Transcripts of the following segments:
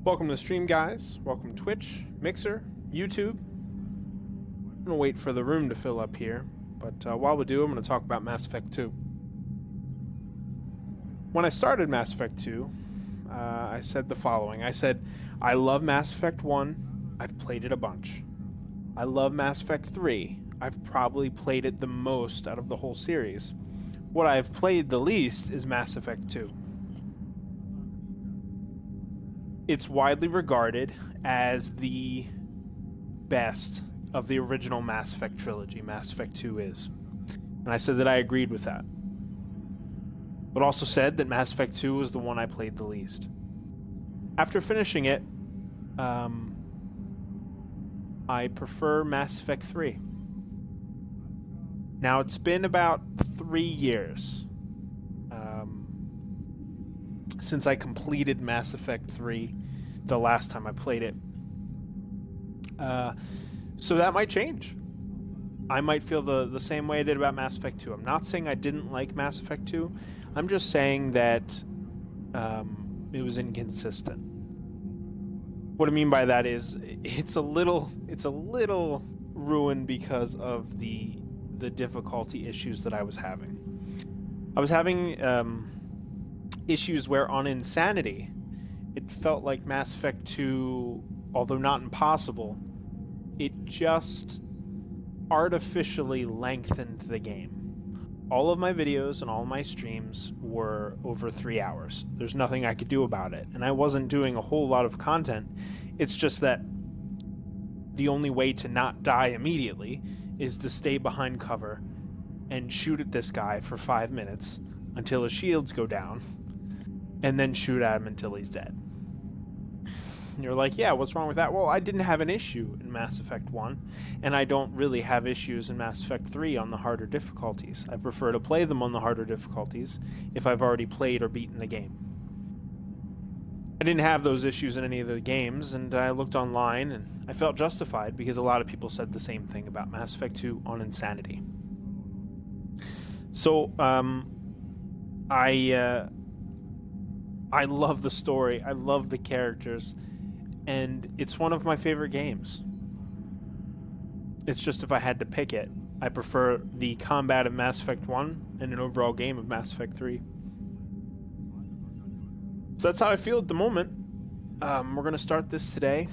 Welcome to the stream, guys. Welcome Twitch, Mixer, YouTube. I'm going to wait for the room to fill up here, but while we do, I'm going to talk about Mass Effect 2. When I started Mass Effect 2, I said the following. I said, I love Mass Effect 1. I've played it a bunch. I love Mass Effect 3. I've probably played it the most out of the whole series. What I've played the least is Mass Effect 2. It's widely regarded as the best of the original Mass Effect trilogy. Mass Effect 2 is. And I said that I agreed with that. But also said that Mass Effect 2 was the one I played the least. After finishing it, I prefer Mass Effect 3. Now, it's been about 3 years since I completed Mass Effect 3 the last time I played it. So that might change. I might feel the same way I did about Mass Effect 2. I'm not saying I didn't like Mass Effect 2. I'm just saying that it was inconsistent. What I mean by that is it's a little ruined because of the difficulty issues that I was having. I was having issues where on Insanity, it felt like Mass Effect 2, although not impossible, it just artificially lengthened the game. All of my videos and all my streams were over 3 hours. There's nothing I could do about it. And I wasn't doing a whole lot of content. It's just that the only way to not die immediately is to stay behind cover and shoot at this guy for 5 minutes until his shields go down, and then shoot at him until he's dead. And you're like, yeah, what's wrong with that? Well, I didn't have an issue in Mass Effect 1, and I don't really have issues in Mass Effect 3 on the harder difficulties. I prefer to play them on the harder difficulties if I've already played or beaten the game. I didn't have those issues in any of the games, and I looked online, and I felt justified because a lot of people said the same thing about Mass Effect 2 on Insanity. So, I love the story, I love the characters, and it's one of my favorite games. It's just if I had to pick it, I prefer the combat of Mass Effect 1 and an overall game of Mass Effect 3. So that's how I feel at the moment. We're going to start this today.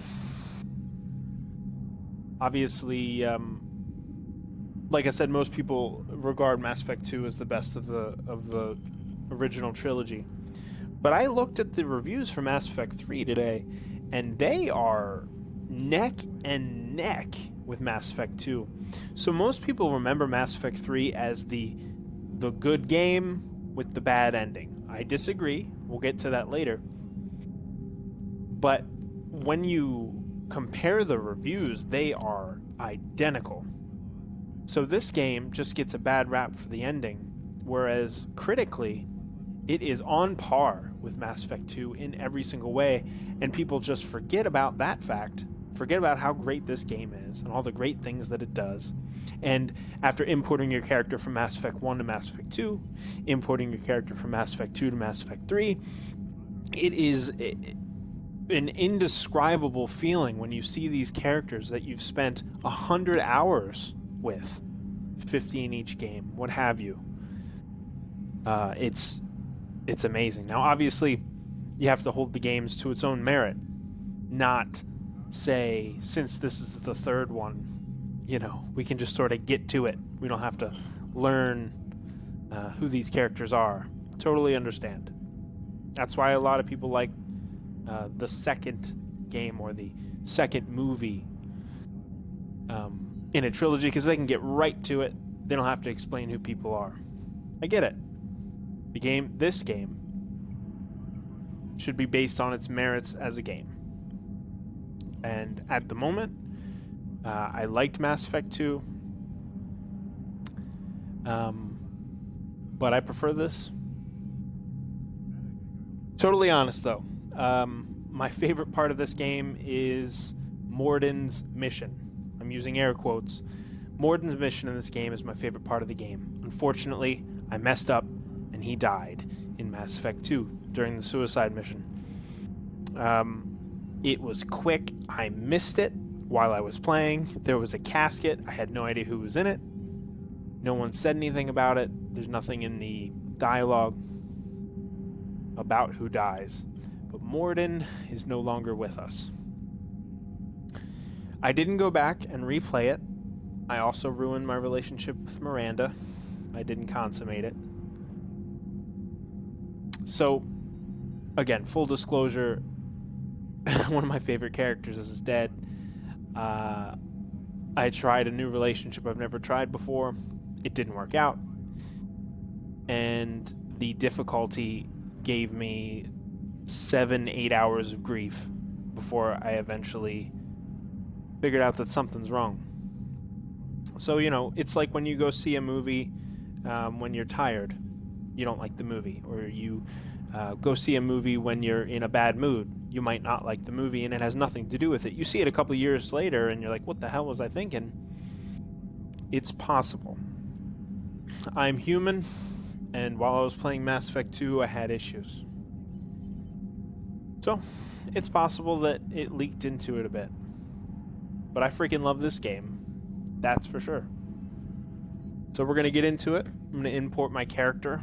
Obviously, like I said, most people regard Mass Effect 2 as the best of the original trilogy. But I looked at the reviews for Mass Effect 3 today, and they are neck and neck with Mass Effect 2. So most people remember Mass Effect 3 as the good game with the bad ending. I disagree. We'll get to that later. But when you compare the reviews, they are identical. So this game just gets a bad rap for the ending, whereas critically, it is on par with Mass Effect 2 in every single way, and people just forget about that fact, forget about how great this game is and all the great things that it does. And after importing your character from Mass Effect 1 to Mass Effect 2, importing your character from Mass Effect 2 to Mass Effect 3, it is an indescribable feeling when you see these characters that you've spent 100 hours with, 50 in each game, what have you. It's amazing. Now, obviously, you have to hold the games to its own merit, not say, since this is the third one, we can just sort of get to it. We don't have to learn who these characters are. Totally understand. That's why a lot of people like the second game or the second movie in a trilogy, because they can get right to it. They don't have to explain who people are. I get it. This game should be based on its merits as a game. And at the moment, I liked Mass Effect 2, but I prefer this. Totally honest, though. My favorite part of this game is Morden's mission. I'm using air quotes. Morden's mission in this game is my favorite part of the game. Unfortunately, I messed up, and he died in Mass Effect 2 during the suicide mission. It was quick. I missed it while I was playing. There was a casket. I had no idea who was in it. No one said anything about it. There's nothing in the dialogue about who dies. But Morden is no longer with us. I didn't go back and replay it. I also ruined my relationship with Miranda. I didn't consummate it. So, again, full disclosure, one of my favorite characters is dead. I tried a new relationship I've never tried before. It didn't work out. And the difficulty gave me 7-8 hours of grief before I eventually figured out that something's wrong. So, it's like when you go see a movie when you're tired, you don't like the movie, or you go see a movie when you're in a bad mood, you might not like the movie, and it has nothing to do with it. You see it a couple years later, and you're like, what the hell was I thinking? It's possible. I'm human, and while I was playing Mass Effect 2, I had issues. So, it's possible that it leaked into it a bit. But I freaking love this game. That's for sure. So we're going to get into it. I'm going to import my character.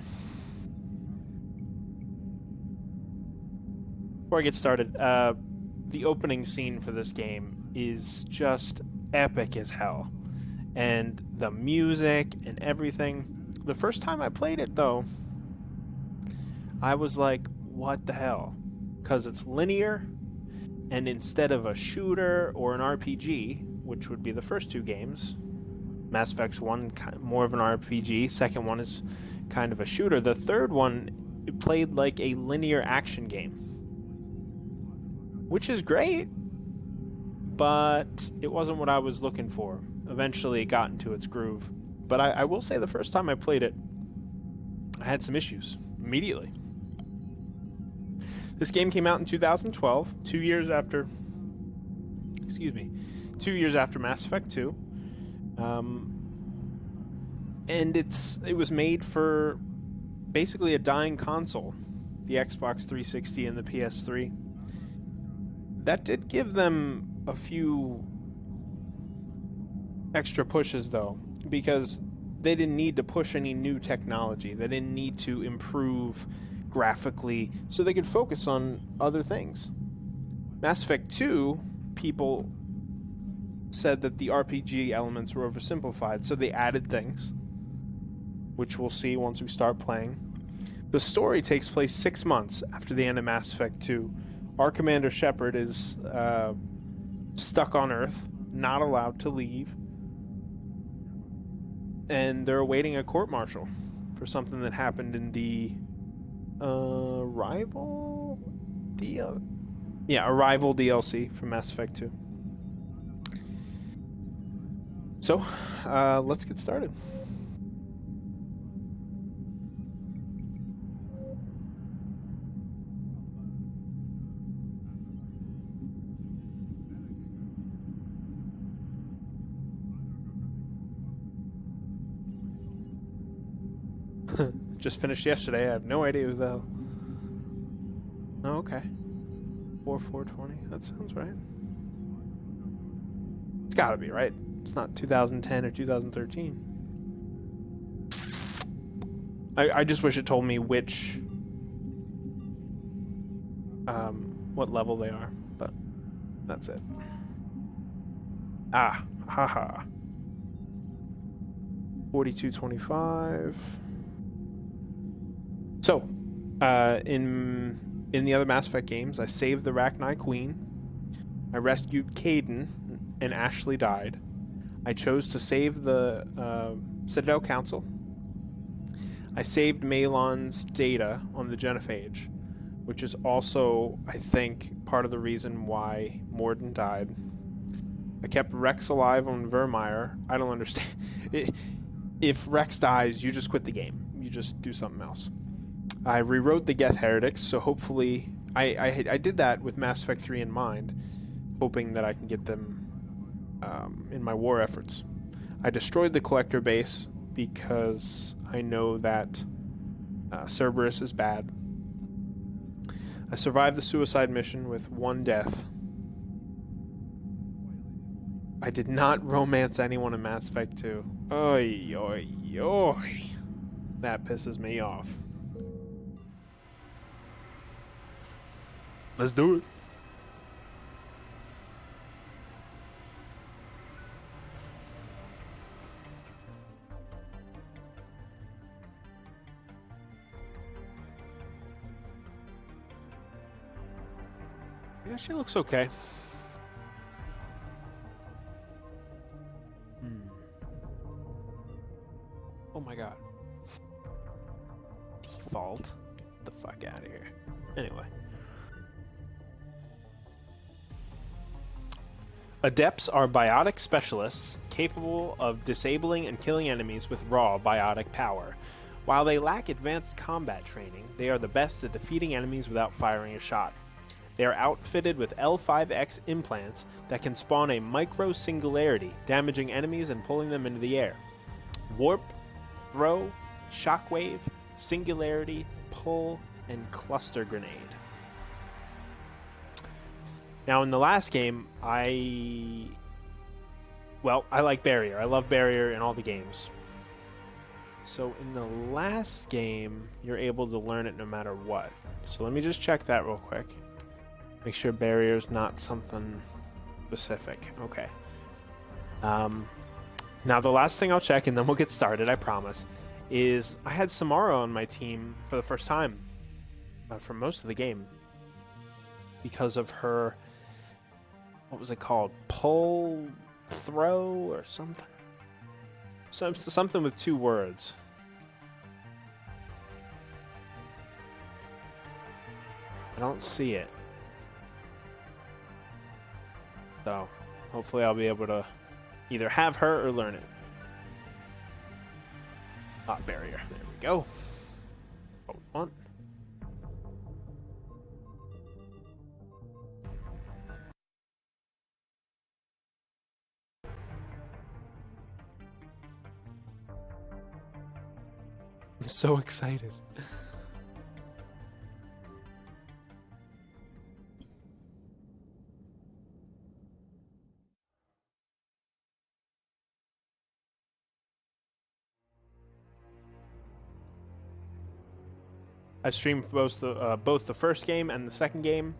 Before I get started, the opening scene for this game is just epic as hell. And the music and everything. The first time I played it, though, I was like, what the hell? Because it's linear, and instead of a shooter or an RPG, which would be the first two games, Mass Effect 1, more of an RPG, second one is kind of a shooter. The third one, it played like a linear action game, which is great, but it wasn't what I was looking for. Eventually, it got into its groove. But I will say the first time I played it, I had some issues immediately. This game came out in 2012, 2 years after Mass Effect 2. And it was made for basically a dying console, the Xbox 360 and the PS3. That did give them a few extra pushes, though, because they didn't need to push any new technology. They didn't need to improve graphically, so they could focus on other things. Mass Effect 2, people said that the RPG elements were oversimplified, so they added things, which we'll see once we start playing. The story takes place 6 months after the end of Mass Effect 2. Our commander Shepard is stuck on Earth, not allowed to leave, and they're awaiting a court-martial for something that happened in the Arrival DLC from Mass Effect 2. So, let's get started. Just finished yesterday. I have no idea who the hell. Oh, okay. 4/4/20. That sounds right. It's gotta be, right? It's not 2010 or 2013. I just wish it told me which... what level they are, but that's it. Ah, haha. 4225. So, in the other Mass Effect games, I saved the Rachni Queen. I rescued Caden, and Ashley died. I chose to save the Citadel Council. I saved Malon's data on the Genophage, which is also, I think, part of the reason why Morden died. I kept Rex alive on Vermeer. I don't understand. If Rex dies, you just quit the game. You just do something else. I rewrote the Geth Heretics, so hopefully... I did that with Mass Effect 3 in mind, hoping that I can get them in my war efforts. I destroyed the Collector base because I know that Cerberus is bad. I survived the suicide mission with 1 death, I did not romance anyone in Mass Effect 2. Oy, oy, oy. That pisses me off. Let's do it. Yeah, she looks okay. Oh my god. Default? Get the fuck out of here. Anyway. Adepts are biotic specialists capable of disabling and killing enemies with raw biotic power. While they lack advanced combat training, they are the best at defeating enemies without firing a shot. They are outfitted with L5X implants that can spawn a micro-singularity, damaging enemies and pulling them into the air. Warp, throw, shockwave, singularity, pull, and cluster grenade. Now, in the last game, I like barrier. I love barrier in all the games. So in the last game, you're able to learn it no matter what. So let me just check that real quick. Make sure barrier's not something specific. Okay. Now the last thing I'll check, and then we'll get started, I promise, is I had Samara on my team for the first time for most of the game because of her, what was it called? Pull, throw, or something? Something with 2 words. I don't see it. So, hopefully I'll be able to either have her or learn it. Barrier. There we go. What we want. I'm so excited. I streamed both the first game and the second game.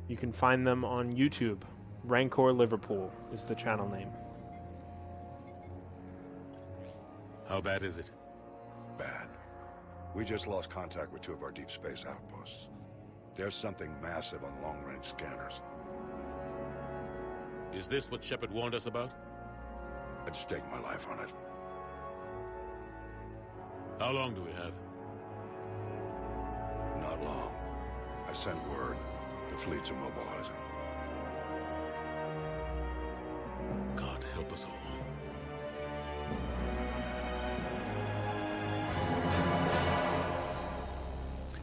You can find them on YouTube. Rancor Liverpool is the channel name. How bad is it? Bad. We just lost contact with 2 of our deep space outposts. There's something massive on long-range scanners. Is this what Shepard warned us about? I'd stake my life on it. How long do we have? Not long. I sent word. The fleets are mobilizing. God help us all.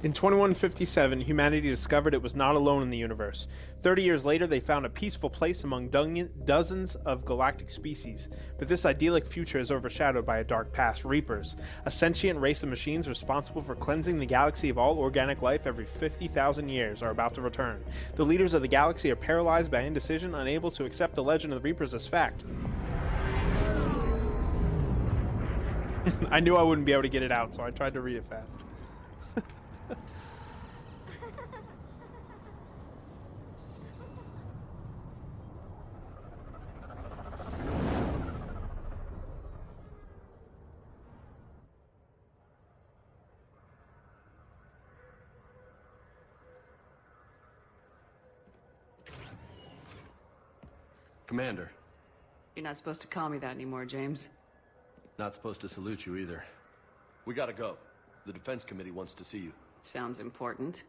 In 2157, humanity discovered it was not alone in the universe. 30 years later, they found a peaceful place among dozens of galactic species. But this idyllic future is overshadowed by a dark past. Reapers, a sentient race of machines responsible for cleansing the galaxy of all organic life every 50,000 years, are about to return. The leaders of the galaxy are paralyzed by indecision, unable to accept the legend of the Reapers as fact. I knew I wouldn't be able to get it out, so I tried to read it fast. Commander. You're not supposed to call me that anymore, James. Not supposed to salute you either. We gotta go. The Defense Committee wants to see you. Sounds important.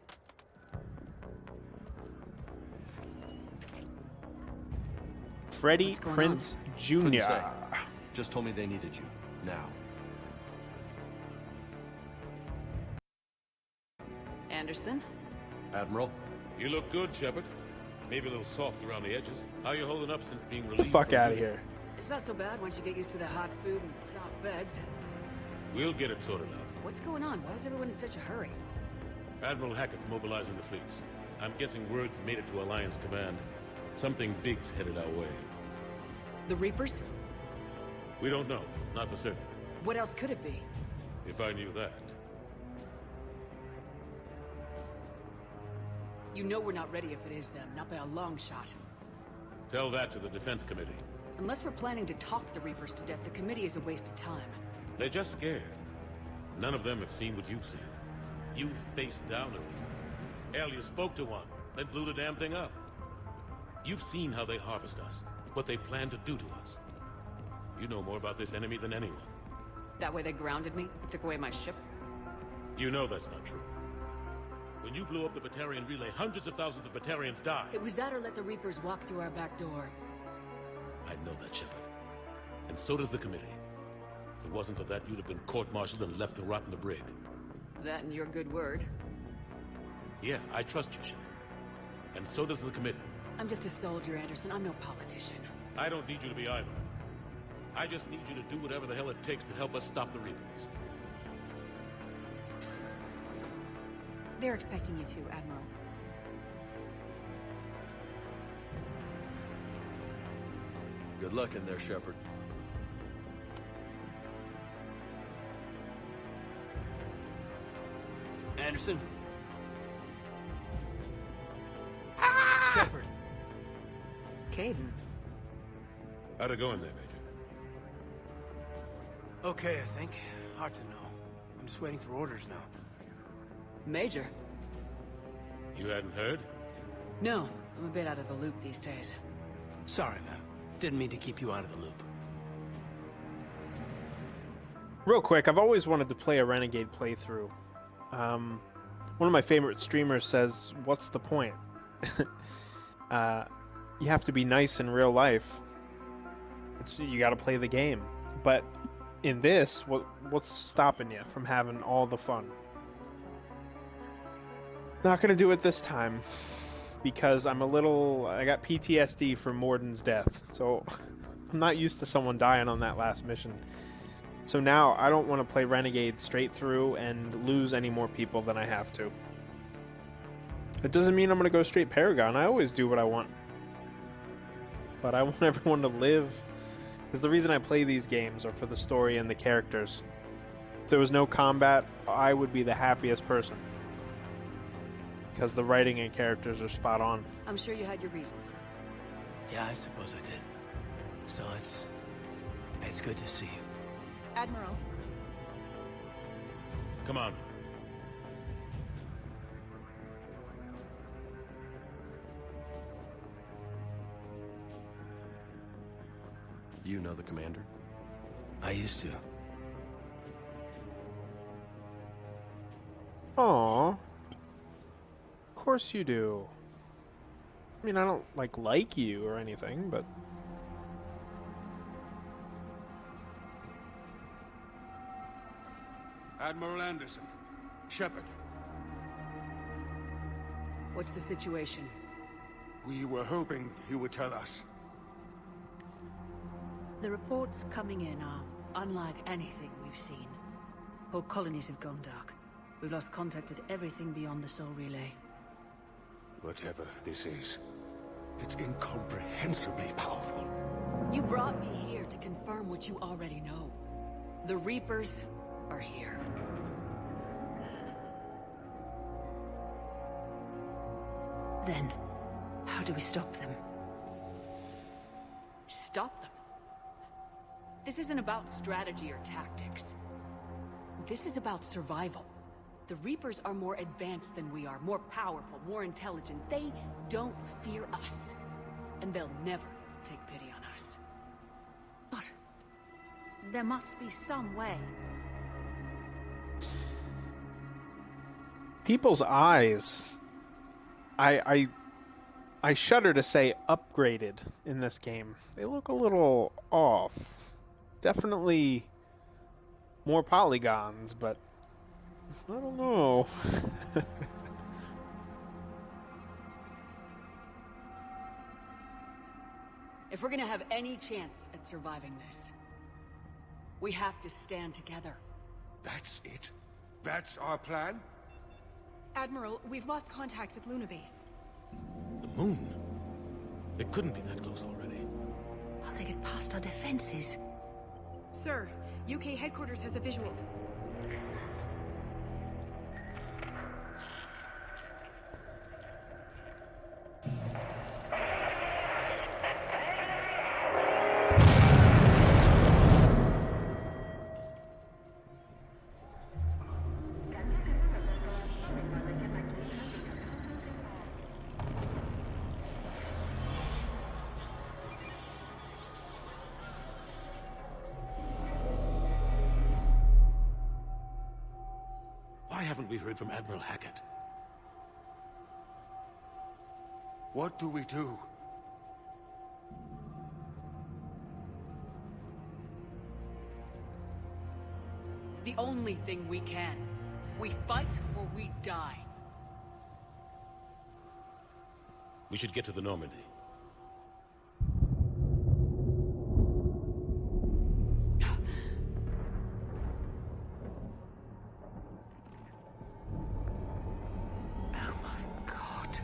Freddie Prince Couldn't Jr. say. Just told me they needed you. Now. Anderson? Admiral? You look good, Shepard. Maybe a little soft around the edges. How you holding up since being Get released? the fuck from out of duty? here. It's not so bad once you get used to the hot food and soft beds. We'll get it sorted out. What's going on? Why is everyone in such a hurry? Admiral Hackett's mobilizing the fleets. I'm guessing word's made it to Alliance Command. Something big's headed our way. The Reapers? We don't know. Not for certain. What else could it be? If I knew that. You know we're not ready if it is them, not by a long shot. Tell that to the Defense Committee. Unless we're planning to talk the Reapers to death, the committee is a waste of time. They're just scared. None of them have seen what you've seen. You faced down a Reaper. Hell, you spoke to one, then blew the damn thing up. You've seen how they harvest us, what they plan to do to us. You know more about this enemy than anyone. That way they grounded me, took away my ship. You know that's not true. When you blew up the Batarian relay, hundreds of thousands of Batarians died. It was that or let the Reapers walk through our back door. I know that, Shepard. And so does the committee. If it wasn't for that, you'd have been court-martialed and left to rot in the brig. That and your good word. Yeah, I trust you, Shepard. And so does the committee. I'm just a soldier, Anderson. I'm no politician. I don't need you to be either. I just need you to do whatever the hell it takes to help us stop the Reapers. They're expecting you to, Admiral. Good luck in there, Shepard. Anderson? Shepard. Caden. How'd it go in there, Major? Okay, I think. Hard to know. I'm just waiting for orders now. Major. You hadn't heard? No, I'm a bit out of the loop these days. Sorry, man. Didn't mean to keep you out of the loop. Real quick, I've always wanted to play a Renegade playthrough. One of my favorite streamers says, "What's the point?" You have to be nice in real life. You got to play the game. But in this, what's stopping you from having all the fun? Not gonna do it this time because I got PTSD from Morden's death, so I'm not used to someone dying on that last mission. So now I don't want to play Renegade straight through and lose any more people than I have to. It doesn't mean I'm going to go straight Paragon. I always do what I want. But I want everyone to live. Because the reason I play these games are for the story and the characters. If there was no combat, I would be the happiest person. Because the writing and characters are spot on. I'm sure you had your reasons. Yeah, I suppose I did. Still, it's good to see you. Admiral, Come on. You know the commander? I used to. Aw. Of course you do. I mean, I don't like you or anything, but... Admiral Anderson. Shepard. What's the situation? We were hoping you would tell us. the reports coming in are unlike anything we've seen. Whole colonies have gone dark. We've lost contact with everything beyond the Soul Relay. Whatever this is, it's incomprehensibly powerful. You brought me here to confirm what you already know. The Reapers are here. Then, how do we stop them? Stop them. This isn't about strategy or tactics. This is about survival. The Reapers are more advanced than we are, more powerful, more intelligent. They don't fear us. And they'll never take pity on us. But there must be some way. People's eyes. I shudder to say upgraded in this game. They look a little off. Definitely more polygons, but I don't know. If we're gonna have any chance at surviving this, we have to stand together. That's it? That's our plan? Admiral, we've lost contact with Luna Base. The moon? It couldn't be that close already. How they get past our defenses? Sir, UK headquarters has a visual. Why haven't we heard from Admiral Hackett? What do we do? The only thing we can. We fight or we die. We should get to the Normandy. Oh my god.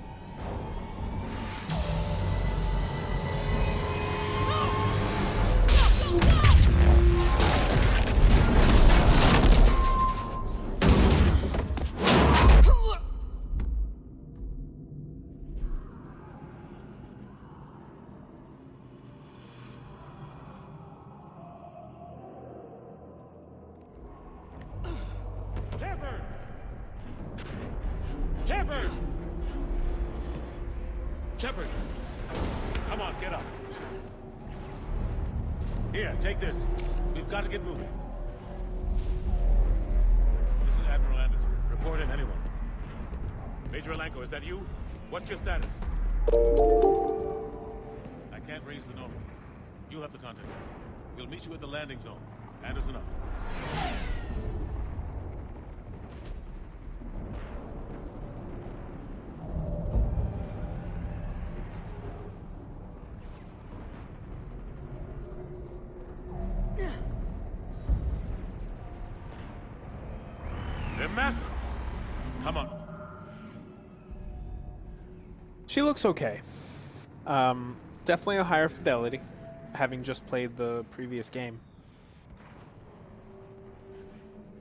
Shepard! Shepard! Shepard! Come on, get up. Here, take this. We've got to get moving. This is Admiral Anderson. Report in, anyone. Major Alanko, is that you? What's your status? I can't raise the Normandy. You'll have to contact him. We'll meet you at the landing zone. Anderson up. They're massive. Come on. She looks okay. Definitely a higher fidelity, having just played the previous game.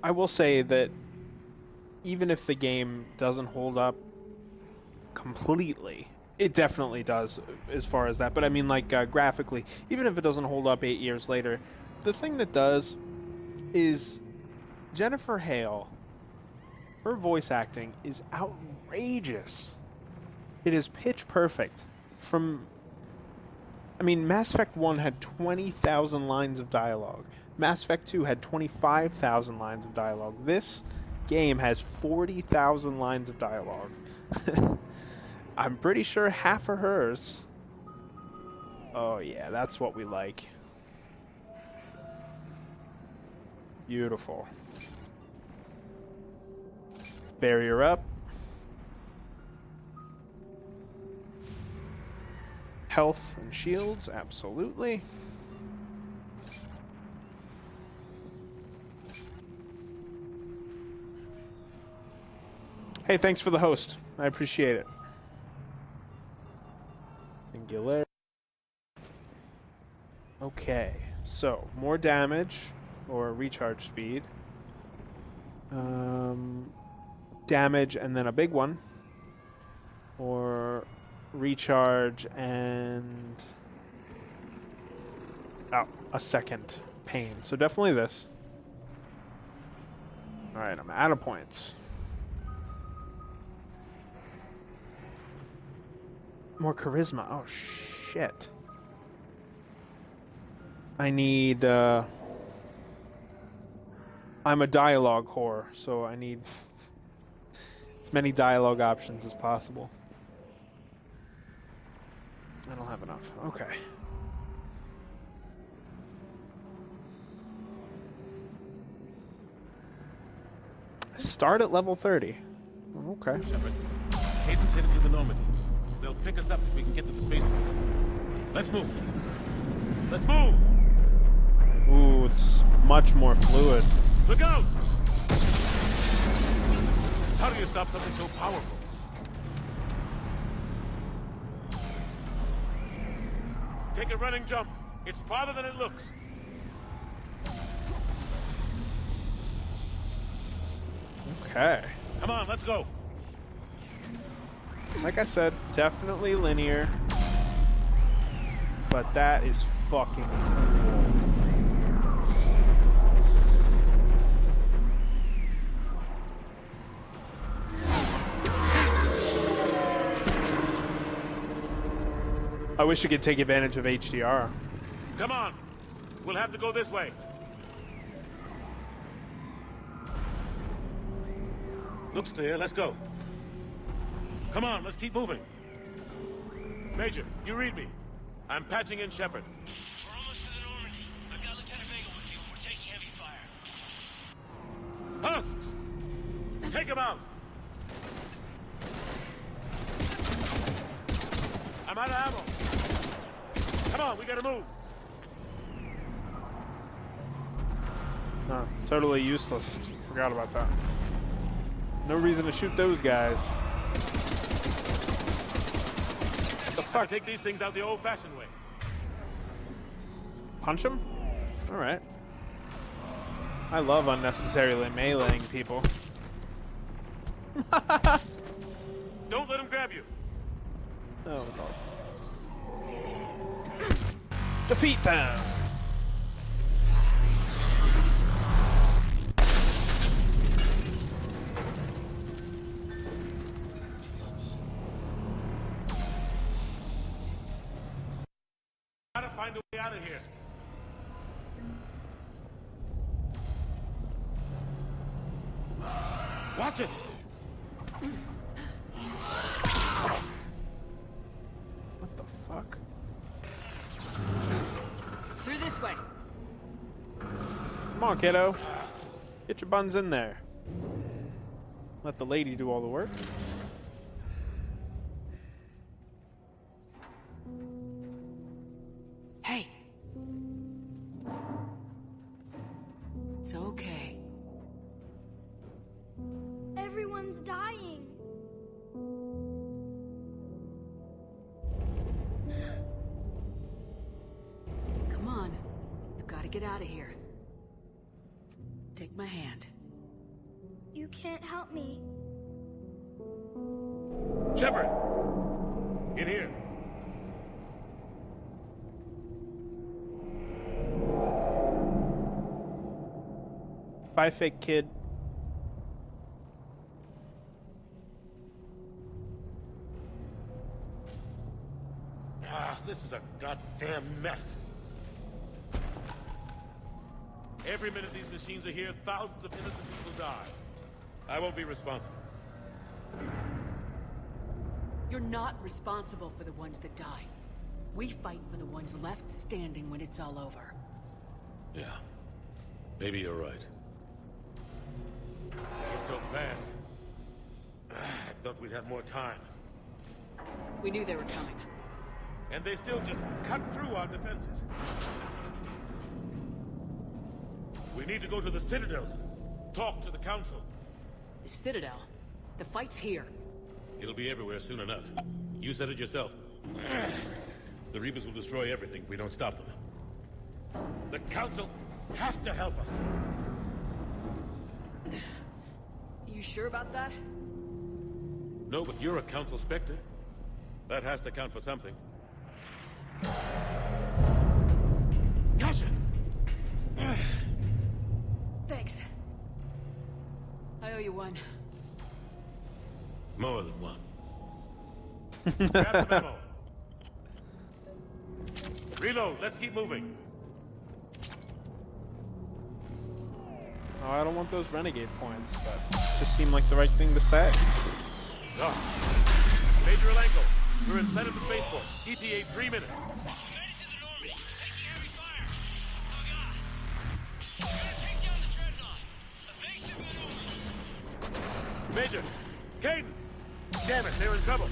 I will say that even if the game doesn't hold up completely, it definitely does as far as that. But I mean, like, graphically, even if it doesn't hold up 8 years later, the thing that does is Jennifer Hale, her voice acting is outrageous. It is pitch perfect. I mean, Mass Effect 1 had 20,000 lines of dialogue. Mass Effect 2 had 25,000 lines of dialogue. This game has 40,000 lines of dialogue. I'm pretty sure half are hers. Oh yeah, that's what we like. Beautiful. Barrier up. Health and shields, absolutely. Hey, thanks for the host. I appreciate it. Singular. Okay, so more damage or recharge speed. Damage and then a big one. Or recharge and a second pain. So definitely this. Alright, I'm out of points. More charisma. Oh shit. I need I'm a dialogue whore, so I need as many dialogue options as possible. I don't have enough. Okay. Start at level 30. Okay. Shepard, Hayden's headed to the Normandy. They'll pick us up if we can get to the spaceport. Let's move. Let's move! Ooh, it's much more fluid. Look out! How do you stop something so powerful? Take a running jump. It's farther than it looks. Okay. Come on, let's go. Like I said, definitely linear. But that is fucking cool. I wish you could take advantage of HDR. Come on. We'll have to go this way. Looks clear. Let's go. Come on, let's keep moving. Major, you read me. I'm patching in Shepard. We're almost to the Normandy. I've got Lieutenant Vega with you. We're taking heavy fire. Husks! Take him out! I'm out of ammo. Come on, we gotta move. No, totally useless. Forgot about that. No reason to shoot those guys. The fuck? Take these things out the old-fashioned way. Punch him? Alright. I love unnecessarily meleeing people. Don't let him grab you. That was awesome. Defeat them! Jesus. Gotta find a way out of here. Watch it! What the fuck? Through this way. Come on, kiddo. Get your buns in there. Let the lady do all the work. Hey. It's okay. Everyone's dying. Come on. You've got to get out of here. Take my hand. You can't help me. Shepard! In here. Bye, fake kid. Ah, this is a goddamn mess. Every minute these machines are here, thousands of innocent people die. I won't be responsible. You're not responsible for the ones that die. We fight for the ones left standing when it's all over. Yeah. Maybe you're right. It's so fast. I thought we'd have more time. We knew they were coming. And they still just cut through our defenses. We need to go to the Citadel. Talk to the Council. The Citadel? The fight's here. It'll be everywhere soon enough. You said it yourself. The Reapers will destroy everything if we don't stop them. The Council has to help us. You sure about that? No, but you're a Council Spectre. That has to count for something. Gotcha! Thanks. I owe you one. More than one. Grab the memo. Reload, let's keep moving. Oh, I don't want those renegade points, but it just seemed like the right thing to say. Major Alenko, we're inside of the spaceport. ETA 3 minutes. We're headed to the Normandy. Taking heavy fire. Oh god. We're gonna take down the dreadnought. Evasive maneuver. Major, Caden! Damn it, they're in trouble.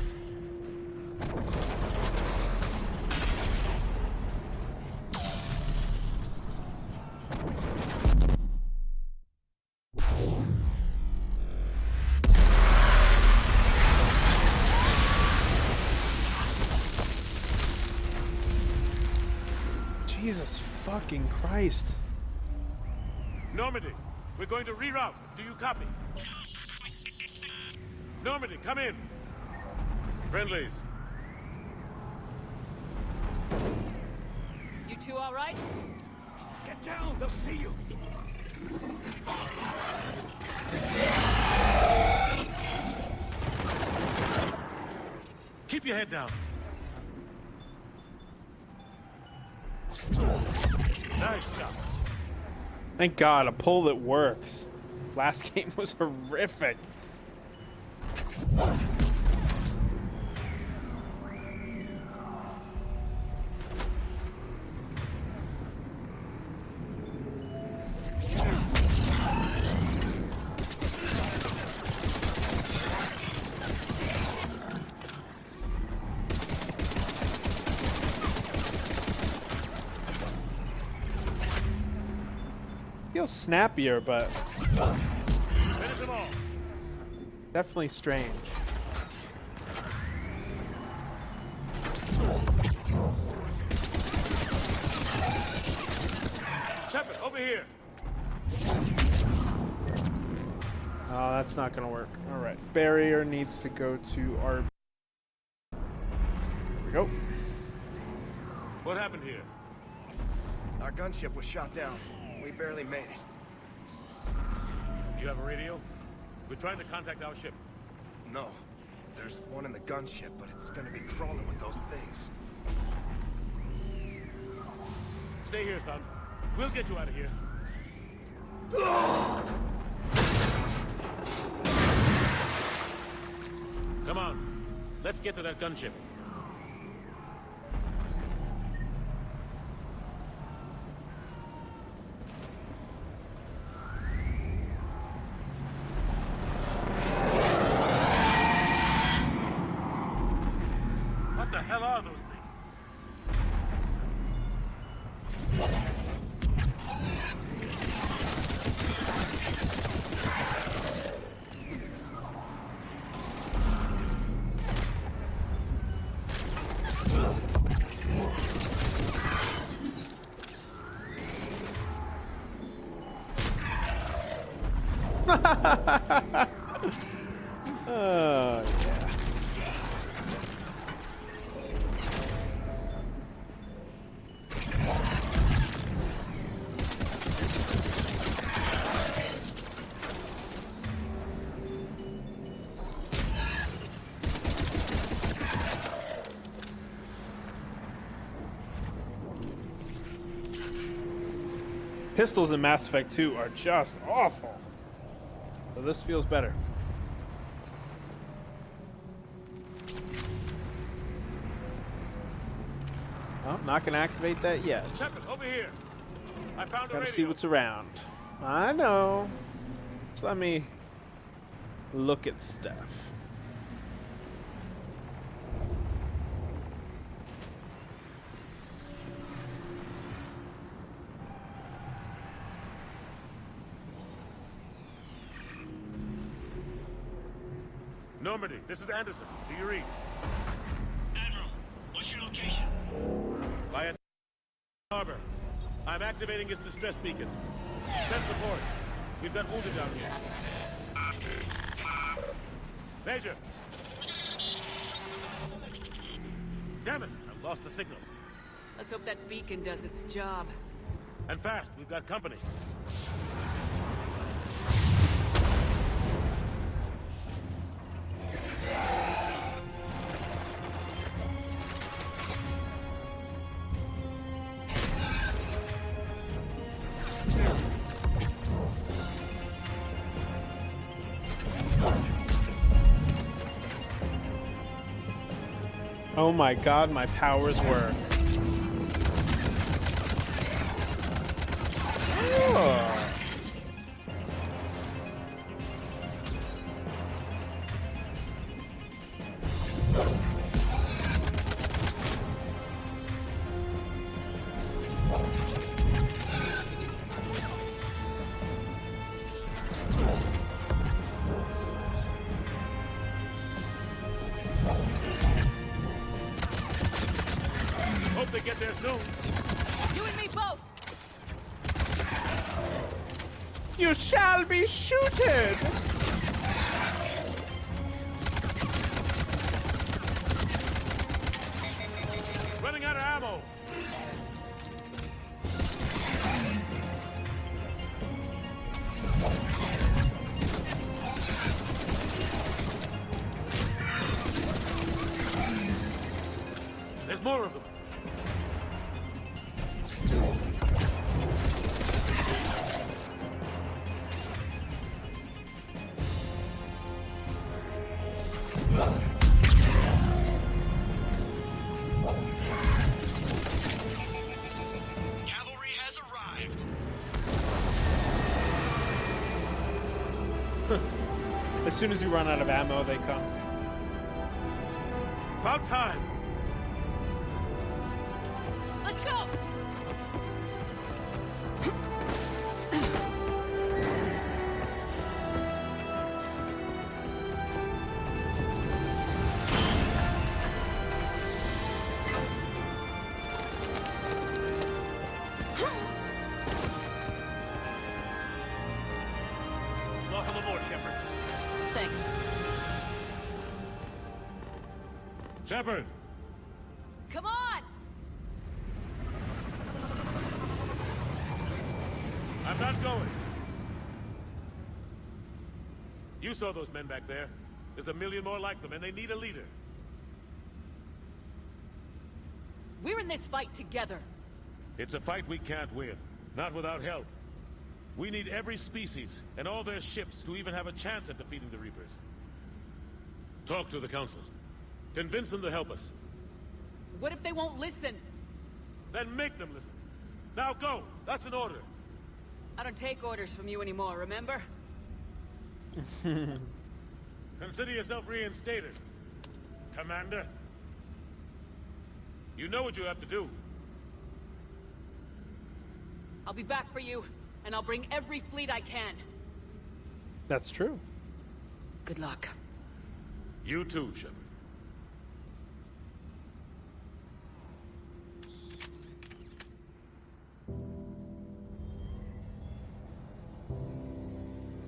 Jesus fucking Christ. Normandy, we're going to reroute. Do you copy? Normandy, come in. Friendlies. You two all right? Get down, they'll see you. Keep your head down. Nice job. Thank God, a pull that works. Last game was horrific. Feels snappier, but Finish them all. definitely strange. Shepard, over here. Oh, that's not gonna work. All right, barrier needs to go to our. Here we go. What happened here? Our gunship was shot down. We barely made it. You have a radio? We're trying to contact our ship. No. There's one in the gunship, but it's gonna be crawling with those things. Stay here, son. We'll get you out of here. Come on. Let's get to that gunship. What the hell are those things? Oh, yeah. Pistols in Mass Effect 2 are just awful. So this feels better. Oh, not gonna activate that yet. Shepard, over here. I found a Gotta radio. see what's around. I know. So let me look at stuff. Normandy, this is Anderson. Do you read? Admiral, what's your location? LIARA Harbor. I'm activating its distress beacon. Send support. We've got wounded down here. Major! Damn it! I've lost the signal. Let's hope that beacon does its job. And fast, we've got company. Oh my God, my powers work. Oh. Hope they get there soon. You and me both! You shall be shooted! Running out of ammo! There's more of them. Cavalry has arrived. As soon as you run out of ammo, they come. About time. Let's go! Welcome aboard, Shepard. Thanks. Shepard! Come on! I'm not going. You saw those men back there. There's a million more like them, and they need a leader. We're in this fight together. It's a fight we can't win. Not without help. We need every species, and all their ships, to even have a chance at defeating the Reapers. Talk to the Council. Convince them to help us. What if they won't listen? Then make them listen. Now go! That's an order! I don't take orders from you anymore, remember? Consider yourself reinstated, Commander. You know what you have to do. I'll be back for you, and I'll bring every fleet I can. That's true. Good luck. You too, Shepard.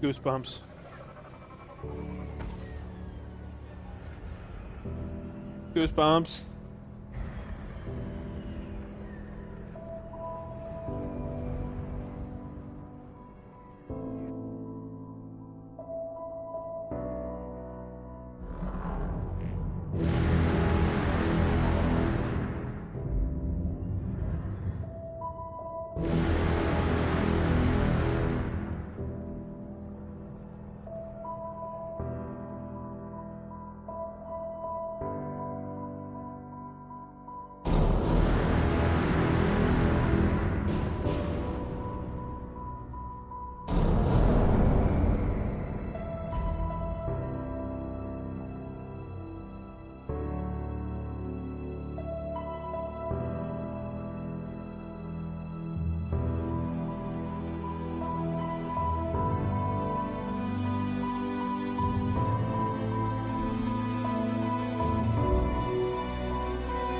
Goosebumps. Goosebumps.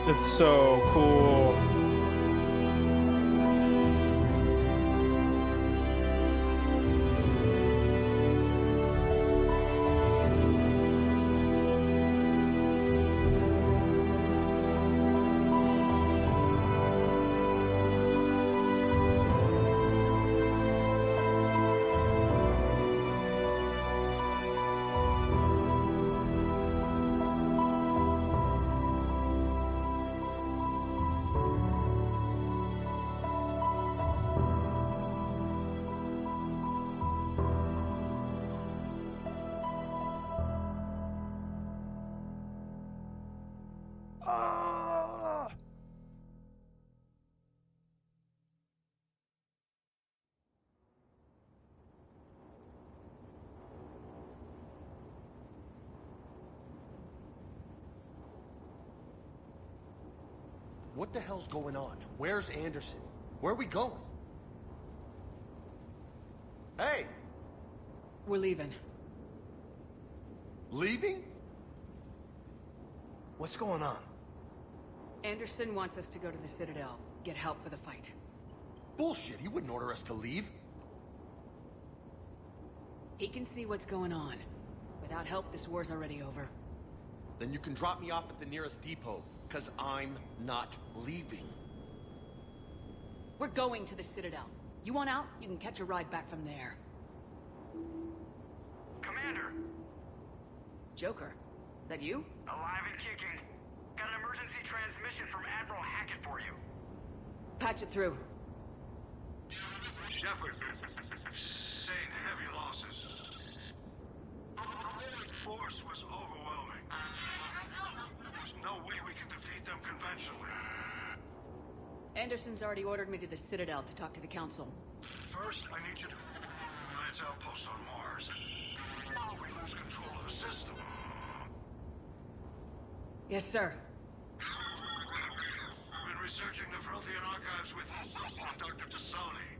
It's so cool. What the hell's going on? Where's Anderson? Where are we going? Hey! We're leaving. Leaving? What's going on? Anderson wants us to go to the Citadel. get help for the fight. Bullshit, he wouldn't order us to leave. He can see what's going on. Without help, this war's already over. Then you can drop me off at the nearest depot, because I'm not leaving. We're going to the Citadel. You want out? You can catch a ride back from there. Commander, Joker, that you? alive and kicking. Got an emergency transmission from Admiral Hackett for you. Patch it through. Shepard, sustained heavy losses. The force was overwhelming. There's no way we can defeat them conventionally. Anderson's already ordered me to the Citadel to talk to the Council. First, I need you to Alliance outpost on Mars. We lose control of the system. Yes, sir. Been researching the Prothean archives with Dr. Tassoni.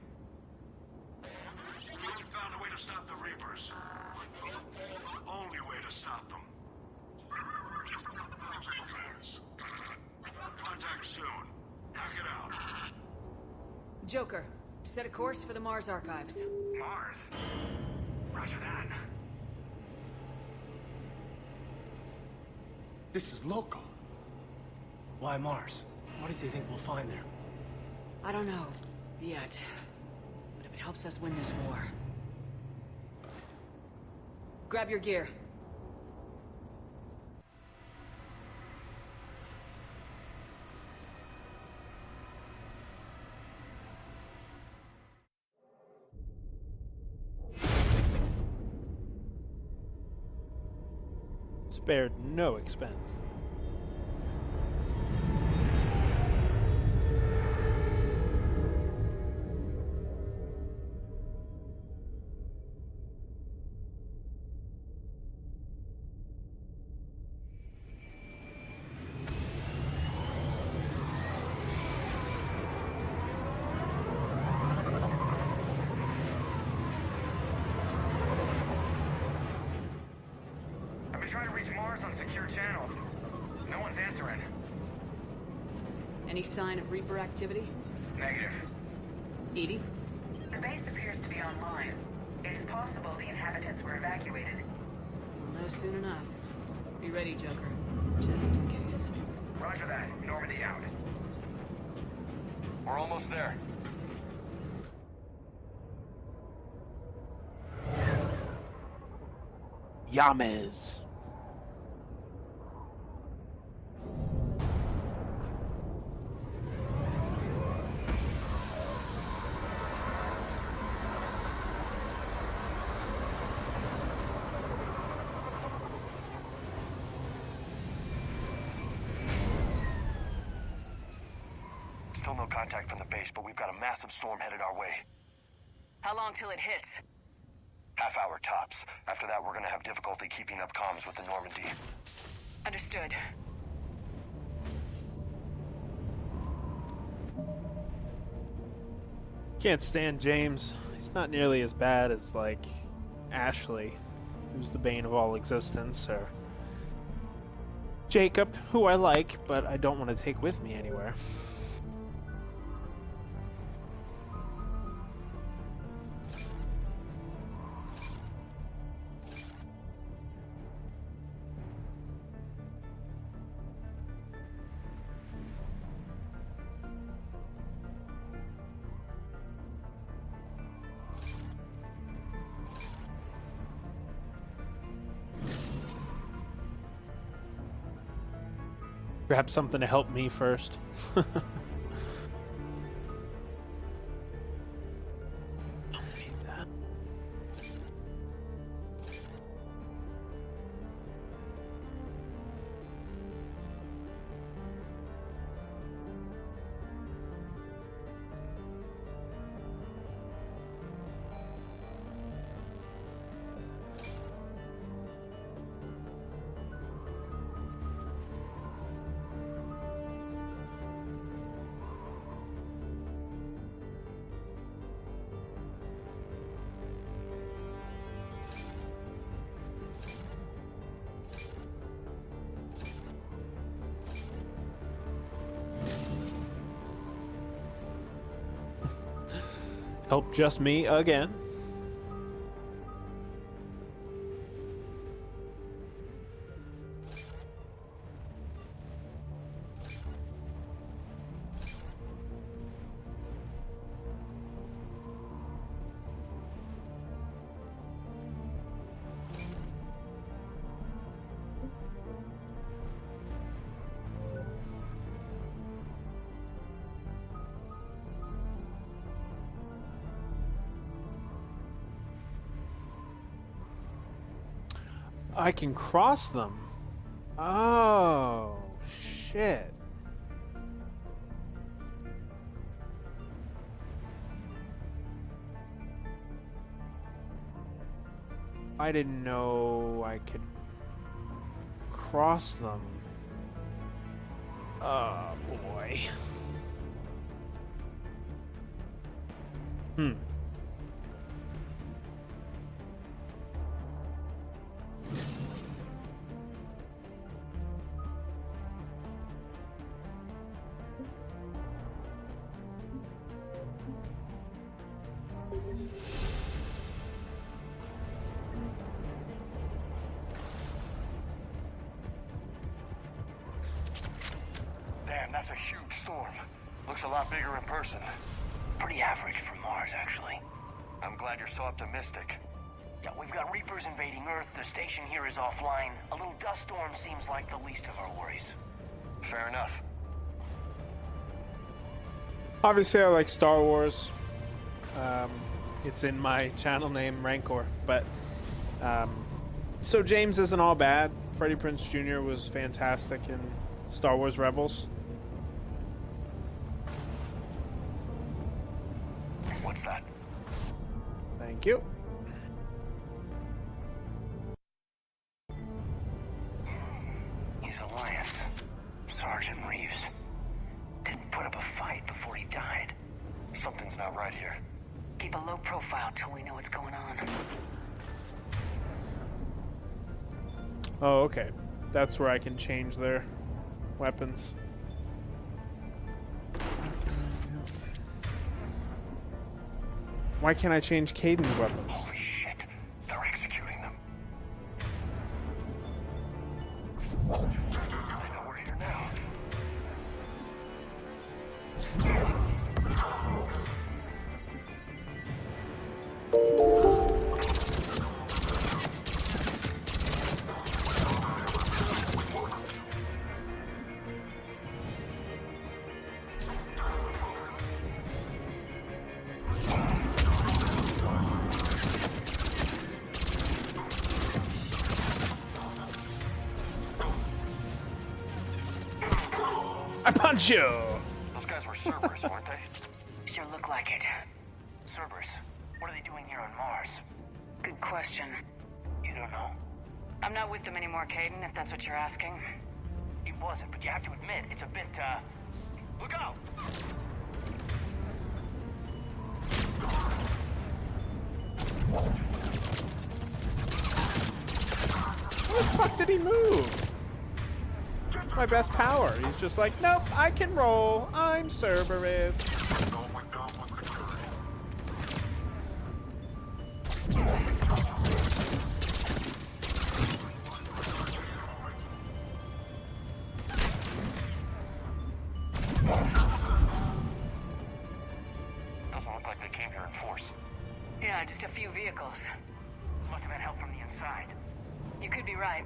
We found a way to stop the Reapers. The only way to stop them. Contact soon. Hack it out. Joker, set a course for the Mars archives. Mars. Roger that. This is local. Why Mars? What does he think we'll find there? I don't know. Yet. But if it helps us win this war... Grab your gear. Spared no expense. I've been trying to reach Mars on secure channels. No one's answering. Any sign of Reaper activity? Negative. Edie? The base appears to be online. It's possible the inhabitants were evacuated. We'll know soon enough. Be ready, Joker. Just in case. Roger that. Normandy out. We're almost there. Yames. Still no contact from the base, but we've got a massive storm headed our way. How long till it hits? Half hour tops. After that, we're gonna have difficulty keeping up comms with the Normandy. Understood. Can't stand James. He's not nearly as bad as, like, Ashley, who's the bane of all existence, or Jacob, who I like, but I don't want to take with me anywhere. Grab something to help me first. Help just me again. I can cross them. Oh, shit. I didn't know I could cross them. Oh, boy. Damn, that's a huge storm. Looks a lot bigger in person. Pretty average for Mars, actually. I'm glad you're so optimistic. Yeah, we've got Reapers invading Earth. The station here is offline. A little dust storm seems like the least of our worries. Fair enough. Obviously, I like Star Wars. It's in my channel name, Rancor. But, so James isn't all bad. Freddie Prinze Jr. was fantastic in Star Wars Rebels. What's that? Thank you. His alliance. Sergeant Reeves. Didn't put up a fight before he died. Something's not right here. Keep a low profile till we know what's going on. Oh, okay. That's where I can change their weapons. Why can't I change Caden's weapons? Holy shit. They're executing them. I know we're here now. I punch you! Those guys were Cerberus, weren't they? Sure look like it. Cerberus. What are they doing here on Mars? Good question. You don't know. I'm not with them anymore, Caden, if that's what you're asking. It wasn't, but you have to admit, it's a bit, Look out! Where the fuck did he move? My best power. He's just like, nope, I can roll. I'm Cerberus. Doesn't look like they came here in force. Yeah, just a few vehicles. Must have had help from the inside. You could be right.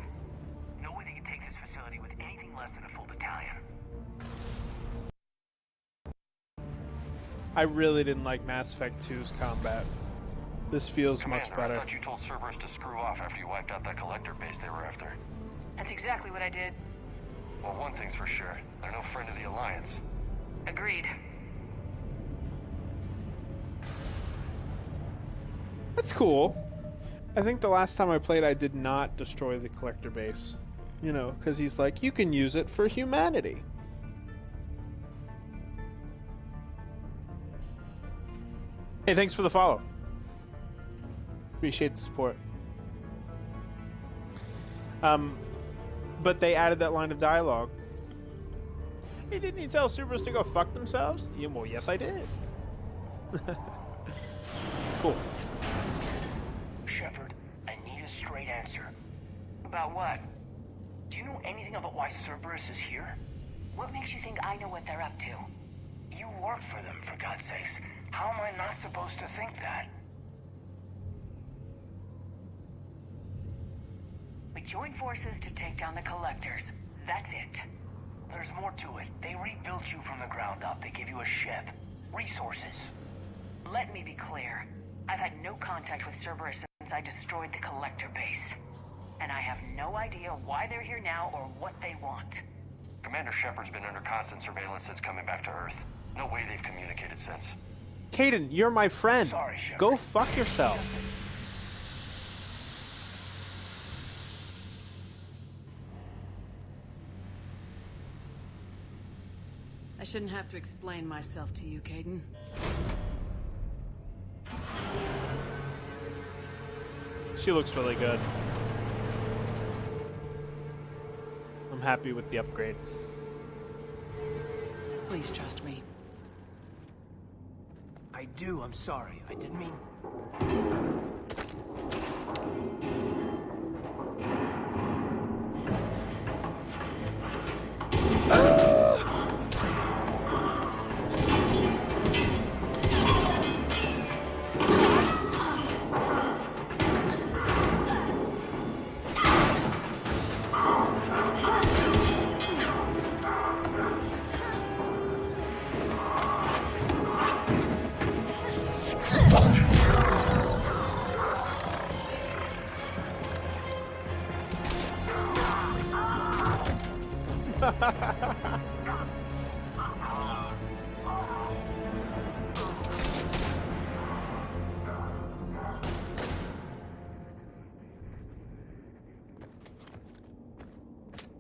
No way they can take this facility with anything less than a full battalion. I really didn't like Mass Effect 2's combat. This feels much Commander, better. I thought you told Cerberus to screw off after you wiped out that collector base they were after. That's exactly what I did. Well, one thing's for sure. They're no friend of the Alliance. Agreed. That's cool. I think the last time I played, I did not destroy the collector base. You know, because he's like, you can use it for humanity. Hey, thanks for the follow. Appreciate the support. But they added that line of dialogue. Hey, didn't you tell Cerberus to go fuck themselves? Yeah, well, yes, I did. cool. Shepard, I need a straight answer. About what? Do you know anything about why Cerberus is here? What makes you think I know what they're up to? You work for them, for God's sakes. How am I not supposed to think that? We joined forces to take down the Collectors. That's it. There's more to it. They rebuilt you from the ground up. They gave you a ship. Resources. Let me be clear. I've had no contact with Cerberus since I destroyed the Collector base. And I have no idea why they're here now or what they want. Commander Shepard's been under constant surveillance since coming back to Earth. No way they've communicated since. Kaidan, you're my friend. Sorry, Shepard. Go fuck yourself. I shouldn't have to explain myself to you, Kaidan. She looks really good. I'm happy with the upgrade. Please trust me. I do. I'm sorry. I didn't mean...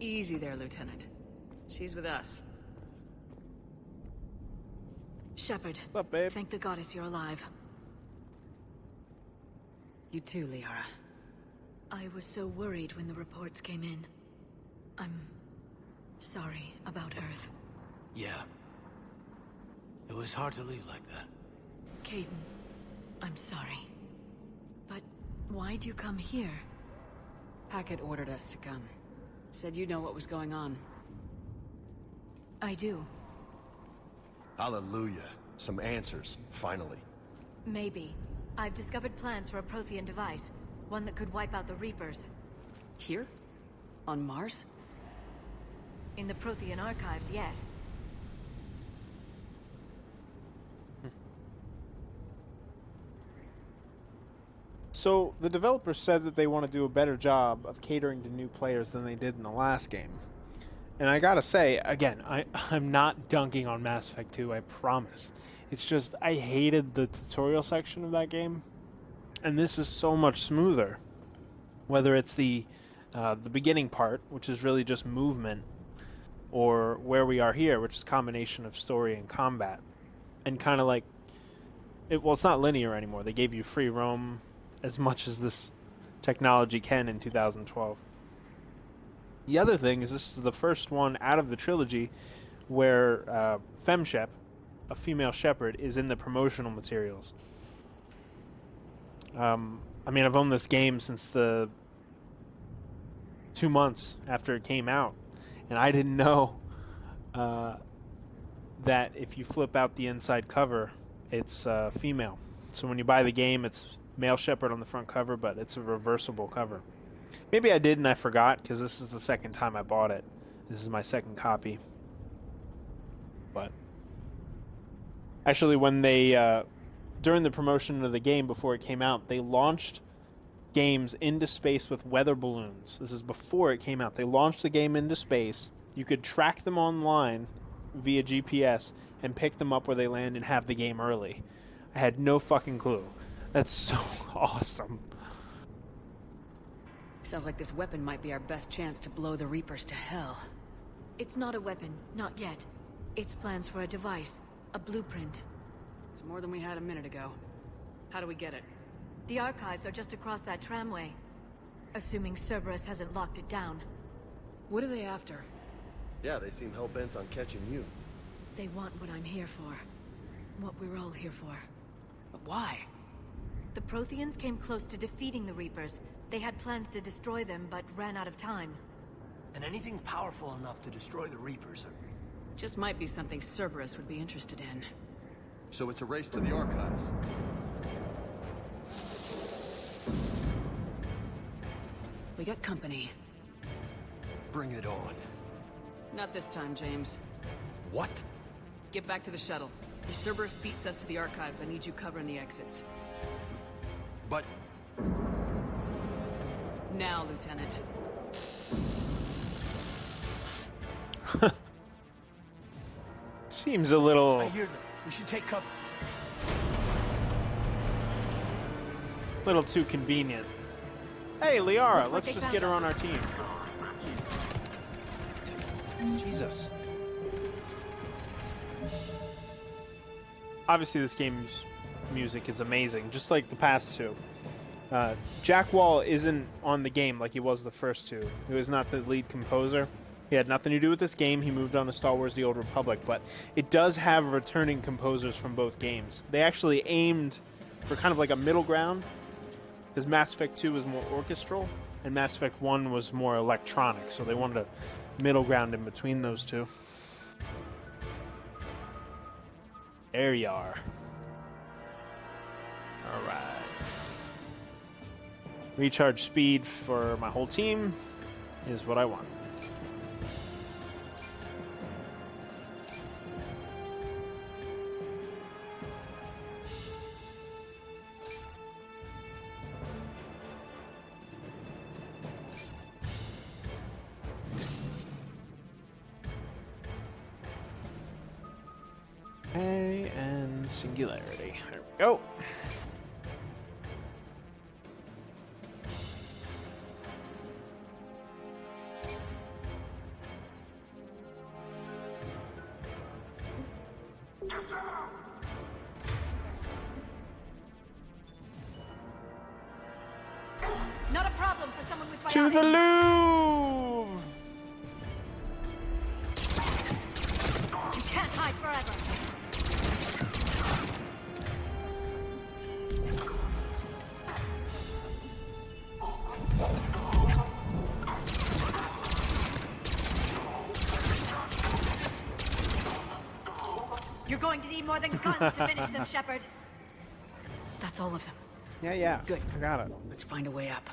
Easy there, Lieutenant. She's with us. Shepard. What's up, babe? Thank the goddess you're alive. You too, LIARA. I was so worried when the reports came in. I'm sorry about Earth. Yeah. It was hard to leave like that. Kaidan, I'm sorry. But why'd you come here? Hackett ordered us to come. Said you know what was going on. I do. Hallelujah. Some answers, finally. Maybe. I've discovered plans for a Prothean device. One that could wipe out the Reapers. Here? On Mars? In the Prothean archives, yes. So, the developers said that they want to do a better job of catering to new players than they did in the last game. And I gotta say, again, I'm not dunking on Mass Effect 2, I promise. It's just, I hated the tutorial section of that game. And this is so much smoother. Whether it's the beginning part, which is really just movement, or where we are here, which is a combination of story and combat. And kind of like, well, it's not linear anymore. They gave you free roam as much as this technology can in 2012. The other thing is this is the first one out of the trilogy where FemShep, a female Shepard, is in the promotional materials. I mean, I've owned this game since the 2 months after it came out, and I didn't know that if you flip out the inside cover, it's female. So when you buy the game, it's male Shepard on the front cover, but it's a reversible cover. Maybe I did and I forgot, because this is the second time I bought it. This is my second copy. But actually, when they during the promotion of the game before it came out, they launched games into space with weather balloons. This is before it came out. They launched the game into space. You could track them online via GPS and pick them up where they land and have the game early. I had no fucking clue. That's so awesome. Sounds like this weapon might be our best chance to blow the Reapers to hell. It's not a weapon, not yet. It's plans for a device, a blueprint. It's more than we had a minute ago. How do we get it? The archives are just across that tramway. Assuming Cerberus hasn't locked it down. What are they after? Yeah, they seem hell-bent on catching you. They want what I'm here for. What we're all here for. But why? The Protheans came close to defeating the Reapers. They had plans to destroy them, but ran out of time. And anything powerful enough to destroy the Reapers Just might be something Cerberus would be interested in. So it's a race to the archives. We got company. Bring it on. Not this time, James. What? Get back to the shuttle. If Cerberus beats us to the archives, I need you covering the exits. But... Now, Lieutenant. Seems a little... I hear them. We should take cover. little too convenient. Hey, Liara, Looks like let's they just found get her us. on our team. Jesus. Obviously, this game's music is amazing, just like the past two. Jack Wall isn't on the game like he was the first two. He was not the lead composer. He had nothing to do with this game. He moved on to Star Wars The Old Republic, but it does have returning composers from both games. They actually aimed for kind of like a middle ground, because Mass Effect 2 was more orchestral, and Mass Effect 1 was more electronic, so they wanted a middle ground in between those two. There you are. Alright. Recharge speed for my whole team is what I want. Okay, and singularity. There we go. Not a problem for someone with To the Louvre! You can't hide forever. You're going to need more than guns to finish them, Shepard. That's all of them. Yeah. Good. I got it. Let's find a way up.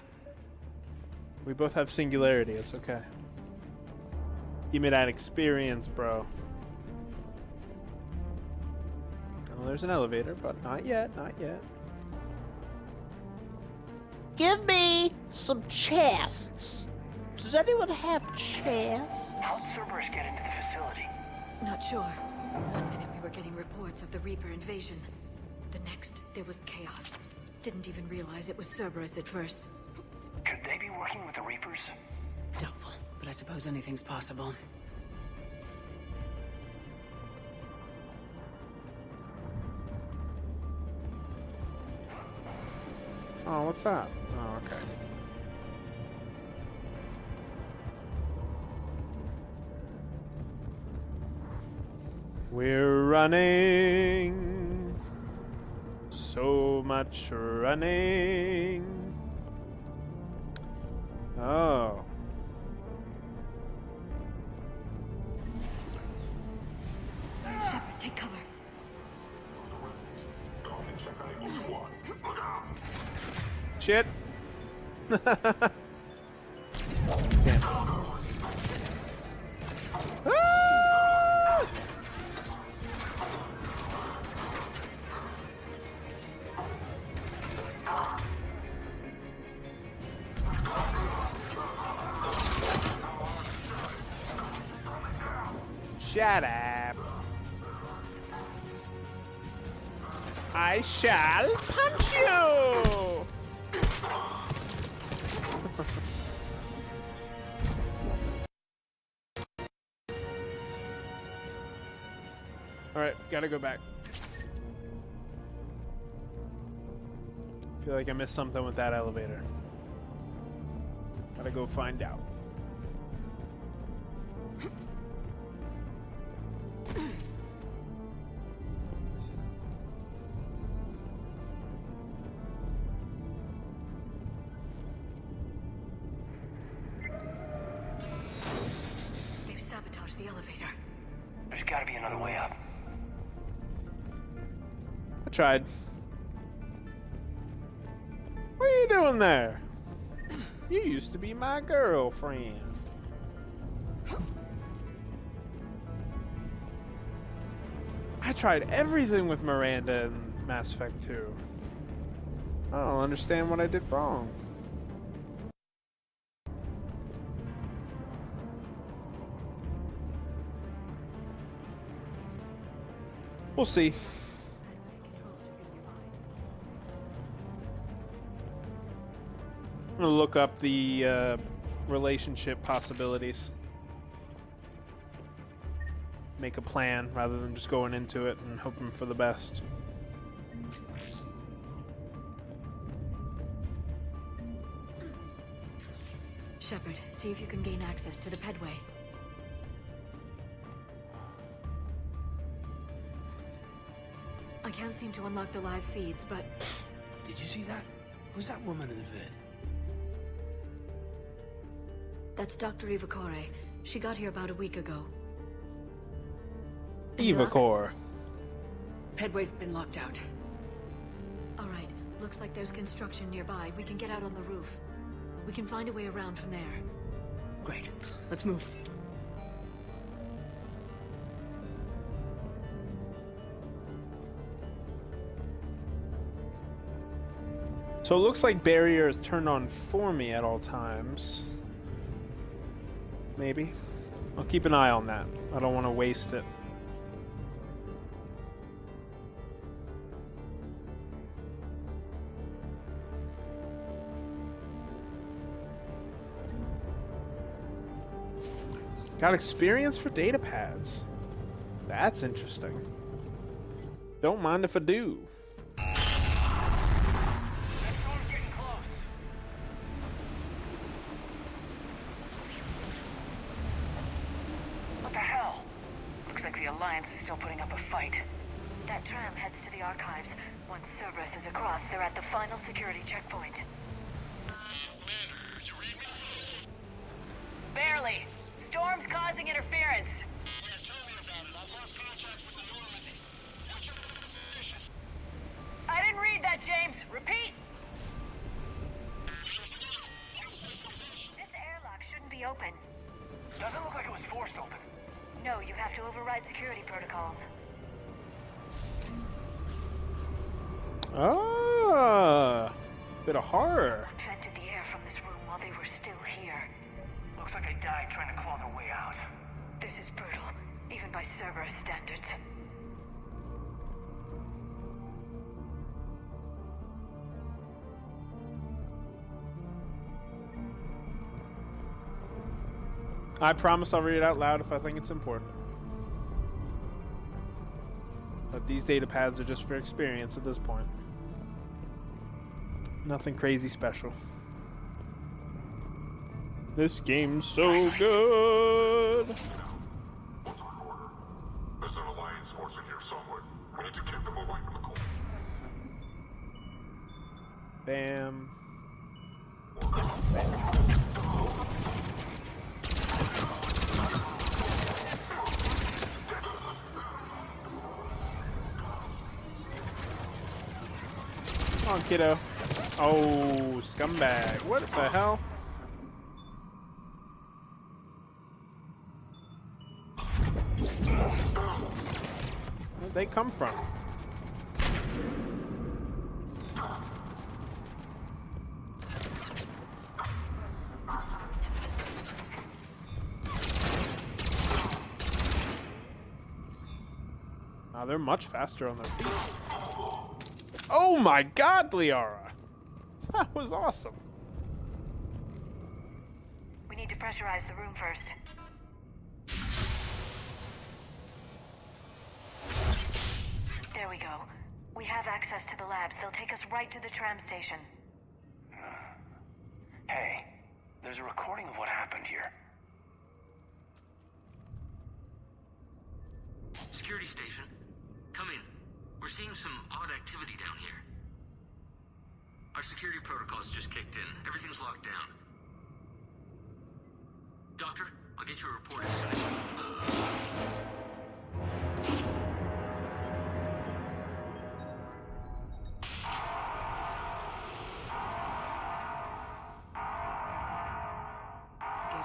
We both have singularity. It's okay. Give me that experience, bro. Oh, there's an elevator, but not yet. Not yet. Give me some chests. Does anyone have chests? How'd Cerberus get into the facility? Not sure. One minute we were getting reports of the Reaper invasion. The next, there was chaos. Didn't even realize it was Cerberus at first. Could they be working with the Reapers? Doubtful, but I suppose anything's possible. Oh, what's that? Oh, okay. We're running. So much running. Oh. Shepard, take cover. Shit. Damn. Ah! Shut up. I shall punch you! Alright, gotta go back. Feel like I missed something with that elevator. Gotta go find out. There's gotta be another way up. I tried. What are you doing there? You used to be my girlfriend. I tried everything with Miranda in Mass Effect 2. I don't understand what I did wrong. We'll see. I'm gonna look up the relationship possibilities. Make a plan rather than just going into it and hoping for the best. Shepard, see if you can gain access to the pedway. I can't seem to unlock the live feeds, but... Did you see that? Who's that woman in the vid? That's Dr. Eva Corey. She got here about a week ago. Eva Core. Pedway's been locked out. Alright, looks like there's construction nearby. We can get out on the roof. We can find a way around from there. Great. Let's move. So it looks like barrier is turned on for me at all times. Maybe. I'll keep an eye on that. I don't want to waste it. Got experience for data pads. That's interesting. Don't mind if I do. What the hell? Looks like the Alliance is still putting up a fight. That tram heads to the archives. Once Cerberus is across, they're at the final security checkpoint. Commander, you read me? Barely. Storm's causing interference. Yeah, tell me about it. I've lost contact with the Normandy. What's your position? I didn't read that, James. Repeat. This airlock shouldn't be open. Doesn't look like it was forced open. No, you have to override security protocols. Ah, bit of horror. Vented the air from this room while they were still here. Looks like they died trying to claw their way out. This is brutal, even by Cerberus standards. I promise I'll read it out loud if I think it's important. But these data pads are just for experience at this point. Nothing crazy special. This game's so good. There's an Alliance force in here somewhere. We need to keep them away from the core. Bam. Come on, kiddo. Oh, scumbag. What the hell? Where'd they come from? They're much faster on their feet. Oh my god, LIARA! That was awesome. We need to pressurize the room first. There we go. We have access to the labs. They'll take us right to the tram station. Hey, there's a recording of what happened here. Security station. Come in. We're seeing some odd activity down here. Our security protocols just kicked in. Everything's locked down. Doctor, I'll get you a report as soon as...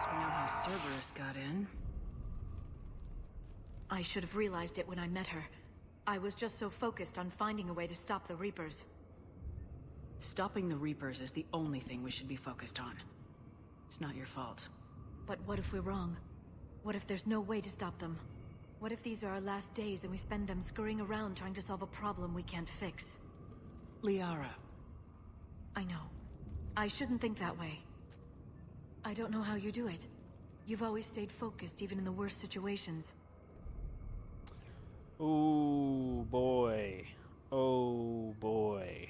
Guess we know how Cerberus got in. I should have realized it when I met her. I was just so focused on finding a way to stop the Reapers. Stopping the Reapers is the only thing we should be focused on. It's not your fault. But what if we're wrong? What if there's no way to stop them? What if these are our last days and we spend them scurrying around trying to solve a problem we can't fix? LIARA. I know. I shouldn't think that way. I don't know how you do it. You've always stayed focused even in the worst situations. Oh boy. Oh boy.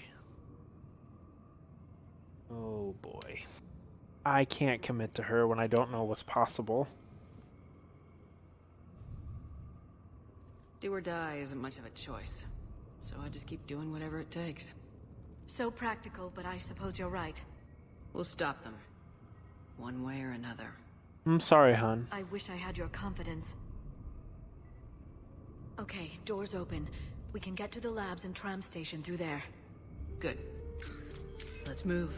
Oh boy. I can't commit to her when I don't know what's possible. Do or die isn't much of a choice. So I just keep doing whatever it takes. So practical, but I suppose you're right. We'll stop them. One way or another. I'm sorry, hon. I wish I had your confidence. Okay, doors open. We can get to the labs and tram station through there. Good. Let's move.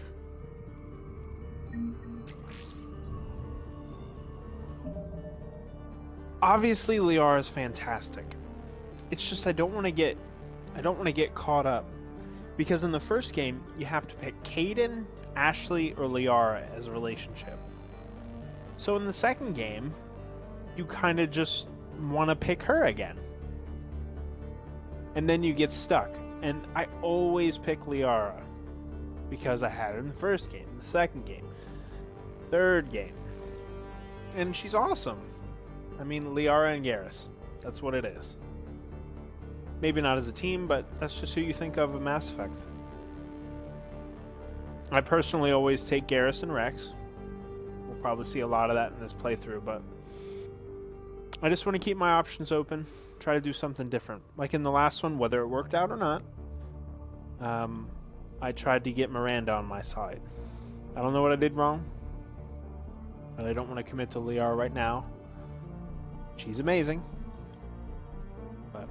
Obviously, LIARA is fantastic. It's just I don't want to get caught up, because in the first game you have to pick Kaidan, Ashley, or LIARA as a relationship. So in the second game, you kind of just want to pick her again, and then you get stuck. And I always pick LIARA because I had her in the first game, the second game, third game, and she's awesome. I mean, LIARA and Garrus. That's what it is. Maybe not as a team, but that's just who you think of in Mass Effect. I personally always take Garrus and Rex. We'll probably see a lot of that in this playthrough, but I just want to keep my options open, try to do something different. Like in the last one, whether it worked out or not, I tried to get Miranda on my side. I don't know what I did wrong, but I don't want to commit to LIARA right now. She's amazing. But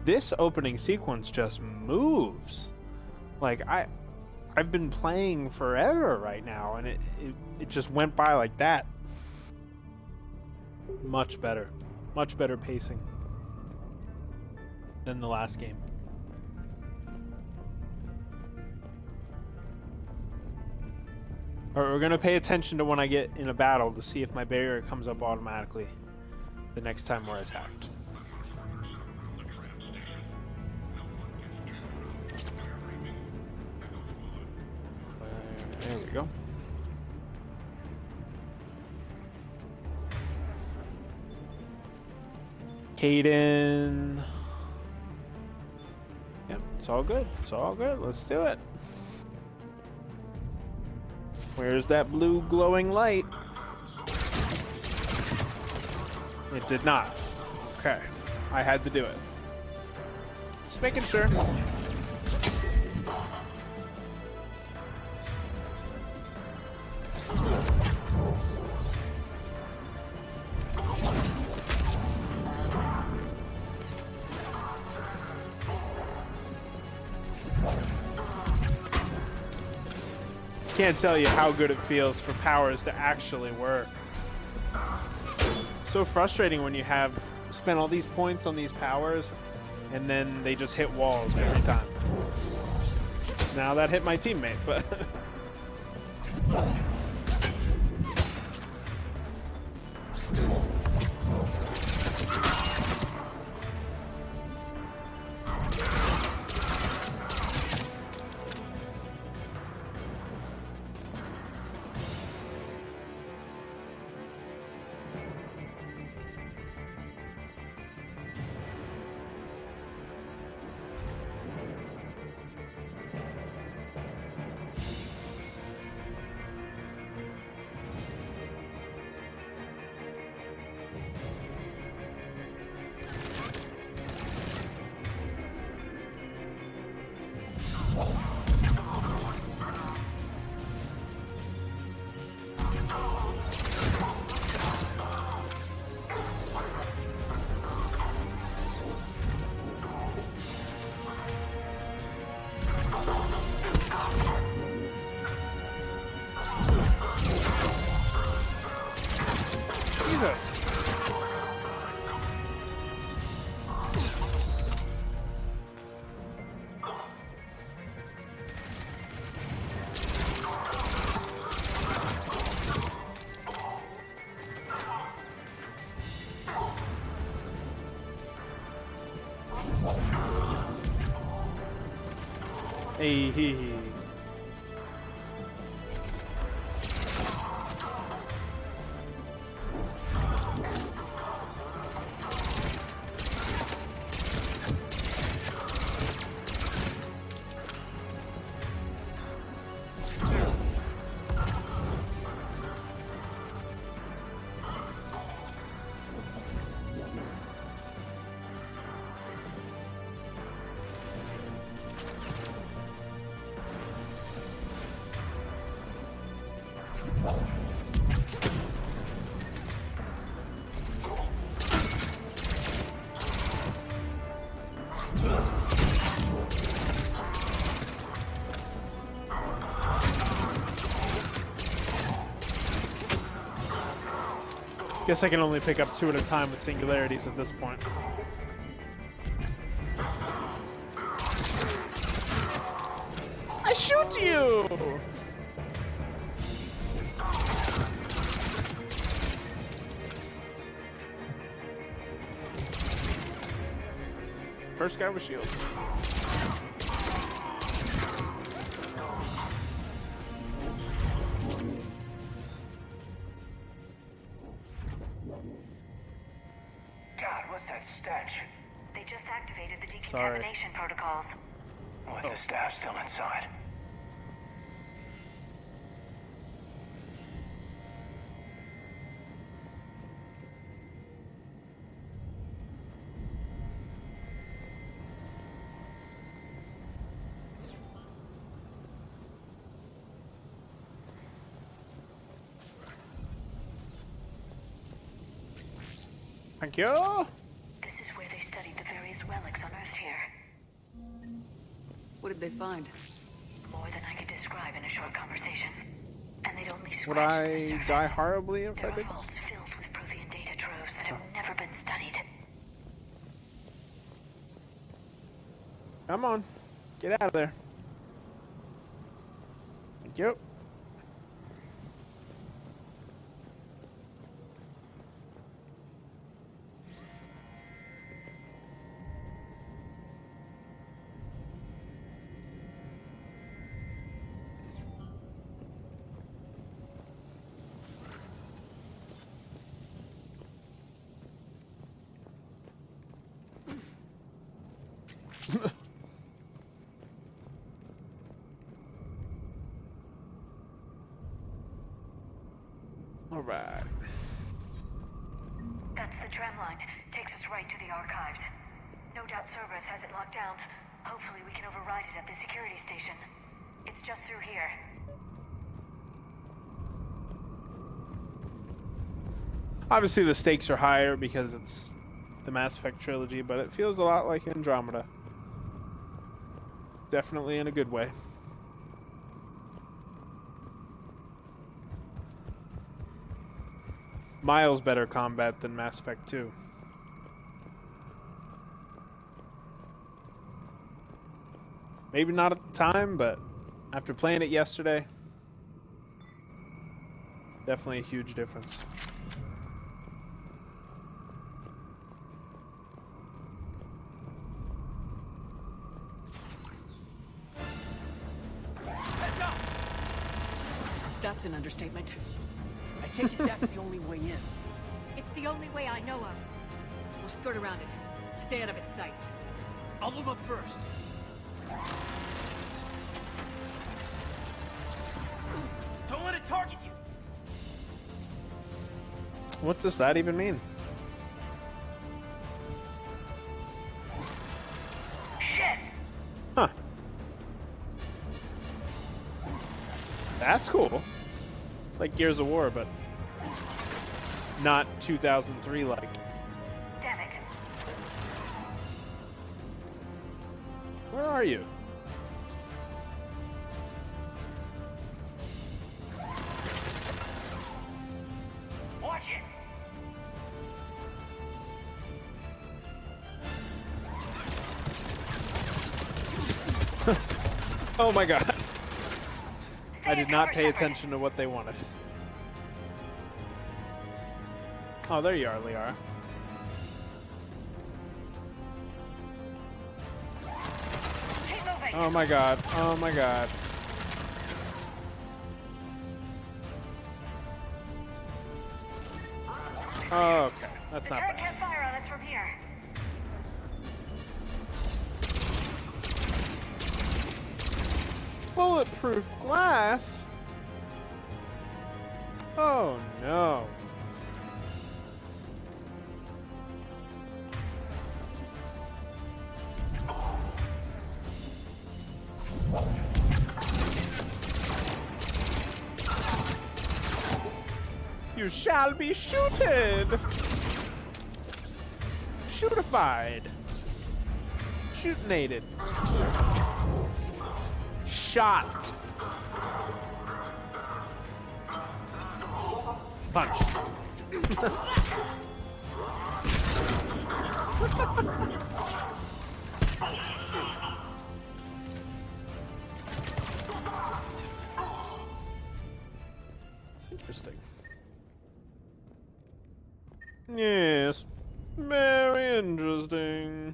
this opening sequence just moves. Like, I've been playing forever right now, and it just went by like that. Much better pacing than the last game. Alright, we're gonna pay attention to when I get in a battle to see if my barrier comes up automatically the next time we're attacked. There we go. Kaidan. Yep, it's all good. It's all good. Let's do it. Where's that blue glowing light? It did not. Okay. I had to do it. Just making sure. Can't tell you how good it feels for powers to actually work. So frustrating when you have spent all these points on these powers and then they just hit walls every time. Now that hit my teammate, but Hey. Guess I can only pick up 2 at a time with singularities at this point. I shoot you! First guy with shields. God, what's that stench? They just activated the decontamination protocols. With the staff still inside. Thank you. This is where they studied the various relics on Earth here. What did they find? More than I could describe in a short conversation. And they'd only Would scratched the I surface. die horribly if There I are did? vaults filled with Prothean data troves that have never been studied. Come on. Get out of there. Thank you. All right. That's the tram line. Takes us right to the archives. No doubt Cerberus has it locked down. Hopefully we can override it at the security station. It's just through here. Obviously the stakes are higher because it's the Mass Effect trilogy, but it feels a lot like Andromeda. Definitely in a good way. Miles better combat than Mass Effect 2. Maybe not at the time, but after playing it yesterday, definitely a huge difference. That's an understatement. I take it that's the only way in. It's the only way I know of. We'll skirt around it. Stay out of its sights. I'll move up first. Don't let it target you. What does that even mean? Shit! Huh. That's cool. Like Gears of War, but not 2003 like. Damn it. Where are you? Watch it! Oh my god. I did not pay attention to what they wanted. Oh, there you are, LIARA. Keep moving. Oh my god. Oh my god. Oh, okay. That's not bad. Can't fire on us from here. Bulletproof glass? Oh no. You shall be shooted! Shootified. Shootinated. Shot. Punch. Interesting. Yes. Very interesting.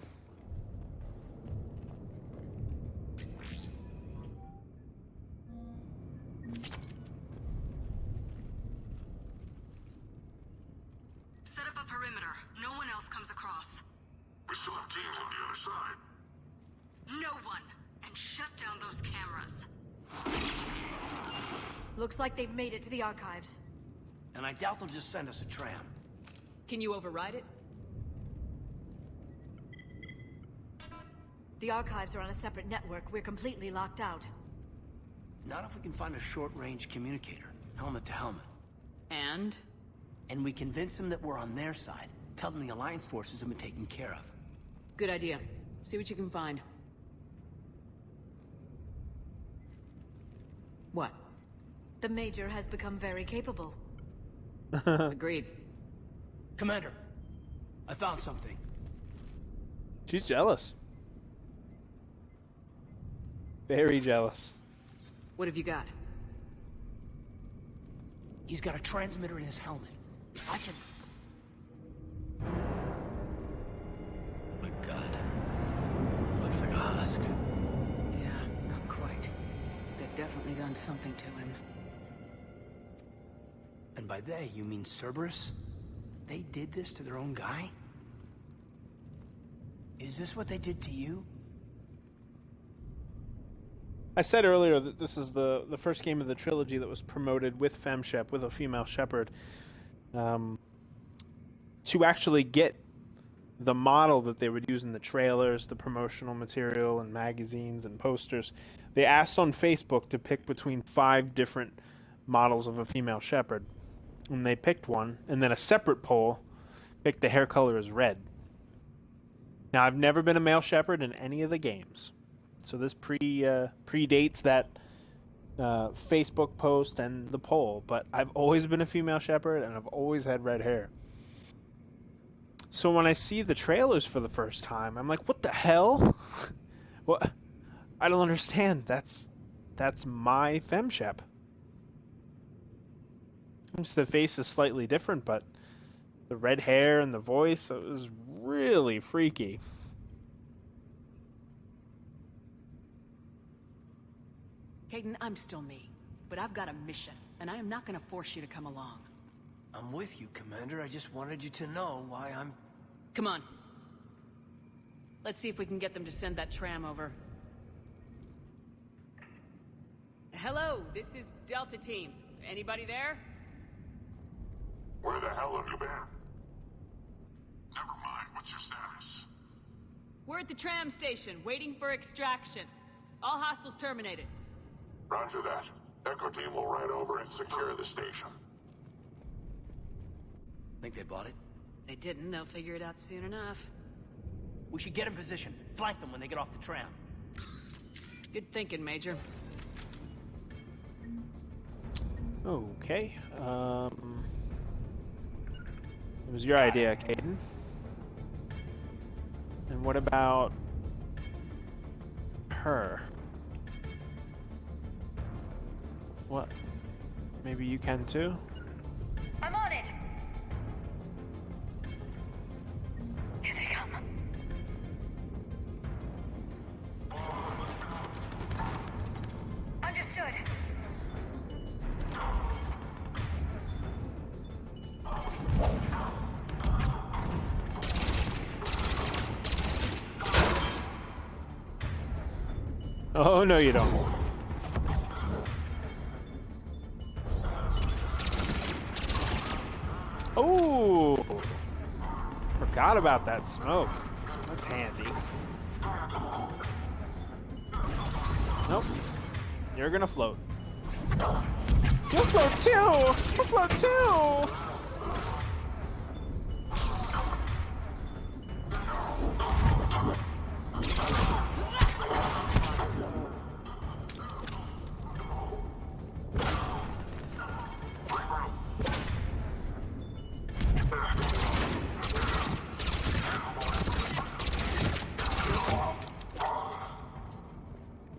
Set up a perimeter. No one else comes across. We still have teams on the other side. No one. And shut down those cameras. Looks like they've made it to the archives. And I doubt they'll just send us a tram. Can you override it? The archives are on a separate network. We're completely locked out. Not if we can find a short-range communicator, helmet to helmet. And? And we convince them that we're on their side. Tell them the Alliance forces have been taken care of. Good idea. See what you can find. What? The Major has become very capable. Agreed. Commander, I found something. She's jealous. Very jealous. What have you got? He's got a transmitter in his helmet. I can... My god. Looks like a husk. Yeah, not quite. They've definitely done something to him. And by they, you mean Cerberus? They did this to their own guy? Is this what they did to you? I said earlier that this is the first game of the trilogy that was promoted with FemShep, with a female Shepard, to actually get the model that they would use in the trailers, the promotional material, and magazines and posters. They asked on Facebook to pick between 5 different models of a female Shepard, and they picked one, and then a separate poll picked the hair color as red. Now, I've never been a male Shepard in any of the games. So this predates that Facebook post and the poll, but I've always been a female Shepard and I've always had red hair. So when I see the trailers for the first time, I'm like, what the hell? What? I don't understand. That's my FemShep. Just the face is slightly different, but the red hair and the voice, it was really freaky. Caden, I'm still me, but I've got a mission, and I am not going to force you to come along. I'm with you, Commander. I just wanted you to know why I'm... Come on. Let's see if we can get them to send that tram over. Hello, this is Delta Team. Anybody there? Where the hell have you been? Never mind, what's your status? We're at the tram station, waiting for extraction. All hostiles terminated. Roger that. Echo Team will ride over and secure the station. Think they bought it? They didn't. They'll figure it out soon enough. We should get in position. Flank them when they get off the tram. Good thinking, Major. Okay. It was your idea, Caden. And what about her? What? Maybe you can too? I'm on it. Here they come. Oh, no you don't. Oh! Forgot about that smoke. That's handy. Nope. You're gonna float. You'll float too! You'll float too!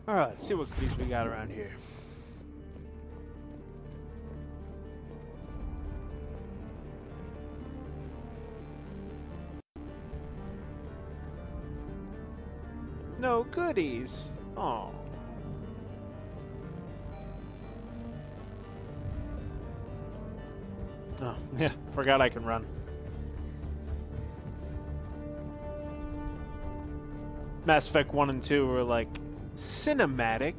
Alright, let's see what goodies we got around here. No goodies. Oh. Oh, yeah, forgot I can run. Mass Effect 1 and 2 were like cinematic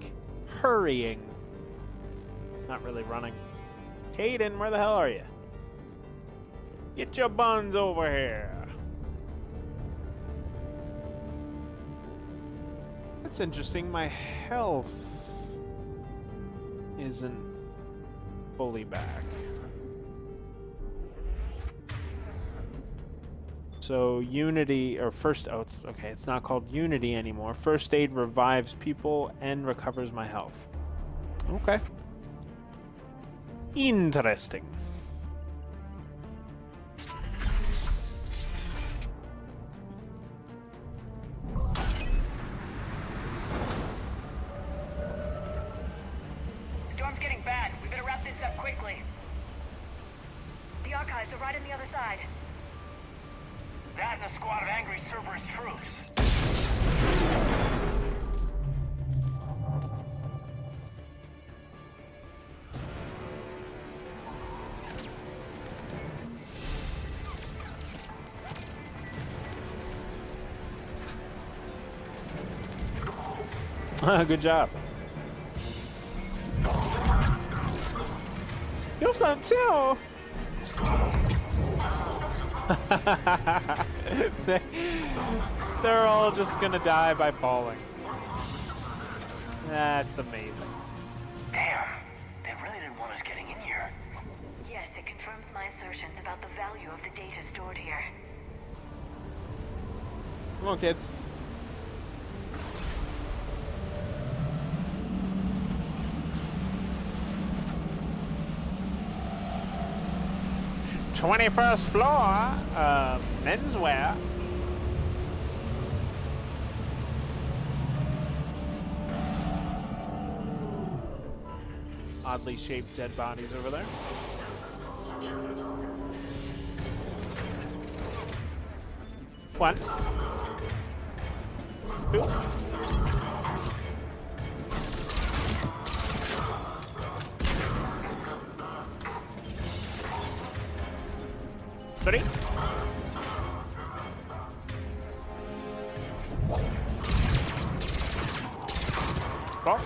hurrying. Not really running. Caden, where the hell are you? Get your buns over here. That's interesting. My health isn't fully back. So Unity, or first, oh, okay, it's not called Unity anymore. First Aid revives people and recovers my health. Okay. Interesting. Storm's getting bad. We better wrap this up quickly. The archives are right on the other side. That and a squad of angry Cerberus troops. Good job. You'll float too. They're all just gonna die by falling. That's amazing. Damn, they really didn't want us getting in here. Yes, it confirms my assertions about the value of the data stored here. Come on, kids. '21st floor, menswear. Oddly shaped dead bodies over there. One. Two. Three. Four.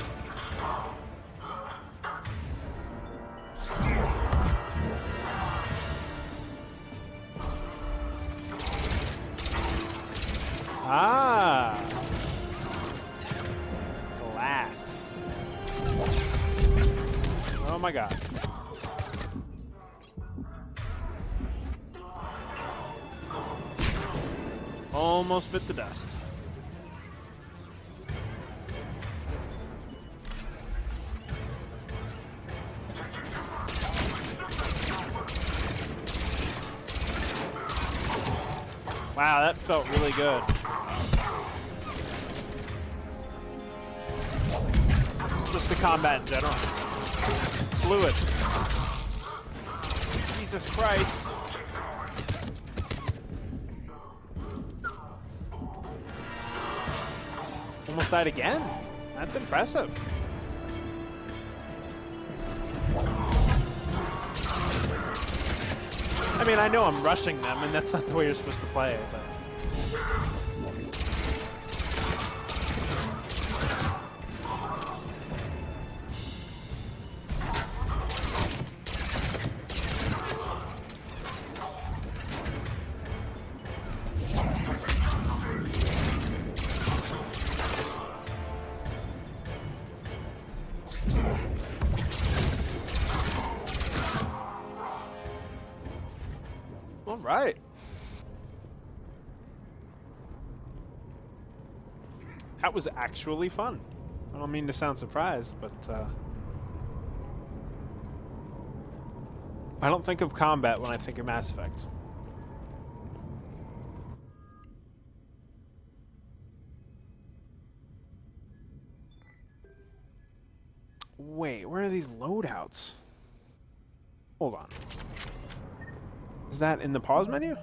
Ah. Glass. Oh my god. Almost bit the dust. Wow, that felt really good. Just the combat in general. Fluid. Jesus Christ. Almost died again? That's impressive. I mean, I know I'm rushing them, and that's not the way you're supposed to play it, but... Right. That was actually fun. I don't mean to sound surprised, but I don't think of combat when I think of Mass Effect. Wait, where are these loadouts? Hold on. Is that in the pause menu?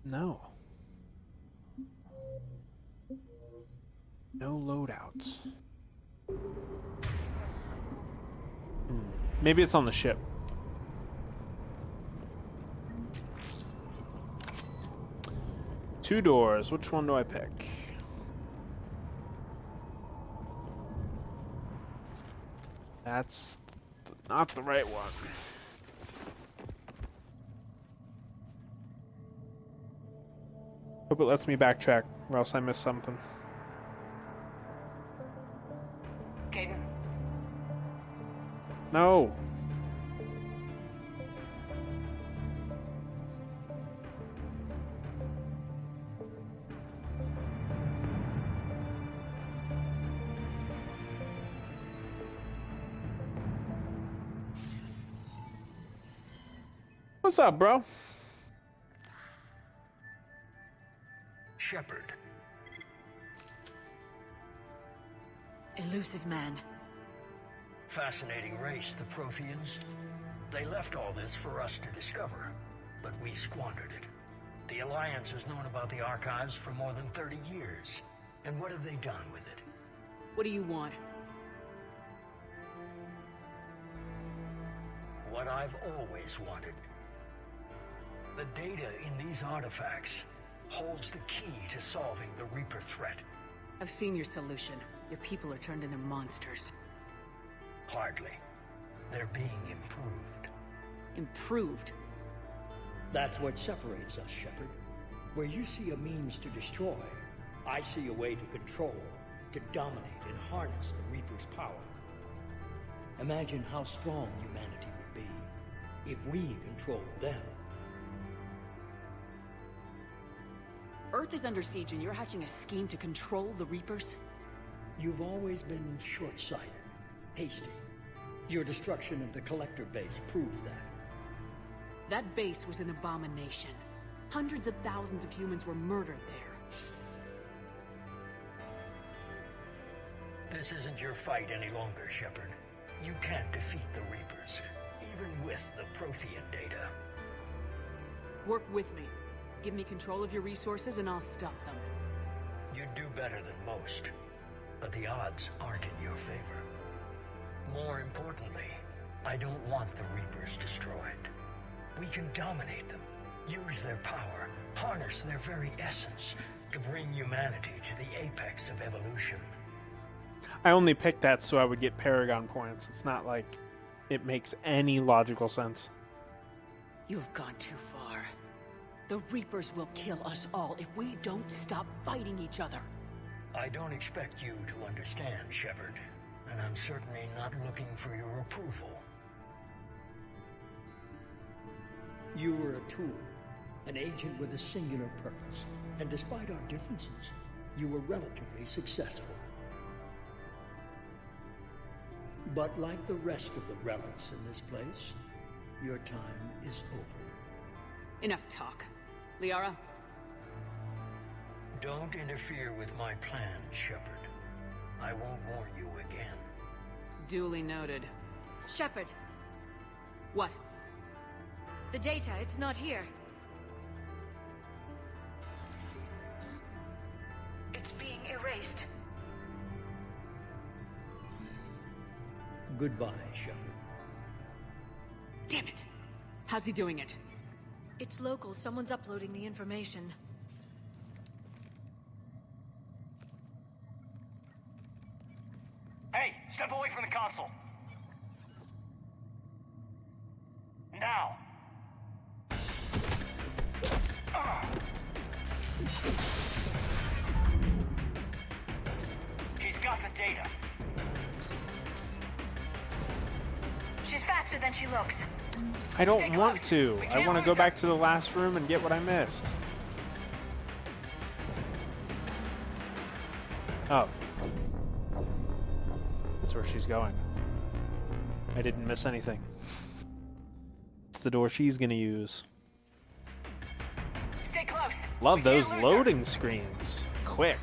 No. No loadouts. Maybe it's on the ship. Two doors. Which one do I pick? That's not the right one. Hope it lets me backtrack, or else I missed something. Caden? No. What's up, bro? Shepard. Elusive man. Fascinating race, the Protheans. They left all this for us to discover, but we squandered it. The Alliance has known about the archives for more than 30 years. And what have they done with it? What do you want? What I've always wanted. The data in these artifacts holds the key to solving the Reaper threat. I've seen your solution. Your people are turned into monsters. Hardly. They're being improved. Improved? That's what separates us, Shepard. Where you see a means to destroy, I see a way to control, to dominate and harness the Reaper's power. Imagine how strong humanity would be if we controlled them. Earth is under siege and you're hatching a scheme to control the Reapers? You've always been short-sighted, hasty. Your destruction of the Collector base proved that. That base was an abomination. Hundreds of thousands of humans were murdered there. This isn't your fight any longer, Shepard. You can't defeat the Reapers, even with the Prothean data. Work with me. Give me control of your resources and I'll stop them. You'd do better than most, but the odds aren't in your favor. More importantly, I don't want the Reapers destroyed. We can dominate them, use their power, harness their very essence to bring humanity to the apex of evolution. I only picked that so I would get Paragon points. It's not like it makes any logical sense. You have gone too far. The Reapers will kill us all if we don't stop fighting each other. I don't expect you to understand, Shepard, and I'm certainly not looking for your approval. You were a tool, an agent with a singular purpose, and despite our differences, you were relatively successful. But like the rest of the relics in this place, your time is over. Enough talk. LIARA? Don't interfere with my plan, Shepard. I won't warn you again. Duly noted. Shepard. What? The data, it's not here. It's being erased. Goodbye, Shepard. Damn it! How's he doing it? It's local. Someone's uploading the information. Hey, step away from the console. Now. She's got the data. She's fast faster than she looks. I don't want to. I want to go back to the last room and get what I missed. Oh. That's where she's going. I didn't miss anything. It's the door she's gonna use. Stay close. Love those loading screens. Quick.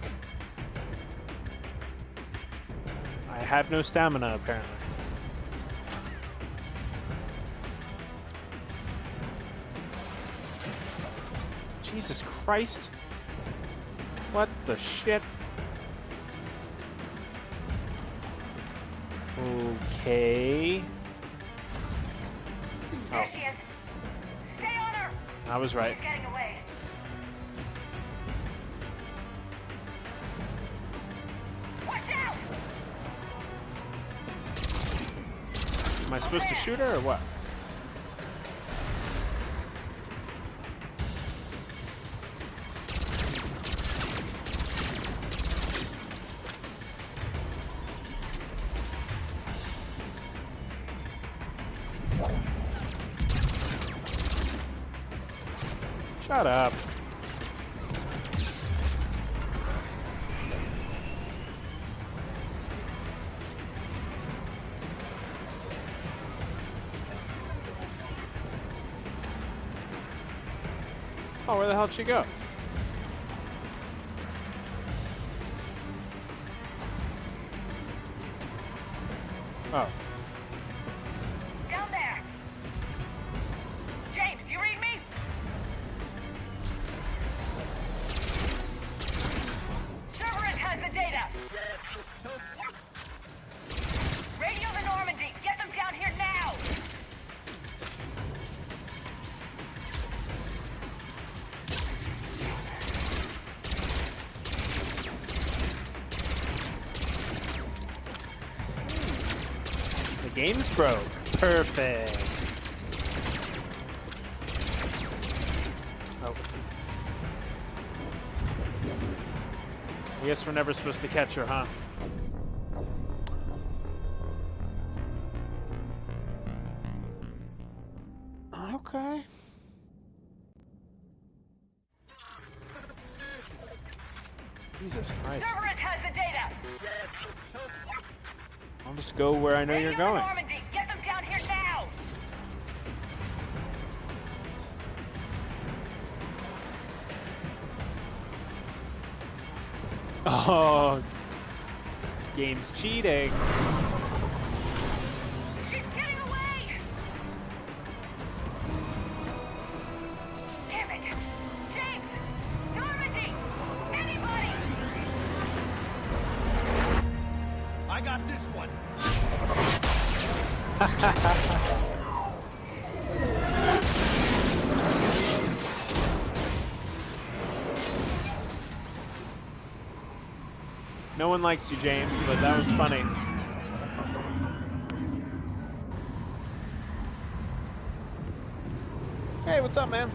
I have no stamina, apparently. Jesus Christ. What the shit? Okay. There she is. Stay on her. I was right. She's getting away. Watch out! Am I supposed to shoot her or what? Shut up. Oh, where the hell did she go? Oh. Down there. James, you read me? Cerberus has the data. Radio the Normandy. Get them down here now. The game's broke. Perfect. Oh. I guess we're never supposed to catch her, huh? Okay. Jesus Christ. Cerberus has the data. I'll just go where I know you're going. Normandy, get them down here now. Oh, game's cheating. She's getting away. Damn it. James, Normandy, anybody. I got this one. No one likes you, James, but that was funny. Hey, what's up, man?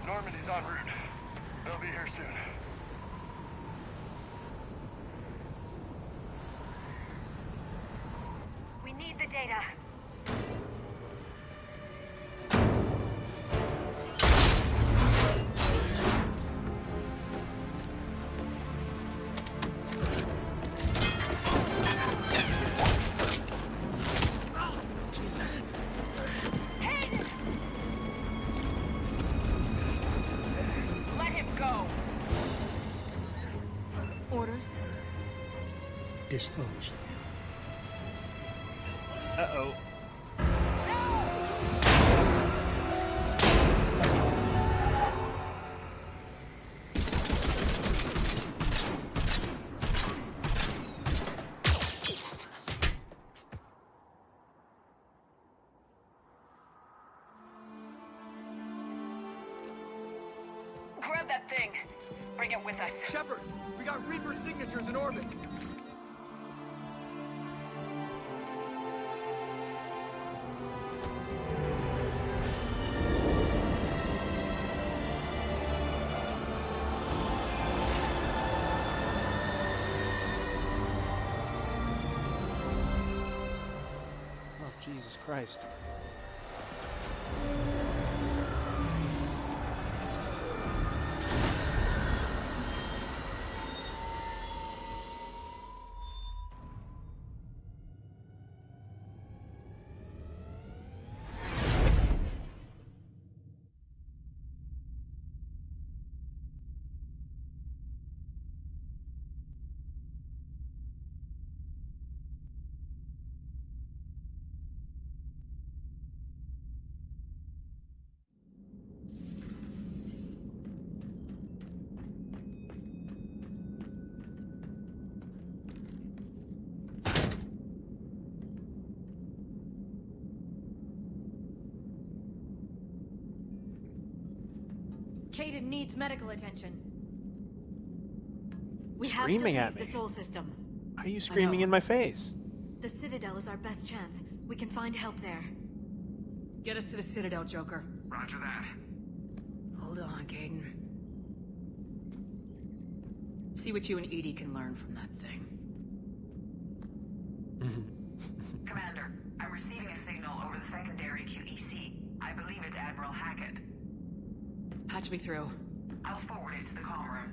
Normandy's en route. They'll be here soon. We need the data. Jesus. Hayden! Let him go. Orders? Dispose. Uh-oh. Grab that thing. Bring it with us. Shepard, we got Reaper signatures in orbit. Jesus Christ. Caden needs medical attention. We Screaming have at to me. leave the Sol system. Why are you screaming in my face? The Citadel is our best chance. We can find help there. Get us to the Citadel, Joker. Roger that. Hold on, Caden. See what you and Edie can learn from that thing. Commander, I'm receiving a signal over the secondary QEC. I believe it's Admiral Hackett. Patch me through. I'll forward it to the comm room.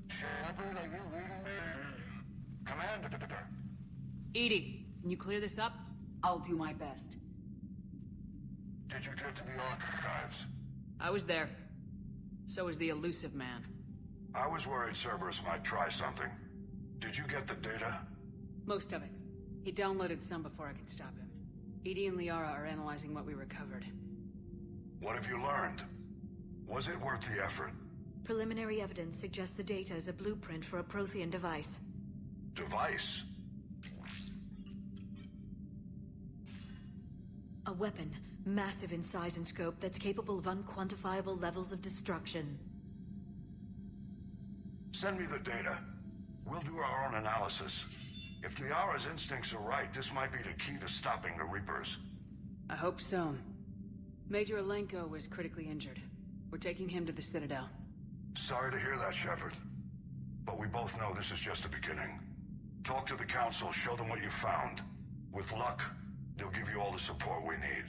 Shepard, are you reading me? Commander. Edie, can you clear this up? I'll do my best. Did you get to the archives? I was there. So was the elusive man. I was worried Cerberus might try something. Did you get the data? Most of it. He downloaded some before I could stop him. Edie and LIARA are analyzing what we recovered. What have you learned? Was it worth the effort? Preliminary evidence suggests the data is a blueprint for a Prothean device. Device? A weapon, massive in size and scope, that's capable of unquantifiable levels of destruction. Send me the data. We'll do our own analysis. If LIARA's instincts are right, this might be the key to stopping the Reapers. I hope so. Major Alenko was critically injured. We're taking him to the Citadel. Sorry to hear that, Shepard. But we both know this is just the beginning. Talk to the Council, show them what you found. With luck, they'll give you all the support we need.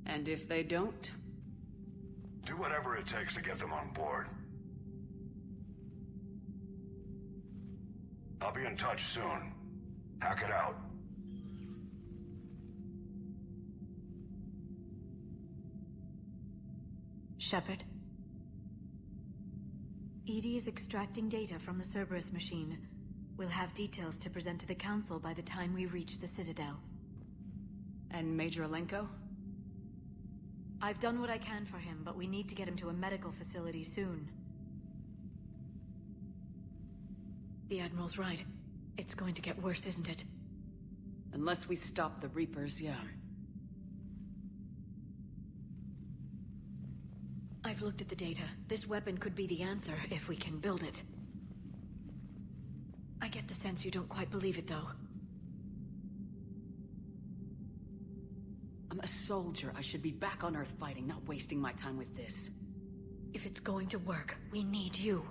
And if they don't? Do whatever it takes to get them on board. I'll be in touch soon. Hack it out. Shepard? Edie is extracting data from the Cerberus machine. We'll have details to present to the Council by the time we reach the Citadel. And Major Alenko? I've done what I can for him, but we need to get him to a medical facility soon. The Admiral's right. It's going to get worse, isn't it? Unless we stop the Reapers, yeah. I've looked at the data. This weapon could be the answer if we can build it. I get the sense you don't quite believe it, though. I'm a soldier. I should be back on Earth fighting, not wasting my time with this. If it's going to work, we need you.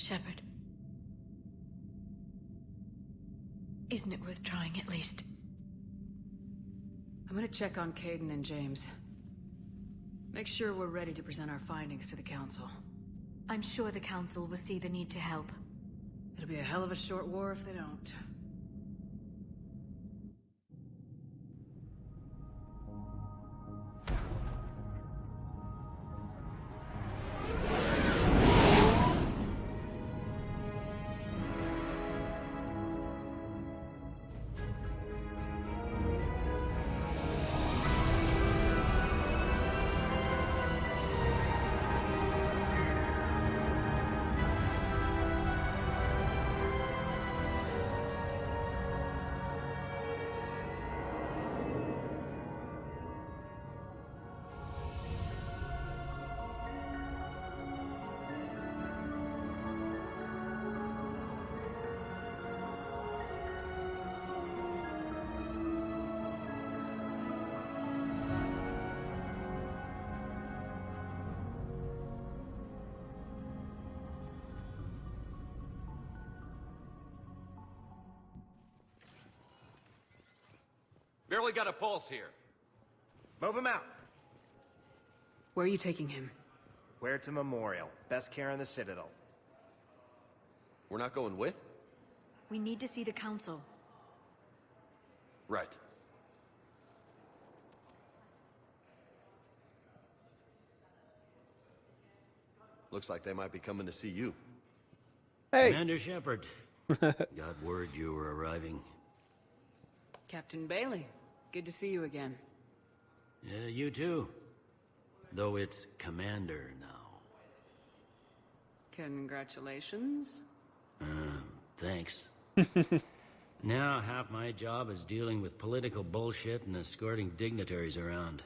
Shepard. Isn't it worth trying at least? I'm gonna check on Caden and James. Make sure we're ready to present our findings to the Council. I'm sure the Council will see the need to help. It'll be a hell of a short war if they don't. Barely got a pulse here. Move him out. Where are you taking him? Where to Memorial. Best care in the Citadel. We're not going with? We need to see the Council. Right. Looks like they might be coming to see you. Hey! Commander Shepard. Got word you were arriving. Captain Bailey, good to see you again. Yeah, you too. Though it's Commander now. Congratulations. Thanks. Now half my job is dealing with political bullshit and escorting dignitaries around.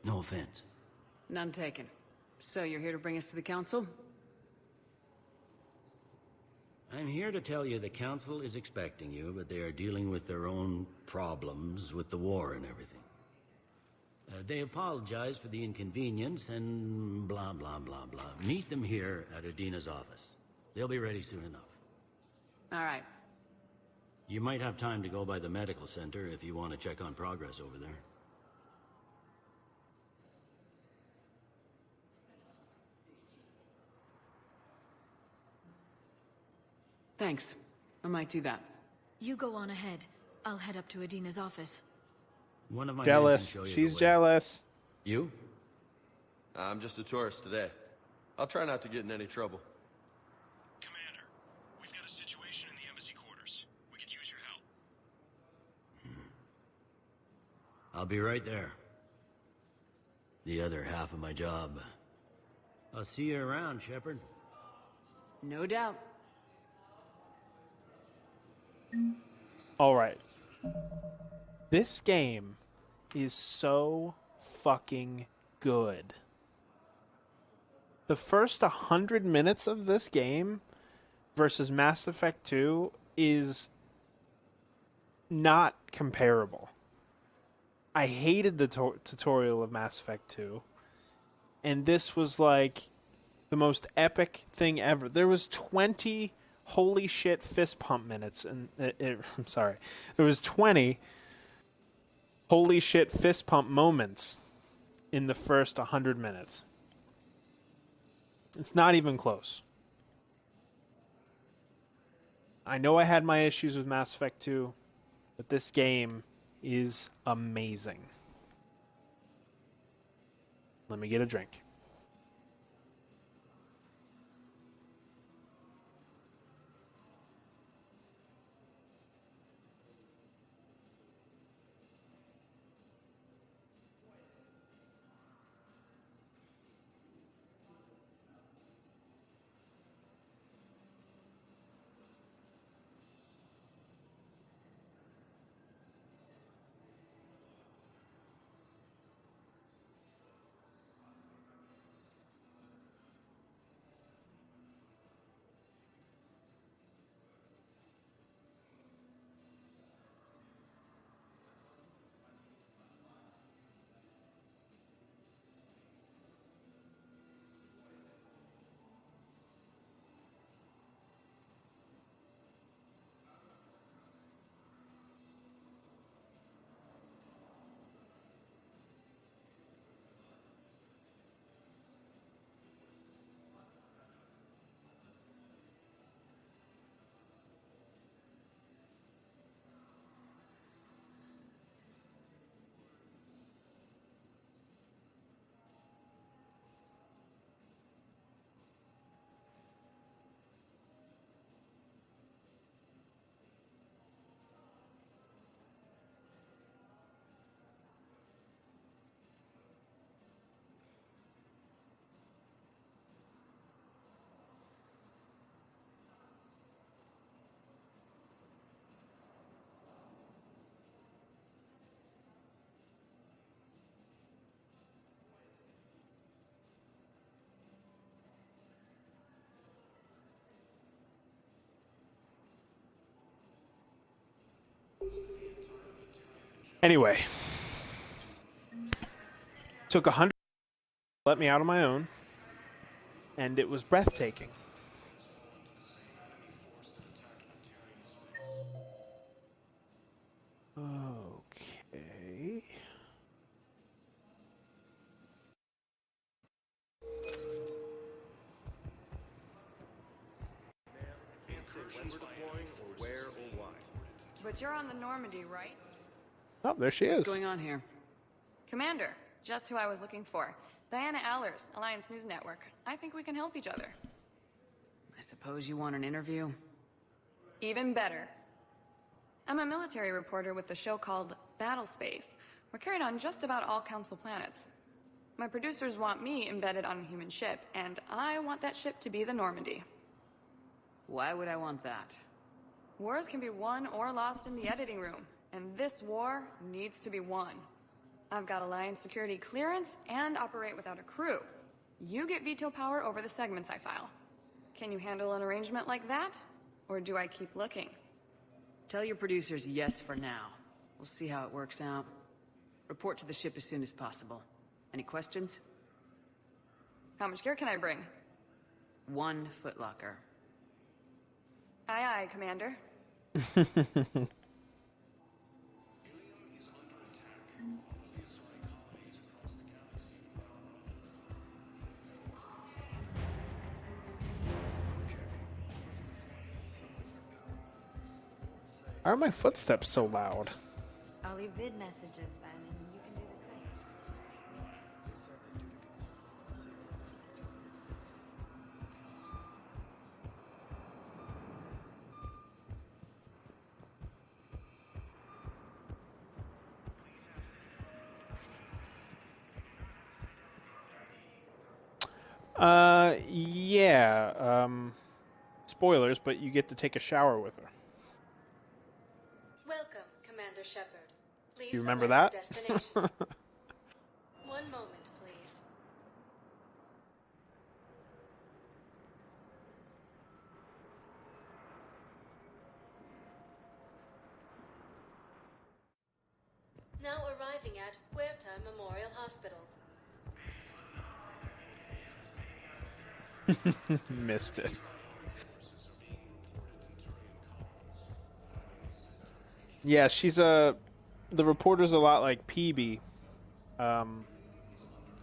No offense. None taken. So you're here to bring us to the Council? I'm here to tell you the Council is expecting you, but they are dealing with their own problems with the war and everything. They apologize for the inconvenience and blah, blah, blah, blah. Meet them here at Adina's office. They'll be ready soon enough. All right. You might have time to go by the medical center if you want to check on progress over there. Thanks. I might do that. You go on ahead. I'll head up to Adina's office. One of my Jealous. men can show you She's the way. jealous. You? I'm just a tourist today. I'll try not to get in any trouble. Commander, we've got a situation in the embassy quarters. We could use your help. I'll be right there. The other half of my job. I'll see you around, Shepard. No doubt. All right. This game is so fucking good. The first 100 minutes of this game versus Mass Effect 2 is not comparable. I hated the tutorial of Mass Effect 2. And this was like the most epic thing ever. There was 20 holy shit fist pump minutes. And I'm sorry. There was 20 holy shit fist pump moments in the first 100 minutes. It's not even close. I know I had my issues with Mass Effect 2, but this game is amazing. Let me get a drink. Anyway, took 100, let me out on my own, and it was breathtaking. Okay. but you're on the Normandy, right? Oh, there she is. What's going on here? Commander, just who I was looking for. Diana Allers, Alliance News Network. I think we can help each other. I suppose you want an interview? Even better. I'm a military reporter with the show called Battle Space. We're carried on just about all Council planets. My producers want me embedded on a human ship, and I want that ship to be the Normandy. Why would I want that? Wars can be won or lost in the editing room, and this war needs to be won. I've got Alliance security clearance and operate without a crew. You get veto power over the segments I file. Can you handle an arrangement like that? Or do I keep looking? Tell your producers yes for now. We'll see how it works out. Report to the ship as soon as possible. Any questions? How much gear can I bring? 1 footlocker. Aye, aye, Commander. Why are my footsteps so loud? I'll leave vid messages then, and you can do the same. Yeah. Spoilers, but you get to take a shower with her. Welcome, Commander Shepard. Please You remember select that? your destination. One moment, please. Now arriving at Huerta Memorial Hospital. Missed it. Yeah, she's the reporter's a lot like PB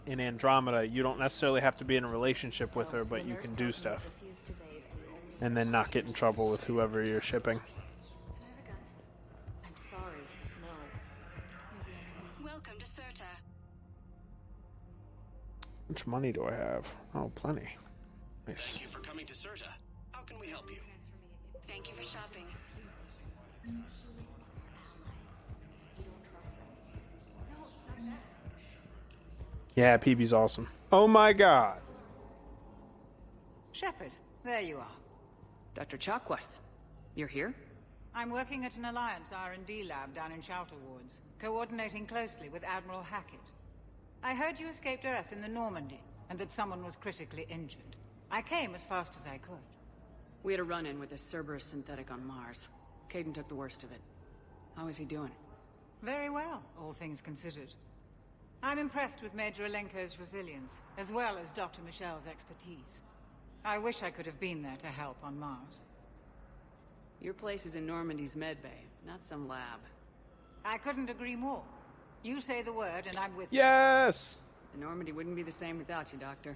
in Andromeda. You don't necessarily have to be in a relationship with her, but you can do stuff. And then not get in trouble with whoever you're shipping. I'm sorry, no. Welcome to Cirta. How much money do I have? Oh, plenty. Nice. Thank you for coming to Cirta. How can we help you? Thank you for shopping. Yeah, PB's awesome. Oh my god. Shepard, there you are. Dr. Chakwas, you're here? I'm working at an Alliance R&D lab down in Shelter Wards, coordinating closely with Admiral Hackett. I heard you escaped Earth in the Normandy, and that someone was critically injured. I came as fast as I could. We had a run-in with a Cerberus synthetic on Mars. Caden took the worst of it. How is he doing? Very well, all things considered. I'm impressed with Major Alenko's resilience, as well as Dr. Michel's expertise. I wish I could have been there to help on Mars. Your place is in Normandy's medbay, not some lab. I couldn't agree more. You say the word and I'm with Yes! The Normandy wouldn't be the same without you, Doctor.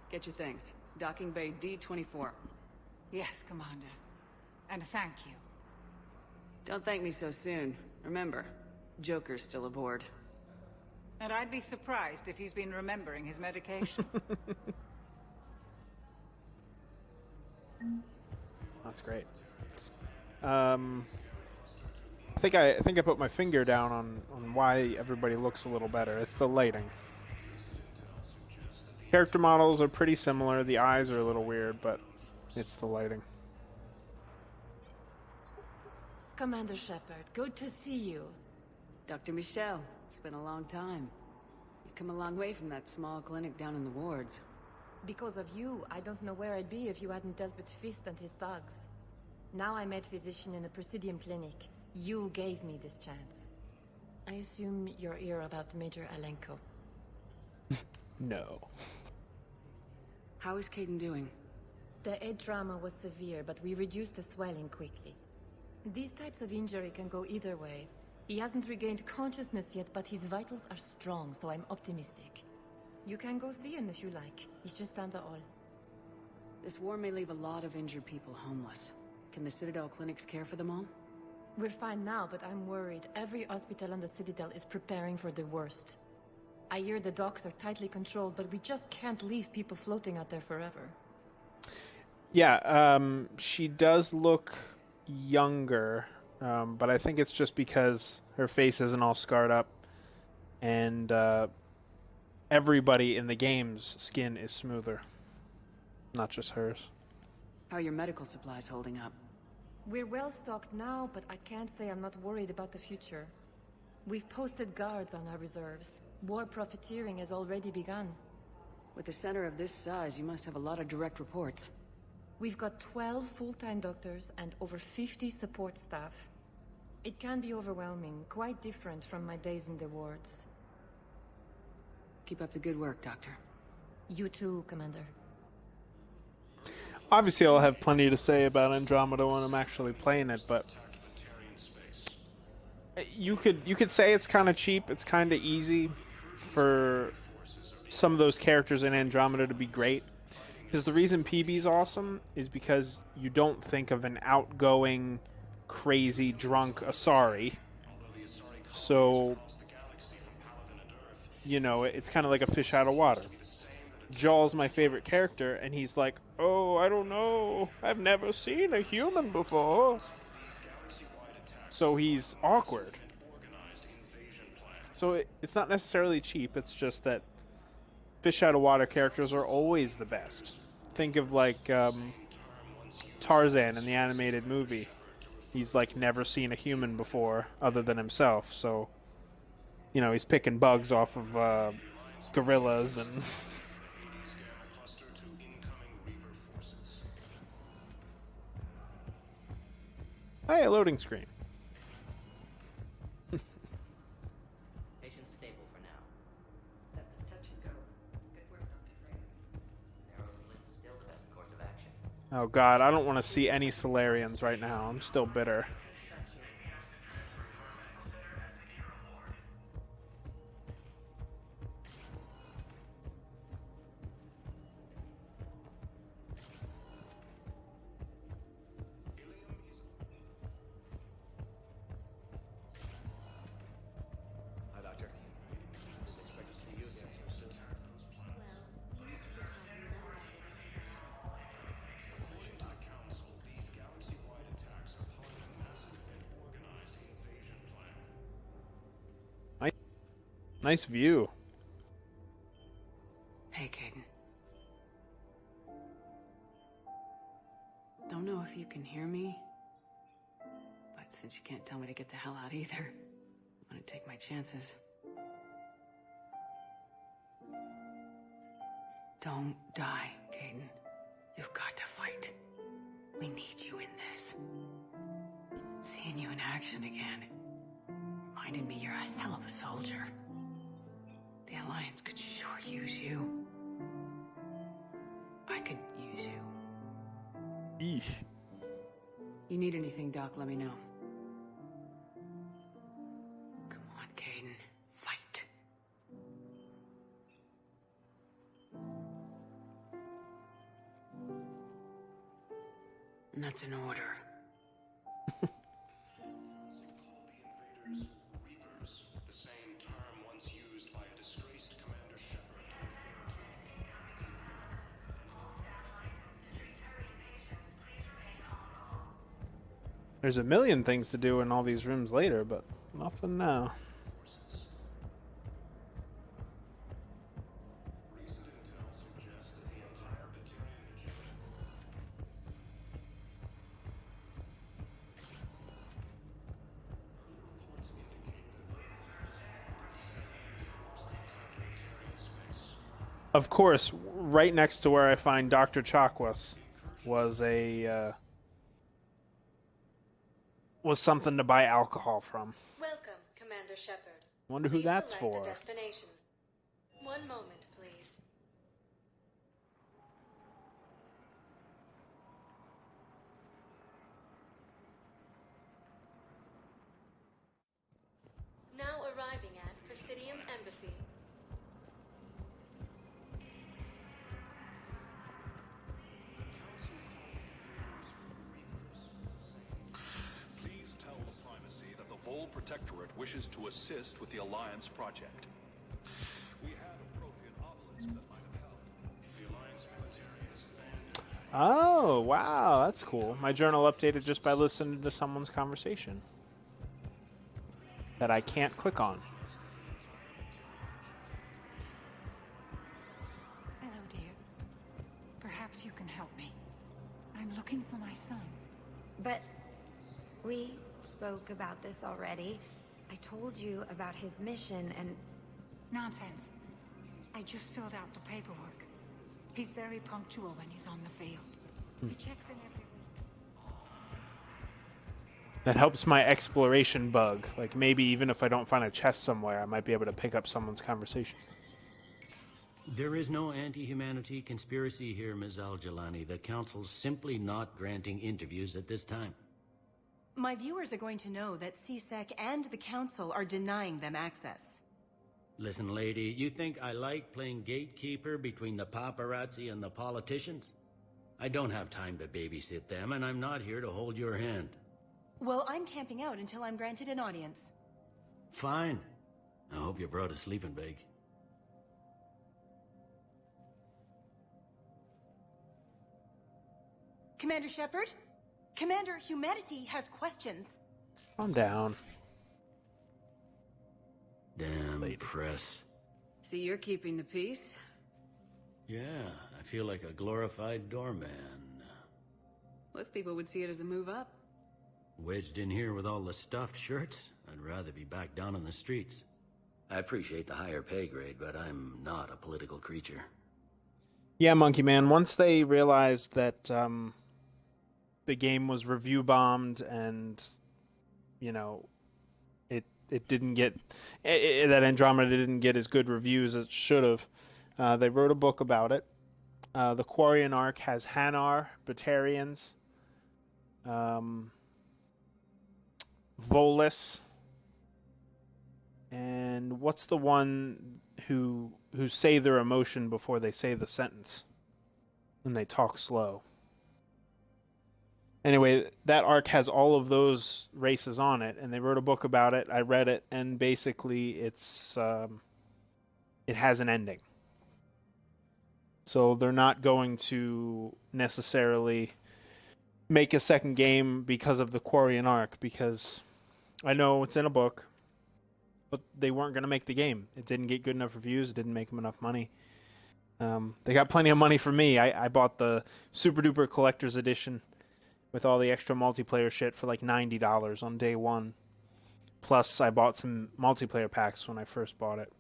Get your things. Docking Bay D-24. you. Yes, Commander. And thank you. Don't thank me so soon. Remember, Joker's still aboard. And I'd be surprised if he's been remembering his medication. That's great. I think I put my finger down on why everybody looks a little better. It's the lighting. Character models are pretty similar. The eyes are a little weird, but it's the lighting. Commander Shepard, good to see you. Dr. Michel, it's been a long time. You've come a long way from that small clinic down in the wards. Because of you, I don't know where I'd be if you hadn't dealt with Fist and his thugs. Now I'm a physician in a Presidium clinic. You gave me this chance. I assume you're here about Major Alenko. No. How is Caden doing? The head trauma was severe, but we reduced the swelling quickly. These types of injury can go either way. He hasn't regained consciousness yet, but his vitals are strong, so I'm optimistic. You can go see him if you like. He's just under all. This war may leave a lot of injured people homeless. Can the Citadel clinics care for them all? We're fine now, but I'm worried. Every hospital on the Citadel is preparing for the worst. I hear the docks are tightly controlled, but we just can't leave people floating out there forever. Yeah, she does look younger, but I think it's just because her face isn't all scarred up, and everybody in the game's skin is smoother, not just hers. How are your medical supplies holding up? We're well stocked now, but I can't say I'm not worried about the future. We've posted guards on our reserves. War profiteering has already begun. With a center of this size, you must have a lot of direct reports. We've got 12 full-time doctors and over 50 support staff. It can be overwhelming, quite different from my days in the wards. Keep up the good work, Doctor. You too, Commander. Obviously, I'll have plenty to say about Andromeda when I'm actually playing it, but you could say it's kind of cheap. It's kind of easy for some of those characters in Andromeda to be great. Because the reason PB's awesome is because you don't think of an outgoing, crazy, drunk Asari. So, you know, it's kind of like a fish out of water. Jaw's my favorite character, and he's like, oh, I don't know. I've never seen a human before. So he's awkward. So it's not necessarily cheap. It's just that fish out of water characters are always the best. Think of like Tarzan in the animated movie. He's like never seen a human before other than himself. So, you know, he's picking bugs off of gorillas and... Hey, a loading screen. Patient stable for now. That was touch and go. Good work, Dr. Frey. Narrow split still the best course of action. Oh god, I don't want to see any Solarians right now. I'm still bitter. Nice view. Hey, Caden. Don't know if you can hear me, but since you can't tell me to get the hell out either, I'm gonna take my chances. Don't die, Caden. You've got to fight. We need you in this. Seeing you in action again reminded me you're a hell of a soldier. The Alliance could sure use you. I could use you. Eesh. You need anything, Doc, let me know. Come on, Caden. Fight. And that's an order. The same term once used by a disgraced Commander Shepard. There's a million things to do in all these rooms later, but nothing now. Of course, right next to where I find Dr. Chakwas was a was something to buy alcohol from. Welcome, Commander Shepard. Wonder who Please that's select for. a destination. One moment, please. Now arriving at Presidium Embassy. Please tell the Prime Protectorate wishes to assist with the Alliance project. We had a Prothean obelisk that might have helped. The Alliance military is abandoned. Oh, wow, that's cool. My journal updated just by listening to someone's conversation that I can't click on. Hello, dear. Perhaps you can help me. I'm looking for my son. But we spoke about this already. I told you about his mission and... Nonsense. I just filled out the paperwork. He's very punctual when he's on the field. He checks in every week. That helps my exploration bug. Like, maybe even if I don't find a chest somewhere, I might be able to pick up someone's conversation. There is no anti-humanity conspiracy here, Ms. Al-Jalani. The Council's simply not granting interviews at this time. My viewers are going to know that CSEC and the Council are denying them access. Listen, lady, you think I like playing gatekeeper between the paparazzi and the politicians? I don't have time to babysit them, and I'm not here to hold your hand. Well, I'm camping out until I'm granted an audience. Fine. I hope you brought a sleeping bag. Commander Shepard? Commander, humanity has questions. Calm down. Damn press. So you're keeping the peace? Yeah, I feel like a glorified doorman. Most people would see it as a move up. Wedged in here with all the stuffed shirts, I'd rather be back down on the streets. I appreciate the higher pay grade, but I'm not a political creature. Yeah, Monkey Man, once they realized that the game was review bombed and, you know, it didn't get, that Andromeda didn't get as good reviews as it should have, they wrote a book about it. The Quarian Arc has Hanar, Batarians, Volus, and what's the one who say their emotion before they say the sentence, and they talk slow. Anyway, that arc has all of those races on it, and they wrote a book about it. I read it, and basically it's it has an ending. So they're not going to necessarily make a second game because of the Quarian arc, because I know it's in a book, but they weren't going to make the game. It didn't get good enough reviews. It didn't make them enough money. They got plenty of money for me. I bought the Super Duper Collector's Edition with all the extra multiplayer shit for like $90 on day one. Plus, I bought some multiplayer packs when I first bought it.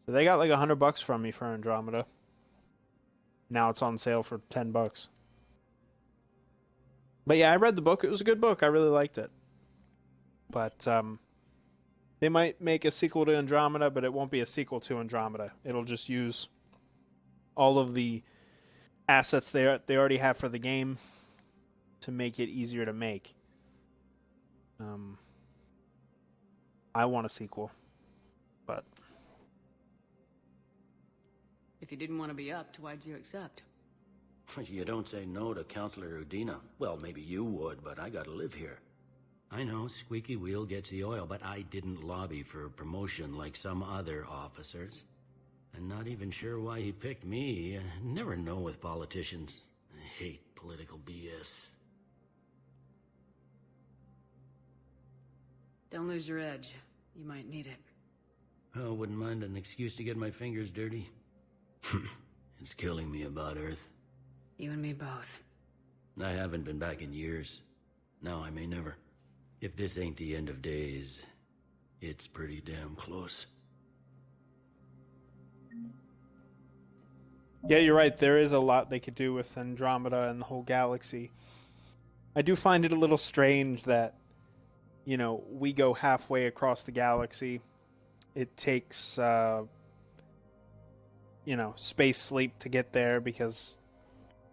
So they got like $100 from me for Andromeda. Now it's on sale for $10. But yeah, I read the book. It was a good book. I really liked it. But they might make a sequel to Andromeda, but it won't be a sequel to Andromeda. It'll just use all of the assets they already have for the game to make it easier to make. I want a sequel, but If you didn't want to be upped, why'd you accept? You don't say no to Counselor Udina. Well, maybe you would, but I gotta live here. I know, squeaky wheel gets the oil, but I didn't lobby for promotion like some other officers. I'm not even sure why he picked me. Never know with politicians. I hate political BS. Don't lose your edge. You might need it. Oh, wouldn't mind an excuse to get my fingers dirty. It's killing me about Earth. You and me both. I haven't been back in years. Now I may never. If this ain't the end of days, it's pretty damn close. yeah, you're right. There is a lot they could do with Andromeda and the whole galaxy. I do find it a little strange that, you know, we go halfway across the galaxy. It takes, you know, space sleep to get there because,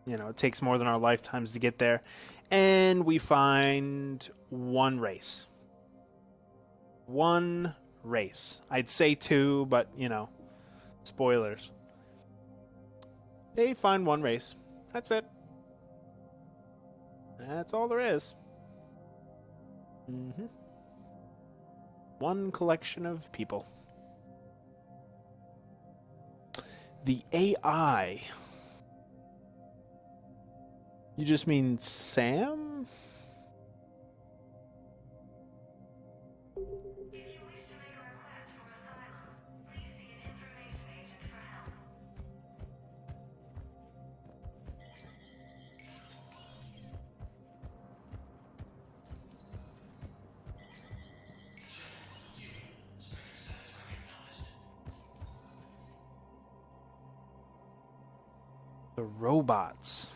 you know, it takes more than our lifetimes to get there. And we find one race. One race. I'd say two, but, you know, spoilers. They find one race. That's it. That's all there is. one collection of people. The AI. You just mean Sam? The robots.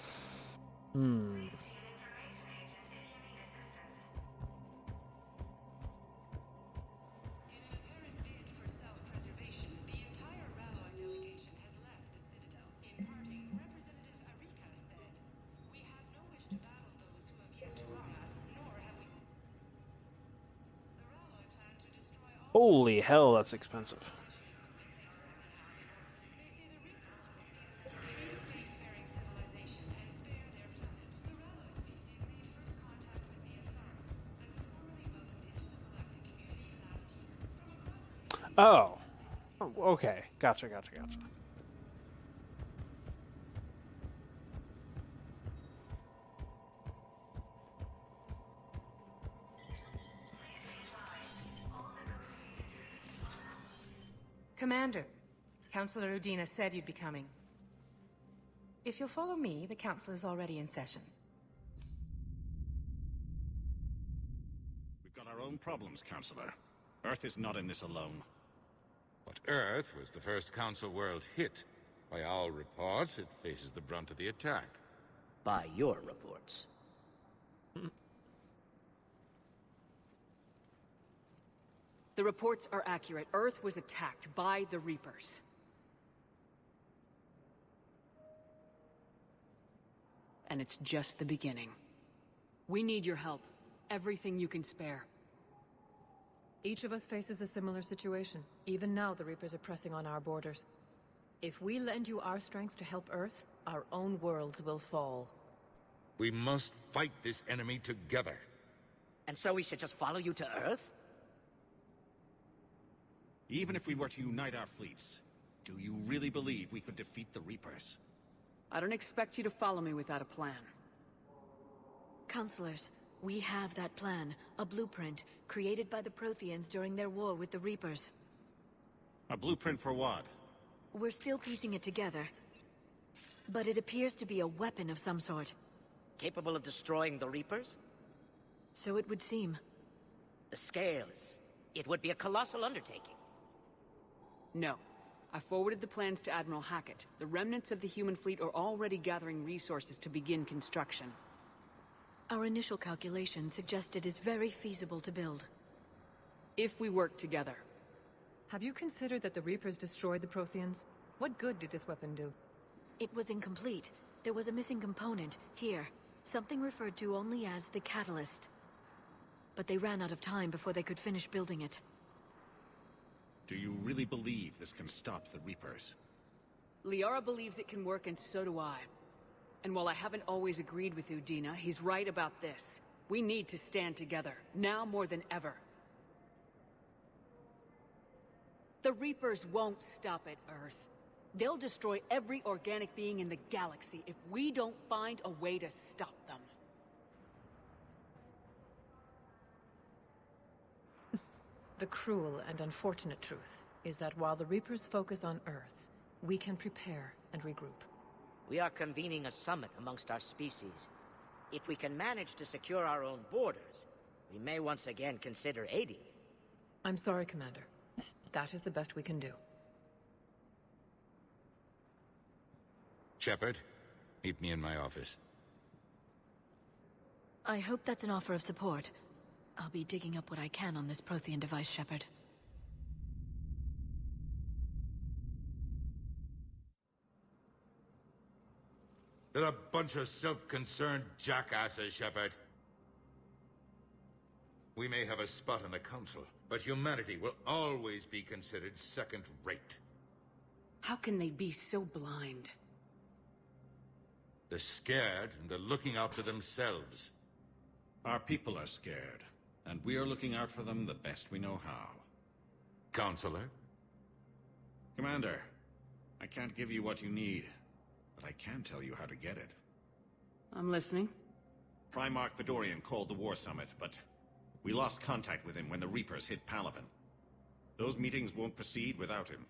Holy hell, that's expensive. Oh. Okay. Gotcha. Commander, Councilor Udina said you'd be coming. If you'll follow me, the council is already in session. We've got our own problems, Councilor. Earth is not in this alone. But Earth was the first Council world hit. By all reports, it faces the brunt of the attack. By your reports. The reports are accurate. Earth was attacked by the Reapers. And it's just the beginning. We need your help. Everything you can spare. Each of us faces a similar situation. Even now, the Reapers are pressing on our borders. If we lend you our strength to help Earth, our own worlds will fall. We must fight this enemy together. And so we should just follow you to Earth? Even if we were to unite our fleets, do you really believe we could defeat the Reapers? I don't expect you to follow me without a plan. Counselors, we have that plan. A blueprint, created by the Protheans during their war with the Reapers. A blueprint for what? We're still piecing it together. But it appears to be a weapon of some sort. Capable of destroying the Reapers? So it would seem. The scales. It would be a colossal undertaking. No. I forwarded the plans to Admiral Hackett. The remnants of the human fleet are already gathering resources to begin construction. Our initial calculations suggest it is very feasible to build. If we work together. Have you considered that the Reapers destroyed the Protheans? What good did this weapon do? It was incomplete. There was a missing component, here. Something referred to only as the catalyst. But they ran out of time before they could finish building it. Do you really believe this can stop the Reapers? LIARA believes it can work, and so do I. And while I haven't always agreed with Udina, he's right about this. We need to stand together, now more than ever. The Reapers won't stop at Earth. They'll destroy every organic being in the galaxy if we don't find a way to stop them. The cruel and unfortunate truth is that while the Reapers focus on Earth, we can prepare and regroup. We are convening a summit amongst our species. If we can manage to secure our own borders, we may once again consider aiding you. I'm sorry, Commander. That is the best we can do. Shepard, meet me in my office. I hope that's an offer of support. I'll be digging up what I can on this Prothean device, Shepard. They're a bunch of self-concerned jackasses, Shepard. We may have a spot in the Council, but humanity will always be considered second-rate. How can they be so blind? They're scared, and they're looking after themselves. Our people are scared, and we are looking out for them the best we know how. Counselor? Commander, I can't give you what you need, but I can tell you how to get it. I'm listening. Primarch Fedorian called the War Summit, but we lost contact with him when the Reapers hit Palaven. Those meetings won't proceed without him.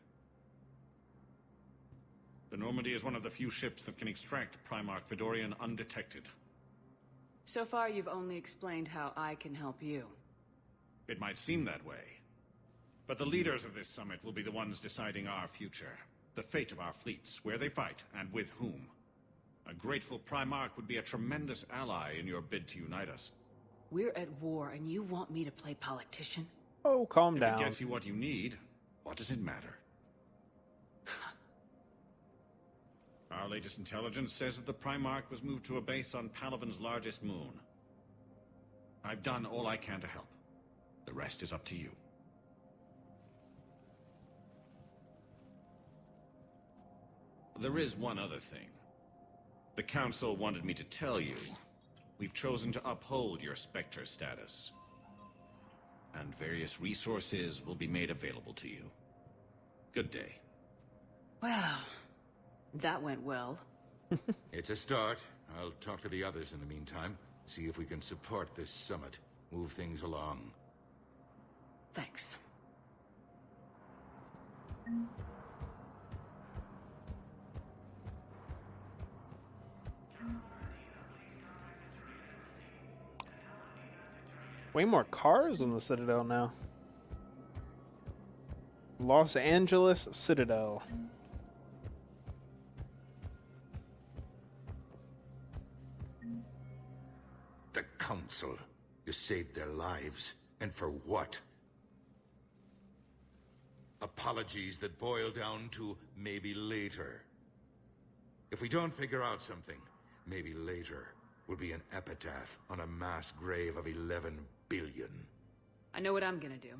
The Normandy is one of the few ships that can extract Primarch Fedorian undetected. So far, you've only explained how I can help you. It might seem that way. But the leaders of this summit will be the ones deciding our future. The fate of our fleets, where they fight, and with whom. A grateful Primarch would be a tremendous ally in your bid to unite us. We're at war, and you want me to play politician? Oh, calm If down. it gets you what you need, what does it matter? Our latest intelligence says that the Primarch was moved to a base on Palaven's largest moon. I've done all I can to help. The rest is up to you. There is one other thing. The Council wanted me to tell you, we've chosen to uphold your Spectre status. And various resources will be made available to you. Good day. Well, that went well. It's a start. I'll talk to the others in the meantime. See if we can support this summit. Move things along. Thanks. Way more cars in the Citadel now. Los Angeles Citadel. The Council. You saved their lives. And for what? Apologies that boil down to maybe later. If we don't figure out something, maybe later will be an epitaph on a mass grave of 11 billion. I know what I'm gonna do.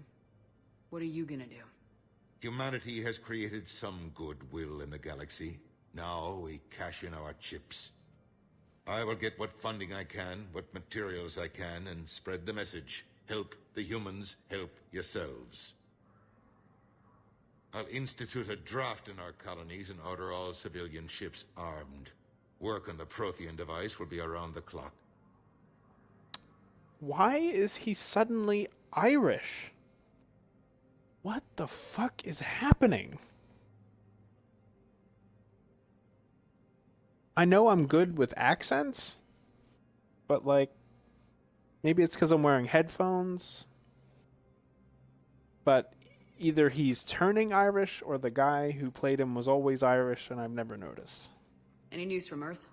What are you gonna do? Humanity has created some goodwill in the galaxy. Now we cash in our chips. I will get what funding I can, what materials I can, and spread the message. Help the humans, help yourselves. I'll institute a draft in our colonies and order all civilian ships armed. Work on the Prothean device will be around the clock. Why is he suddenly Irish? What the fuck is happening? I know I'm good with accents, but like, maybe it's because I'm wearing headphones. But either he's turning Irish or the guy who played him was always Irish and I've never noticed. Any news from Earth?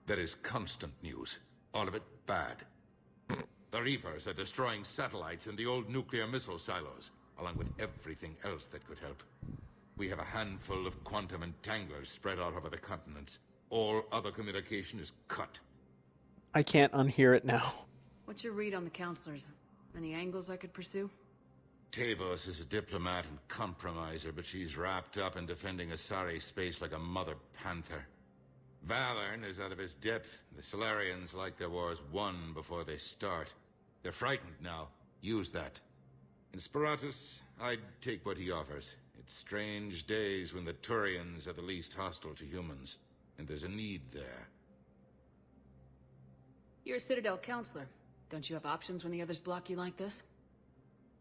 There is constant news. All of it bad. The Reapers are destroying satellites and the old nuclear missile silos, along with everything else that could help. We have a handful of quantum entanglers spread out over the continents. All other communication is cut. I can't unhear it now. What's your read on the counselors? Any angles I could pursue? Tavos is a diplomat and compromiser, but she's wrapped up in defending Asari space like a mother panther. Valorn is out of his depth. The Solarians like their wars won before they start. They're frightened now. Use that. In Sparatus, I'd take what he offers. It's strange days when the Turians are the least hostile to humans, and there's a need there. You're a Citadel counselor. Don't you have options when the others block you like this?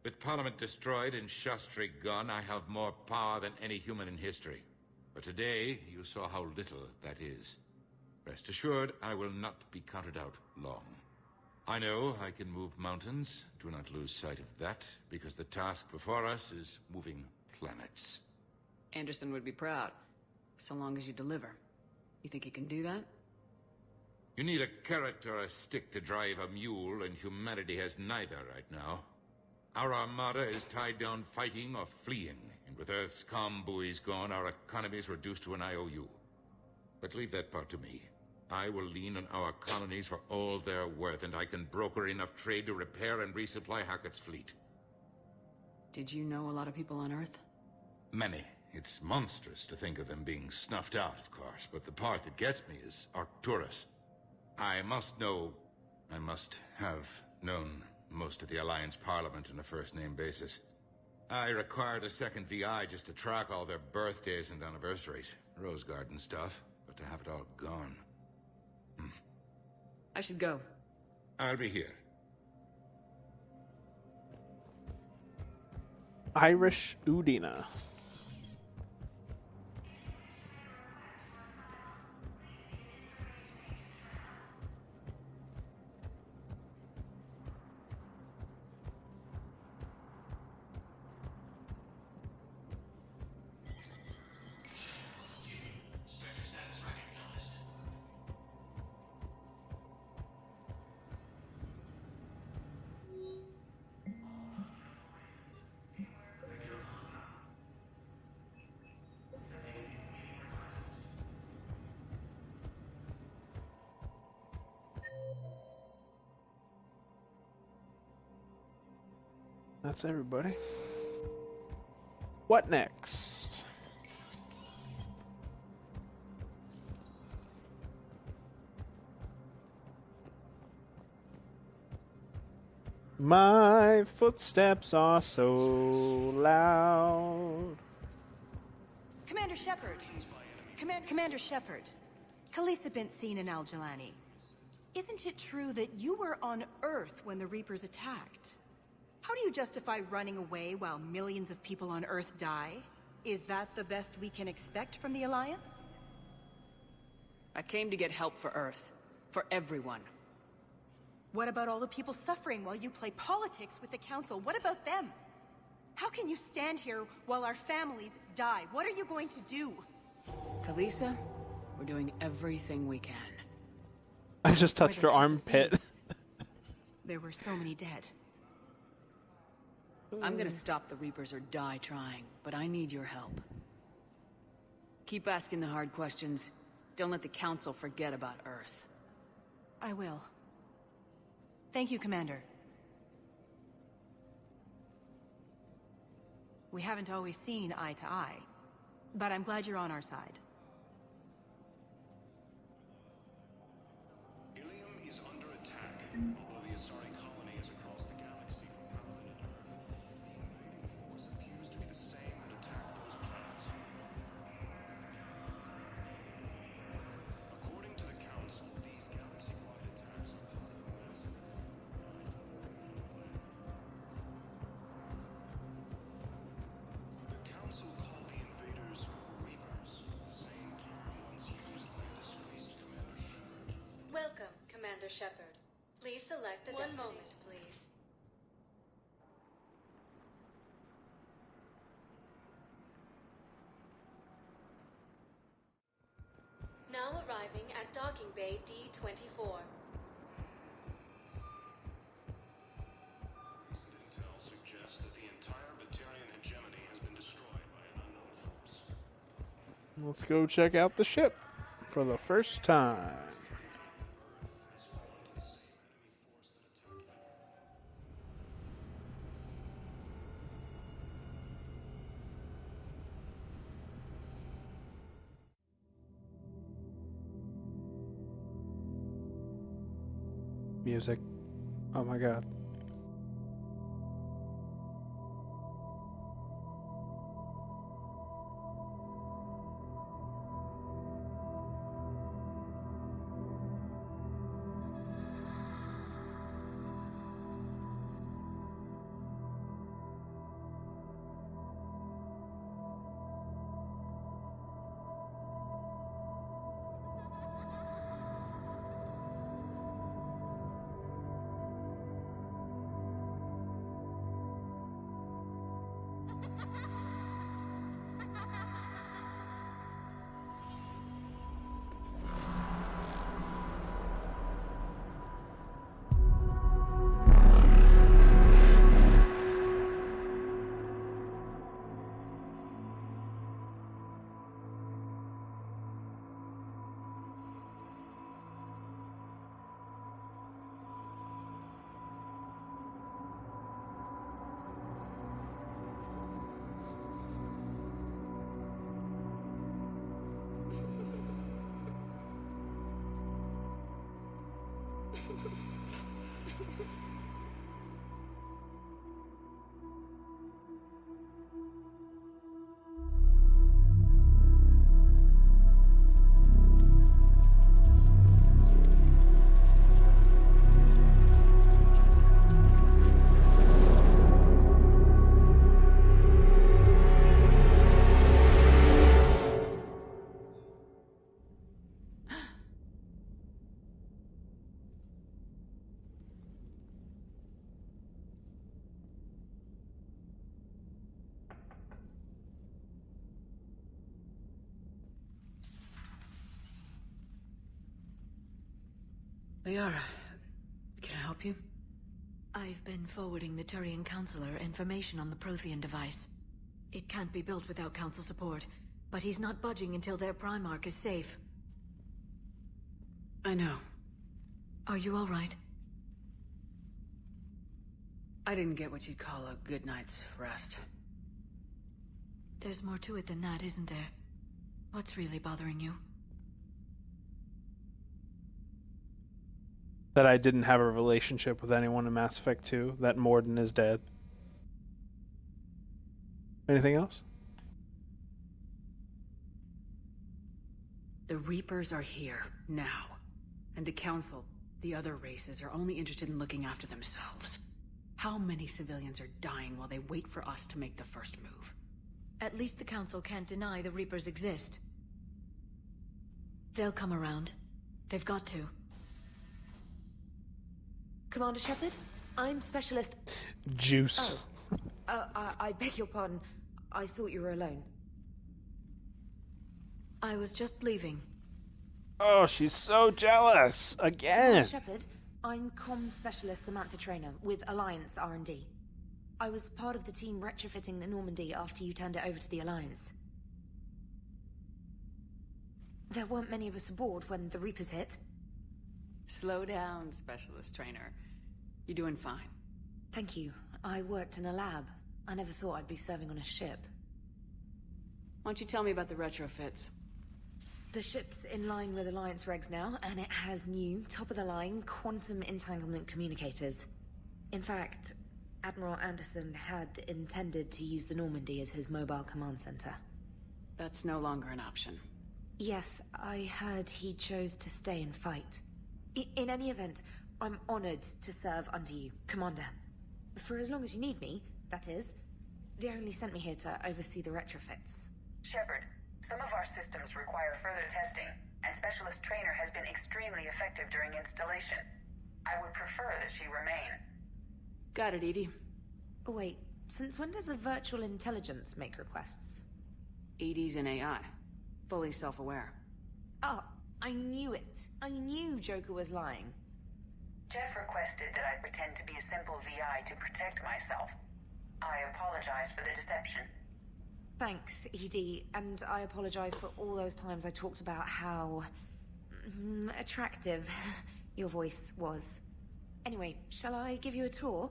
With Parliament destroyed and Shastri gone, I have more power than any human in history. But today, you saw how little that is. Rest assured, I will not be counted out long. I know I can move mountains. Do not lose sight of that, because the task before us is moving planets. Anderson would be proud, so long as you deliver. You think you can do that? You need a carrot or a stick to drive a mule, and humanity has neither right now. Our armada is tied down fighting or fleeing, and with Earth's comm buoys gone, our economy is reduced to an IOU. But leave that part to me. I will lean on our colonies for all they're worth, and I can broker enough trade to repair and resupply Hackett's fleet. Did you know a lot of people on Earth? Many. It's monstrous to think of them being snuffed out, of course, but the part that gets me is Arcturus. I must have known most of the Alliance Parliament on a first-name basis. I required a second VI just to track all their birthdays and anniversaries. Rose Garden stuff, but to have it all gone. I should go. I'll be here. Irish Udina. That's everybody. What next? My footsteps are so loud. Commander Shepard. Commander Shepard. Khaleesa bint Seen and Al-Jalani. Isn't it true that you were on Earth when the Reapers attacked? How do you justify running away while millions of people on Earth die? Is that the best we can expect from the Alliance? I came to get help for Earth. For everyone. What about all the people suffering while you play politics with the Council? What about them? How can you stand here while our families die? What are you going to do? Khaleesa, we're doing everything we can. I just touched her armpit. There were so many dead. I'm gonna stop the Reapers or die trying, but I need your help. Keep asking the hard questions. Don't let the Council forget about Earth. I will. Thank you, Commander. We haven't always seen eye to eye, but I'm glad you're on our side. Ilium is under attack, although the Asari colony is across the galaxy from Howland and Earth. The invading force appears to be the same that attacked those planets. According to the Council, these galaxy-wide attacks are part of a massive... The Council called the invaders Reapers, the same term once used by a disgraced Commander Shepard. Welcome, Commander Shepard. Please select the One moment, please. Now arriving at Docking Bay D-24. Recent intel suggests that the entire Batarian hegemony has been destroyed by an unknown force. Let's go check out the ship for the first time. Music. Oh my god. LIARA, can I help you? I've been forwarding the Turian Counselor information on the Prothean device. It can't be built without Council support, but he's not budging until their Primarch is safe. I know. Are you all right? I didn't get what you'd call a good night's rest. There's more to it than that, isn't there? What's really bothering you? That I didn't have a relationship with anyone in Mass Effect 2. That Morden is dead. Anything else? The Reapers are here, now. And the Council, the other races, are only interested in looking after themselves. How many civilians are dying while they wait for us to make the first move? At least the Council can't deny the Reapers exist. They'll come around. They've got to. Commander Shepard, I'm Specialist... Juice. Oh. I beg your pardon. I thought you were alone. I was just leaving. Oh, she's so jealous. Again. Shepard, I'm Comm Specialist Samantha Traynor with Alliance R&D. I was part of the team retrofitting the Normandy after you turned it over to the Alliance. There weren't many of us aboard when the Reapers hit. Slow down, Specialist Trainer. You're doing fine. Thank you. I worked in a lab. I never thought I'd be serving on a ship. Why don't you tell me about the retrofits? The ship's in line with Alliance regs now, and it has new, top-of-the-line, quantum entanglement communicators. In fact, Admiral Anderson had intended to use the Normandy as his mobile command center. That's no longer an option. Yes, I heard he chose to stay and fight. In any event, I'm honored to serve under you, Commander. For as long as you need me, that is. They only sent me here to oversee the retrofits. Shepard, some of our systems require further testing, and Specialist Trainer has been extremely effective during installation. I would prefer that she remain. Got it, EDI. Oh, wait, since when does a virtual intelligence make requests? EDI's an AI. Fully self-aware. Oh, I knew it. I knew Joker was lying. Jeff requested that I pretend to be a simple VI to protect myself. I apologize for the deception. Thanks, ED, and I apologize for all those times I talked about how... attractive your voice was. Anyway, shall I give you a tour?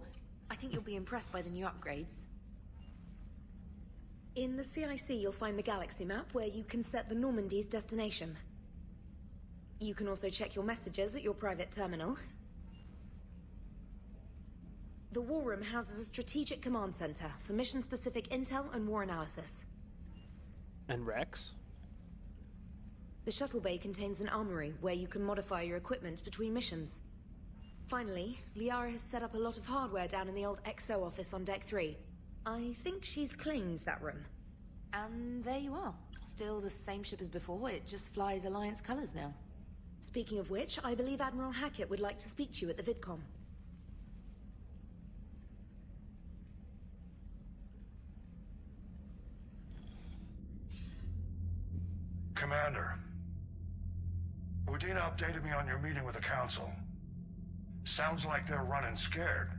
I think you'll be impressed by the new upgrades. In the CIC, you'll find the galaxy map where you can set the Normandy's destination. You can also check your messages at your private terminal. The War Room houses a strategic command center for mission-specific intel and war analysis. And Rex? The shuttle bay contains an armory where you can modify your equipment between missions. Finally, LIARA has set up a lot of hardware down in the old XO office on Deck 3. I think she's claimed that room. And there you are. Still the same ship as before, it just flies Alliance colors now. Speaking of which, I believe Admiral Hackett would like to speak to you at the VidCom. Commander, Udina updated me on your meeting with the Council. Sounds like they're running scared.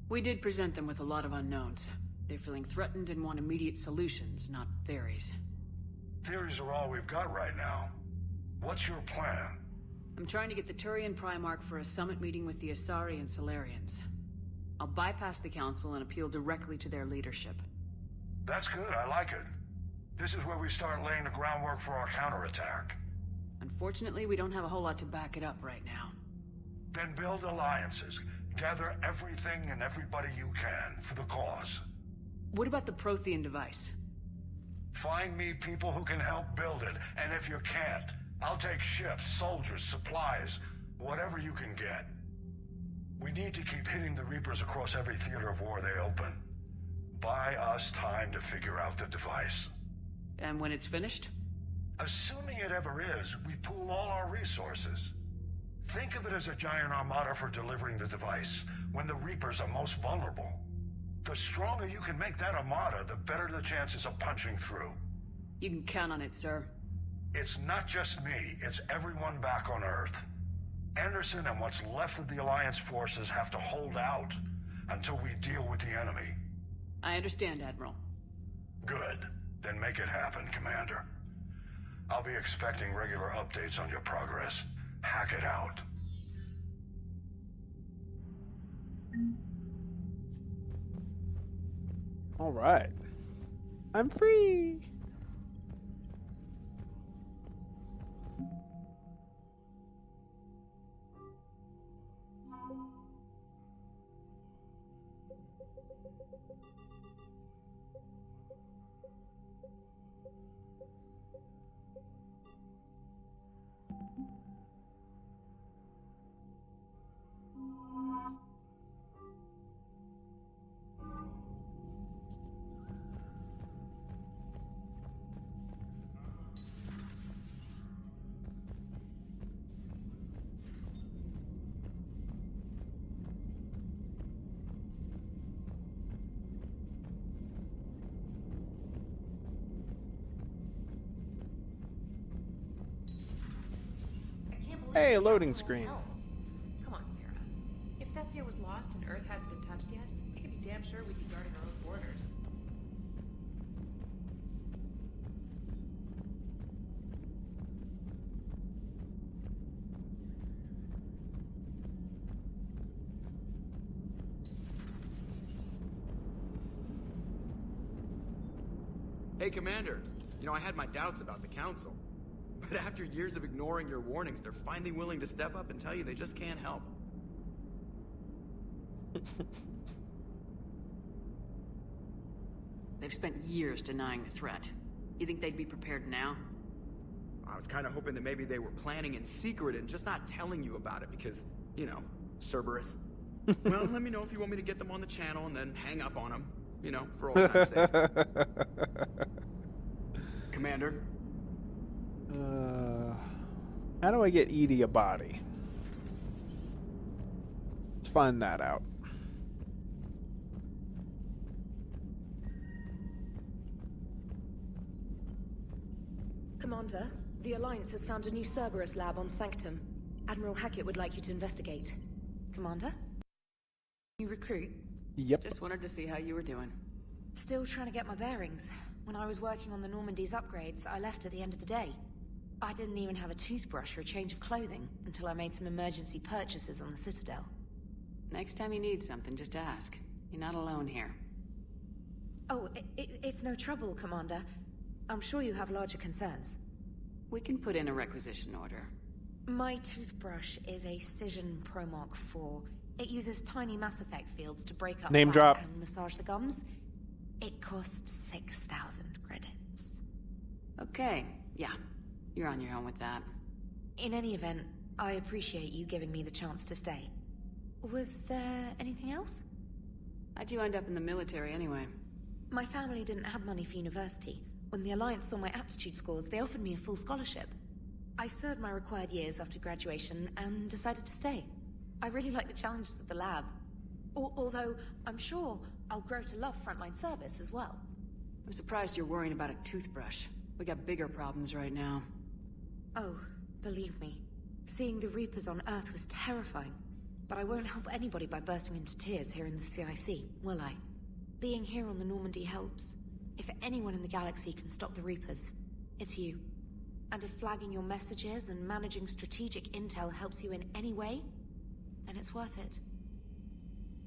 We did present them with a lot of unknowns. They're feeling threatened and want immediate solutions, not theories. Theories are all we've got right now. What's your plan? I'm trying to get the Turian Primarch for a summit meeting with the Asari and Solarians. I'll bypass the Council and appeal directly to their leadership. That's good, I like it. This is where we start laying the groundwork for our counterattack. Unfortunately, we don't have a whole lot to back it up right now. Then build alliances. Gather everything and everybody you can for the cause. What about the Prothean device? Find me people who can help build it, and if you can't, I'll take ships, soldiers, supplies, whatever you can get. We need to keep hitting the Reapers across every theater of war they open. Buy us time to figure out the device. And when it's finished? Assuming it ever is, we pool all our resources. Think of it as a giant armada for delivering the device, when the Reapers are most vulnerable. The stronger you can make that armada, the better the chances of punching through. You can count on it, sir. It's not just me, it's everyone back on Earth. Anderson and what's left of the Alliance forces have to hold out until we deal with the enemy. I understand, Admiral. Good. Then make it happen, Commander. I'll be expecting regular updates on your progress. Hack it out. All right. I'm free. Hey, a loading screen. Come on, Sarah. If Thessia was lost and Earth hadn't been touched yet, you can be damn sure we'd be guarding our own borders. Hey, Commander. You know, I had my doubts about the Council. But after years of ignoring your warnings, they're finally willing to step up and tell you they just can't help. They've spent years denying the threat. You think they'd be prepared now? I was kind of hoping that maybe they were planning in secret and just not telling you about it because, you know, Cerberus. Well, let me know if you want me to get them on the channel and then hang up on them. You know, for old time's sake. Commander? How do I get Edie a body? Let's find that out. Commander, the Alliance has found a new Cerberus lab on Sanctum. Admiral Hackett would like you to investigate. Commander? New recruit? Yep. Just wanted to see how you were doing. Still trying to get my bearings. When I was working on the Normandy's upgrades, I left at the end of the day. I didn't even have a toothbrush or a change of clothing until I made some emergency purchases on the Citadel. Next time you need something, just ask. You're not alone here. Oh, it's no trouble, Commander. I'm sure you have larger concerns. We can put in a requisition order. My toothbrush is a Cision Pro Mark IV. It uses tiny Mass Effect fields to break up Name drop. and massage the gums. It costs 6,000 credits. Okay, yeah. You're on your own with that. In any event, I appreciate you giving me the chance to stay. Was there anything else? How'd you end up in the military anyway? My family didn't have money for university. When the Alliance saw my aptitude scores, they offered me a full scholarship. I served my required years after graduation and decided to stay. I really like the challenges of the lab. Although, I'm sure I'll grow to love frontline service as well. I'm surprised you're worrying about a toothbrush. We got bigger problems right now. Oh, believe me. Seeing the Reapers on Earth was terrifying. But I won't help anybody by bursting into tears here in the CIC, will I? Being here on the Normandy helps. If anyone in the galaxy can stop the Reapers, it's you. And if flagging your messages and managing strategic intel helps you in any way, then it's worth it.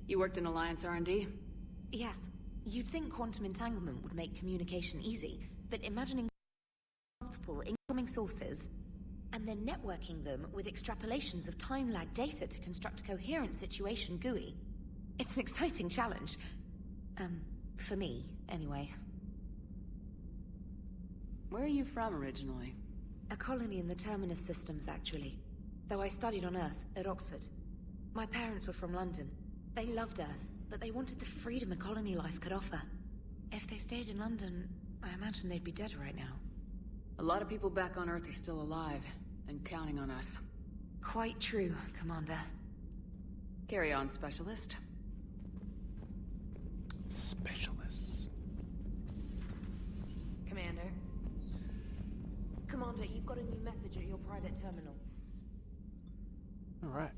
You worked in Alliance R&D? Yes. You'd think quantum entanglement would make communication easy, but imagining multiple incoming sources and then networking them with extrapolations of time-lag data to construct a coherent situation GUI. It's an exciting challenge. For me, anyway. Where are you from originally? A colony in the Terminus systems, actually. Though I studied on Earth, at Oxford. My parents were from London. They loved Earth, but they wanted the freedom a colony life could offer. If they stayed in London, I imagine they'd be dead right now. A lot of people back on Earth are still alive, and counting on us. Quite true, Commander. Carry on, Specialist. Specialist. Commander. Commander. Commander, you've got a new message at your private terminal. All right.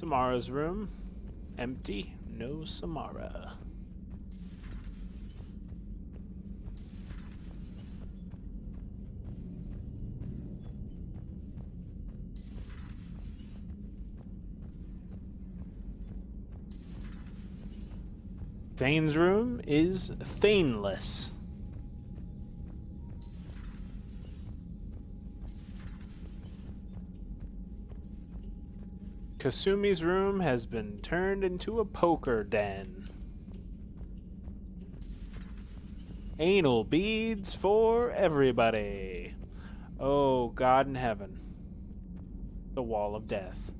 Samara's room. Empty. No Samara. Thane's room is Thaneless. Kasumi's room has been turned into a poker den. Anal beads for everybody. Oh, God in heaven. The Wall of Death.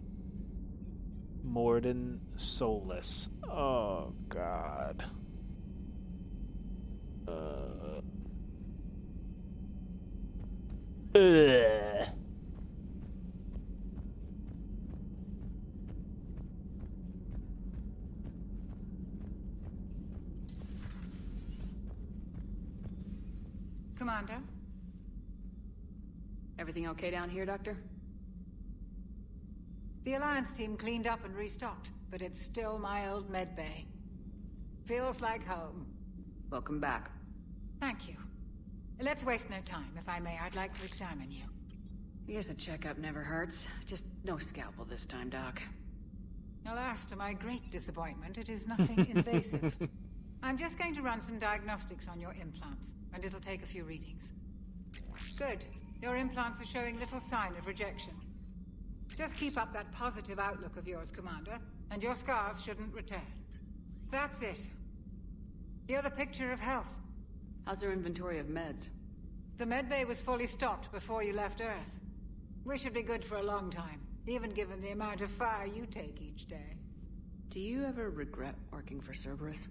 Morden Soulless. Oh, God. Ugh. Commander? Everything okay down here, Doctor? The Alliance team cleaned up and restocked, but it's still my old med bay. Feels like home. Welcome back. Thank you. Let's waste no time. If I may, I'd like to examine you. I guess a checkup never hurts. Just no scalpel this time, Doc. Alas, to my great disappointment, it is nothing invasive. I'm just going to run some diagnostics on your implants, and it'll take a few readings. Good. Your implants are showing little sign of rejection. Just keep up that positive outlook of yours, Commander, and your scars shouldn't return. That's it. You're the picture of health. How's their inventory of meds? The medbay was fully stocked before you left Earth. We should be good for a long time, even given the amount of fire you take each day. Do you ever regret working for Cerberus?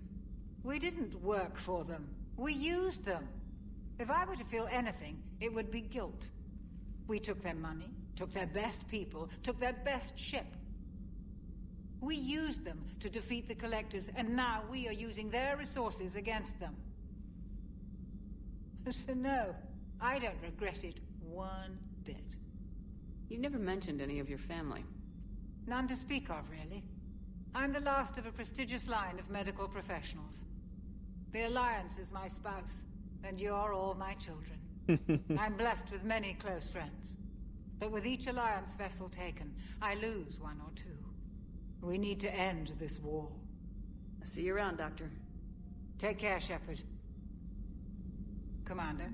We didn't work for them. We used them. If I were to feel anything, it would be guilt. We took their money, took their best people, took their best ship. We used them to defeat the Collectors, and now we are using their resources against them. So no, I don't regret it one bit. You never mentioned any of your family. None to speak of, really. I'm the last of a prestigious line of medical professionals. The Alliance is my spouse, and you're all my children. I'm blessed with many close friends. But with each Alliance vessel taken, I lose one or two. We need to end this war. I'll see you around, Doctor. Take care, Shepard. Commander.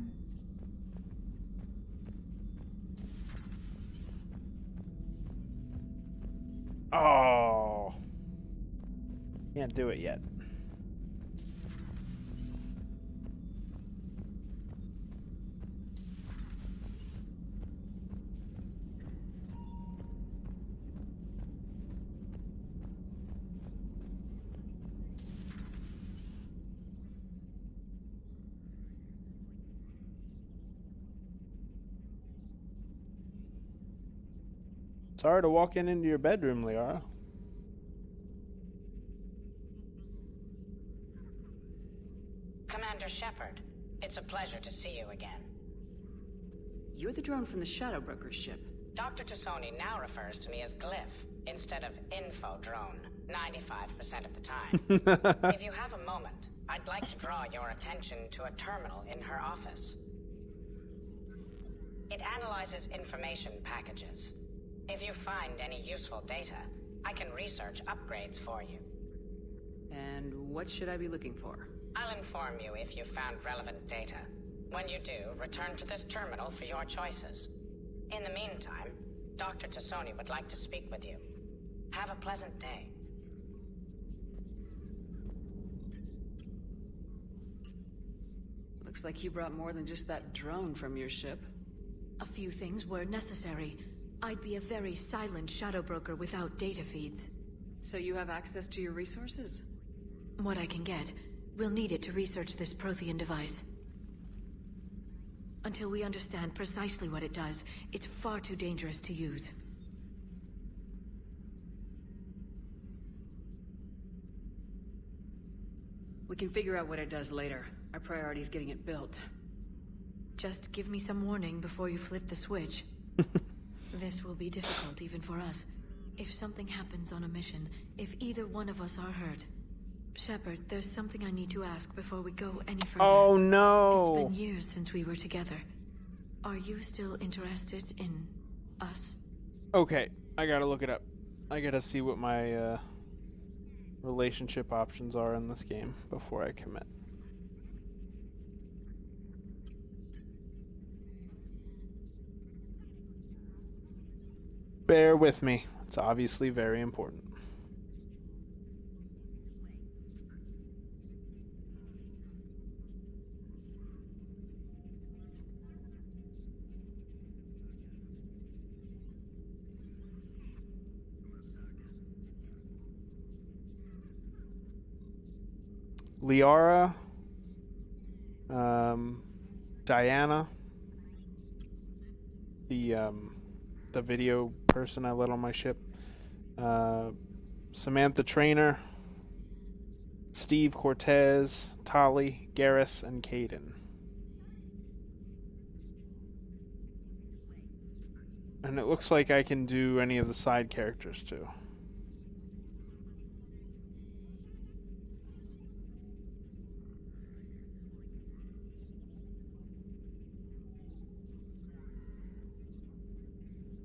Oh. Can't do it yet. Sorry to walk into your bedroom, Liara. Commander Shepard, it's a pleasure to see you again. You're the drone from the Shadow Broker's ship. Dr. Tassoni now refers to me as Glyph instead of Info Drone, 95% of the time. If you have a moment, I'd like to draw your attention to a terminal in her office. It analyzes information packages. If you find any useful data, I can research upgrades for you. And what should I be looking for? I'll inform you if you've found relevant data. When you do, return to this terminal for your choices. In the meantime, Dr. Tassoni would like to speak with you. Have a pleasant day. Looks like you brought more than just that drone from your ship. A few things were necessary. I'd be a very silent Shadow Broker without data feeds. So you have access to your resources? What I can get. We'll need it to research this Prothean device. Until we understand precisely what it does, it's far too dangerous to use. We can figure out what it does later. Our priority is getting it built. Just give me some warning before you flip the switch. This will be difficult even for us. If something happens on a mission, if either one of us are hurt. Shepard, there's something I need to ask before we go any further. Oh no! It's been years since we were together. Are you still interested in us? Okay, I gotta look it up. I gotta see what my relationship options are in this game before I commit. Bear with me. It's obviously very important. Liara, Diana, the video person I let on my ship, Samantha Trainer, Steve Cortez, Tali, Garrus, and Caden. And it looks like I can do any of the side characters too.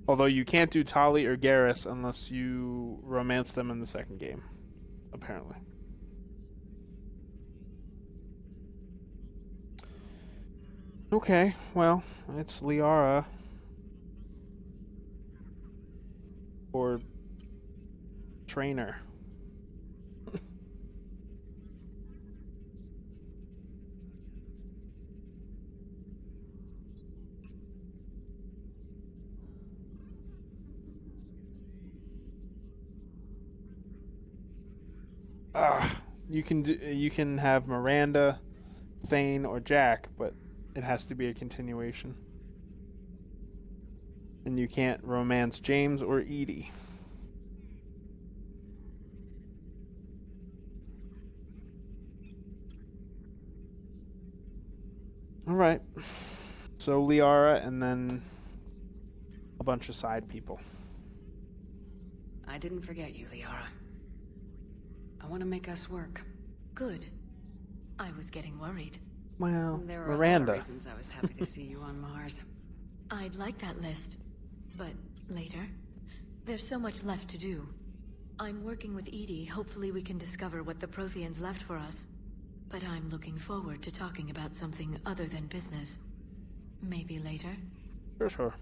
Although you can't do Tali or Garrus unless you romance them in the second game, apparently. Okay, well, it's Liara. Or Trainer. You can have Miranda, Thane, or Jack, but it has to be a continuation. And you can't romance James or Edie. Alright. So LIARA and then a bunch of side people. I didn't forget you, LIARA. I want to make us work. Good. I was getting worried. Well, there are Miranda. a lot of reasons I was happy to see you on Mars. I'd like that list, but later. There's so much left to do. I'm working with Edie. Hopefully we can discover what the Protheans left for us. But I'm looking forward to talking about something other than business. Maybe later? Sure.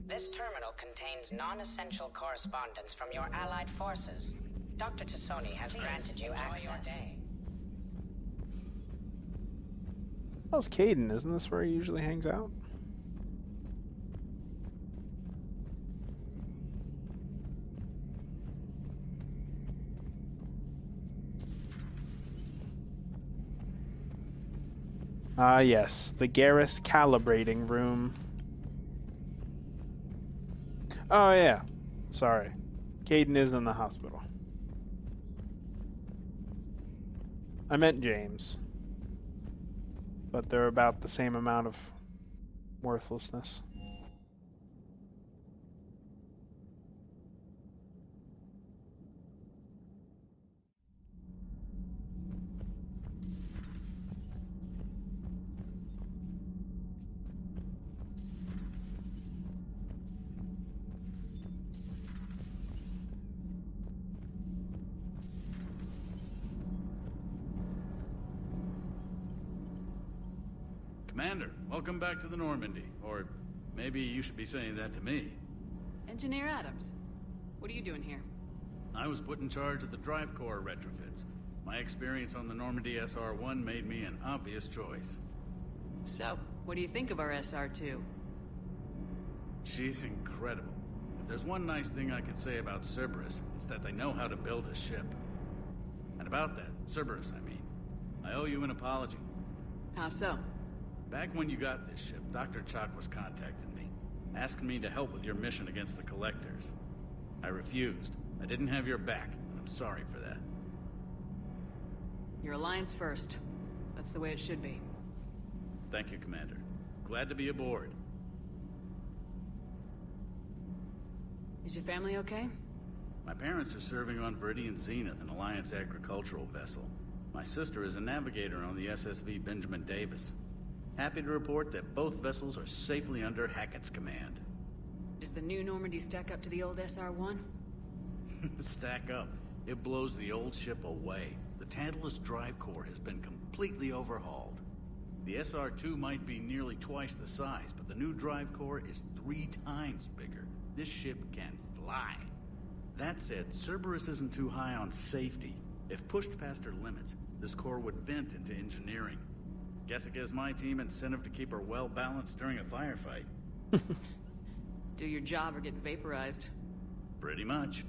This terminal contains non-essential correspondence from your allied forces. Dr. Tassoni has granted you access. How's Caden? Isn't this where he usually hangs out? Yes. The Garrus calibrating room. Oh, yeah. Sorry. Caden is in the hospital. I meant James. But they're about the same amount of worthlessness. Commander, welcome back to the Normandy. Or maybe you should be saying that to me. Engineer Adams, what are you doing here? I was put in charge of the drive core retrofits. My experience on the Normandy SR-1 made me an obvious choice. So, what do you think of our SR-2? She's incredible. If there's one nice thing I can say about Cerberus, it's that they know how to build a ship. And about that, Cerberus, I mean, I owe you an apology. How so? Back when you got this ship, Dr. Chalk was contacting me, asking me to help with your mission against the Collectors. I refused. I didn't have your back, and I'm sorry for that. Your alliance first. That's the way it should be. Thank you, Commander. Glad to be aboard. Is your family okay? My parents are serving on Viridian Zenith, an Alliance agricultural vessel. My sister is a navigator on the SSV Benjamin Davis. Happy to report that both vessels are safely under Hackett's command. Does the new Normandy stack up to the old SR-1? Stack up. It blows the old ship away. The Tantalus drive core has been completely overhauled. The SR-2 might be nearly twice the size, but the new drive core is 3 times bigger. This ship can fly. That said, Cerberus isn't too high on safety. If pushed past her limits, this core would vent into engineering. Guess it gives my team incentive to keep her well-balanced during a firefight. Do your job or get vaporized. Pretty much.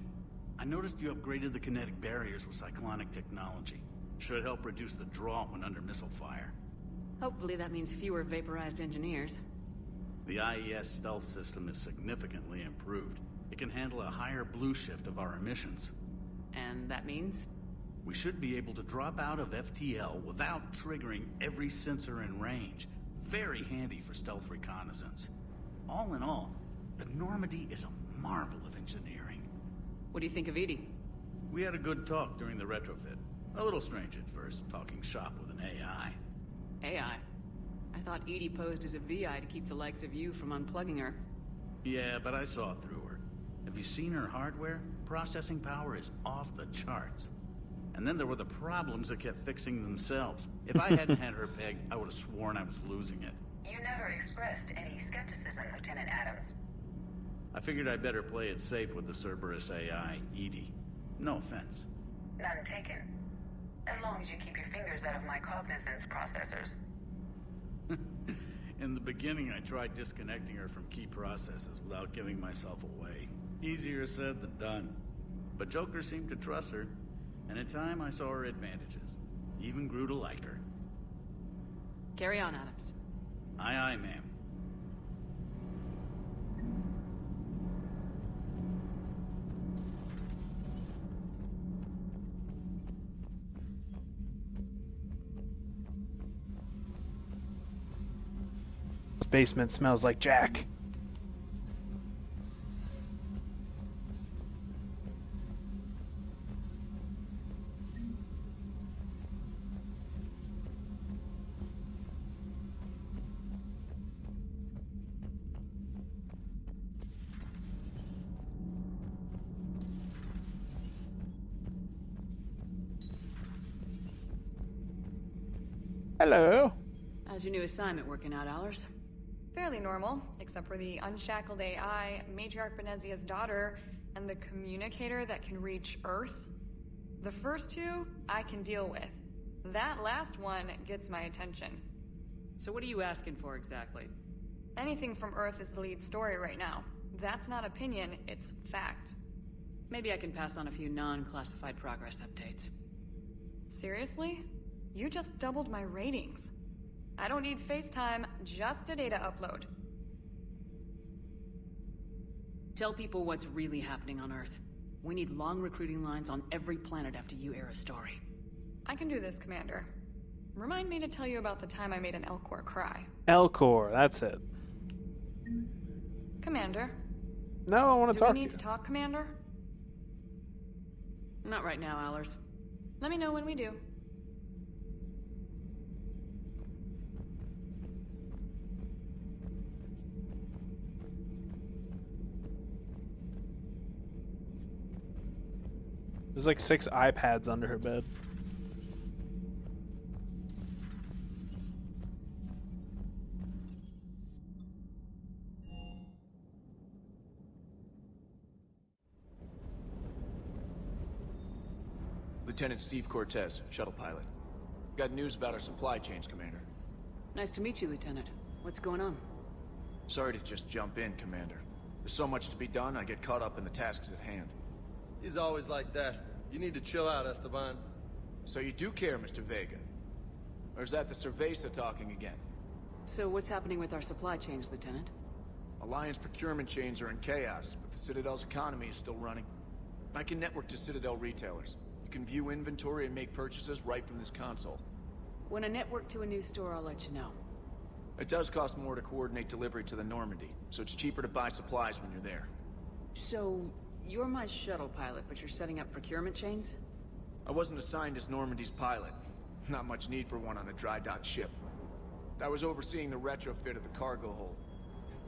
I noticed you upgraded the kinetic barriers with cyclonic technology. Should help reduce the draw when under missile fire. Hopefully that means fewer vaporized engineers. The IES stealth system is significantly improved. It can handle a higher blue shift of our emissions. And that means? We should be able to drop out of FTL without triggering every sensor in range. Very handy for stealth reconnaissance. All in all, the Normandy is a marvel of engineering. What do you think of Edie? We had a good talk during the retrofit. A little strange at first, talking shop with an AI. AI? I thought Edie posed as a VI to keep the likes of you from unplugging her. Yeah, but I saw through her. Have you seen her hardware? Processing power is off the charts. And then there were the problems that kept fixing themselves. If I hadn't had her pegged, I would have sworn I was losing it. You never expressed any skepticism, Lieutenant Adams. I figured I'd better play it safe with the Cerberus AI, Edie. No offense. None taken. As long as you keep your fingers out of my cognizance processors. In the beginning, I tried disconnecting her from key processes without giving myself away. Easier said than done. But Joker seemed to trust her, and in time I saw her advantages. Even grew to like her. Carry on, Adams. Aye, aye, ma'am. This basement smells like Jack. Hello. How's your new assignment working out, Allers? Fairly normal, except for the unshackled AI, Matriarch Benezia's daughter, and the communicator that can reach Earth. The first two, I can deal with. That last one gets my attention. So what are you asking for exactly? Anything from Earth is the lead story right now. That's not opinion, it's fact. Maybe I can pass on a few non-classified progress updates. Seriously? You just doubled my ratings. I don't need FaceTime, just a data upload. Tell people what's really happening on Earth. We need long recruiting lines on every planet after you air a story. I can do this, Commander. Remind me to tell you about the time I made an Elcor cry. Elcor, that's it. Commander. No, I want to talk to Do we you. need to talk, Commander? Not right now, Allers. Let me know when we do. There's like 6 iPads under her bed. Lieutenant Steve Cortez, shuttle pilot. Got news about our supply chains, Commander. Nice to meet you, Lieutenant. What's going on? Sorry to just jump in, Commander. There's so much to be done, I get caught up in the tasks at hand. He's always like that. You need to chill out, Esteban. So you do care, Mr. Vega? Or is that the Cerveza talking again? So what's happening with our supply chains, Lieutenant? Alliance procurement chains are in chaos, but the Citadel's economy is still running. I can network to Citadel retailers. You can view inventory and make purchases right from this console. When I network to a new store, I'll let you know. It does cost more to coordinate delivery to the Normandy, so it's cheaper to buy supplies when you're there. So, you're my shuttle pilot, but you're setting up procurement chains? I wasn't assigned as Normandy's pilot. Not much need for one on a dry dock ship. I was overseeing the retrofit of the cargo hold.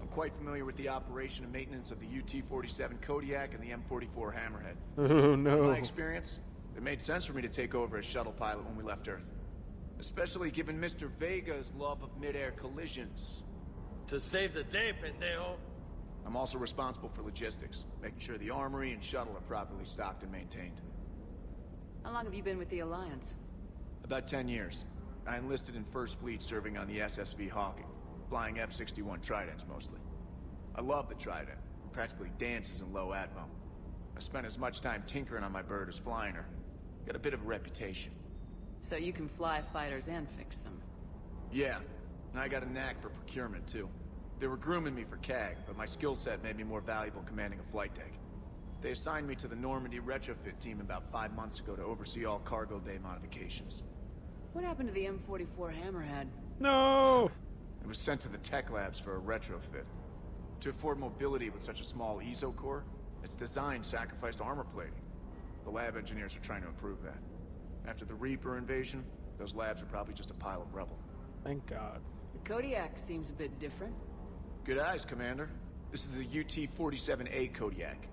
I'm quite familiar with the operation and maintenance of the UT-47 Kodiak and the M44 Hammerhead. Oh no. In my experience, it made sense for me to take over as shuttle pilot when we left Earth. Especially given Mr. Vega's love of mid-air collisions. To save the day, pendejo. I'm also responsible for logistics, making sure the armory and shuttle are properly stocked and maintained. How long have you been with the Alliance? About 10 years. I enlisted in First Fleet serving on the SSV Hawking, flying F-61 Tridents mostly. I love the Trident, practically dances in low atmo. I spent as much time tinkering on my bird as flying her. Got a bit of a reputation. So you can fly fighters and fix them? Yeah, and I got a knack for procurement too. They were grooming me for CAG, but my skill set made me more valuable commanding a flight deck. They assigned me to the Normandy retrofit team about 5 months ago to oversee all cargo bay modifications. What happened to the M44 Hammerhead? No! It was sent to the tech labs for a retrofit. To afford mobility with such a small ESO core, its design sacrificed armor plating. The lab engineers are trying to improve that. After the Reaper invasion, those labs are probably just a pile of rubble. Thank God. The Kodiak seems a bit different. Good eyes, Commander. This is the UT-47A Kodiak.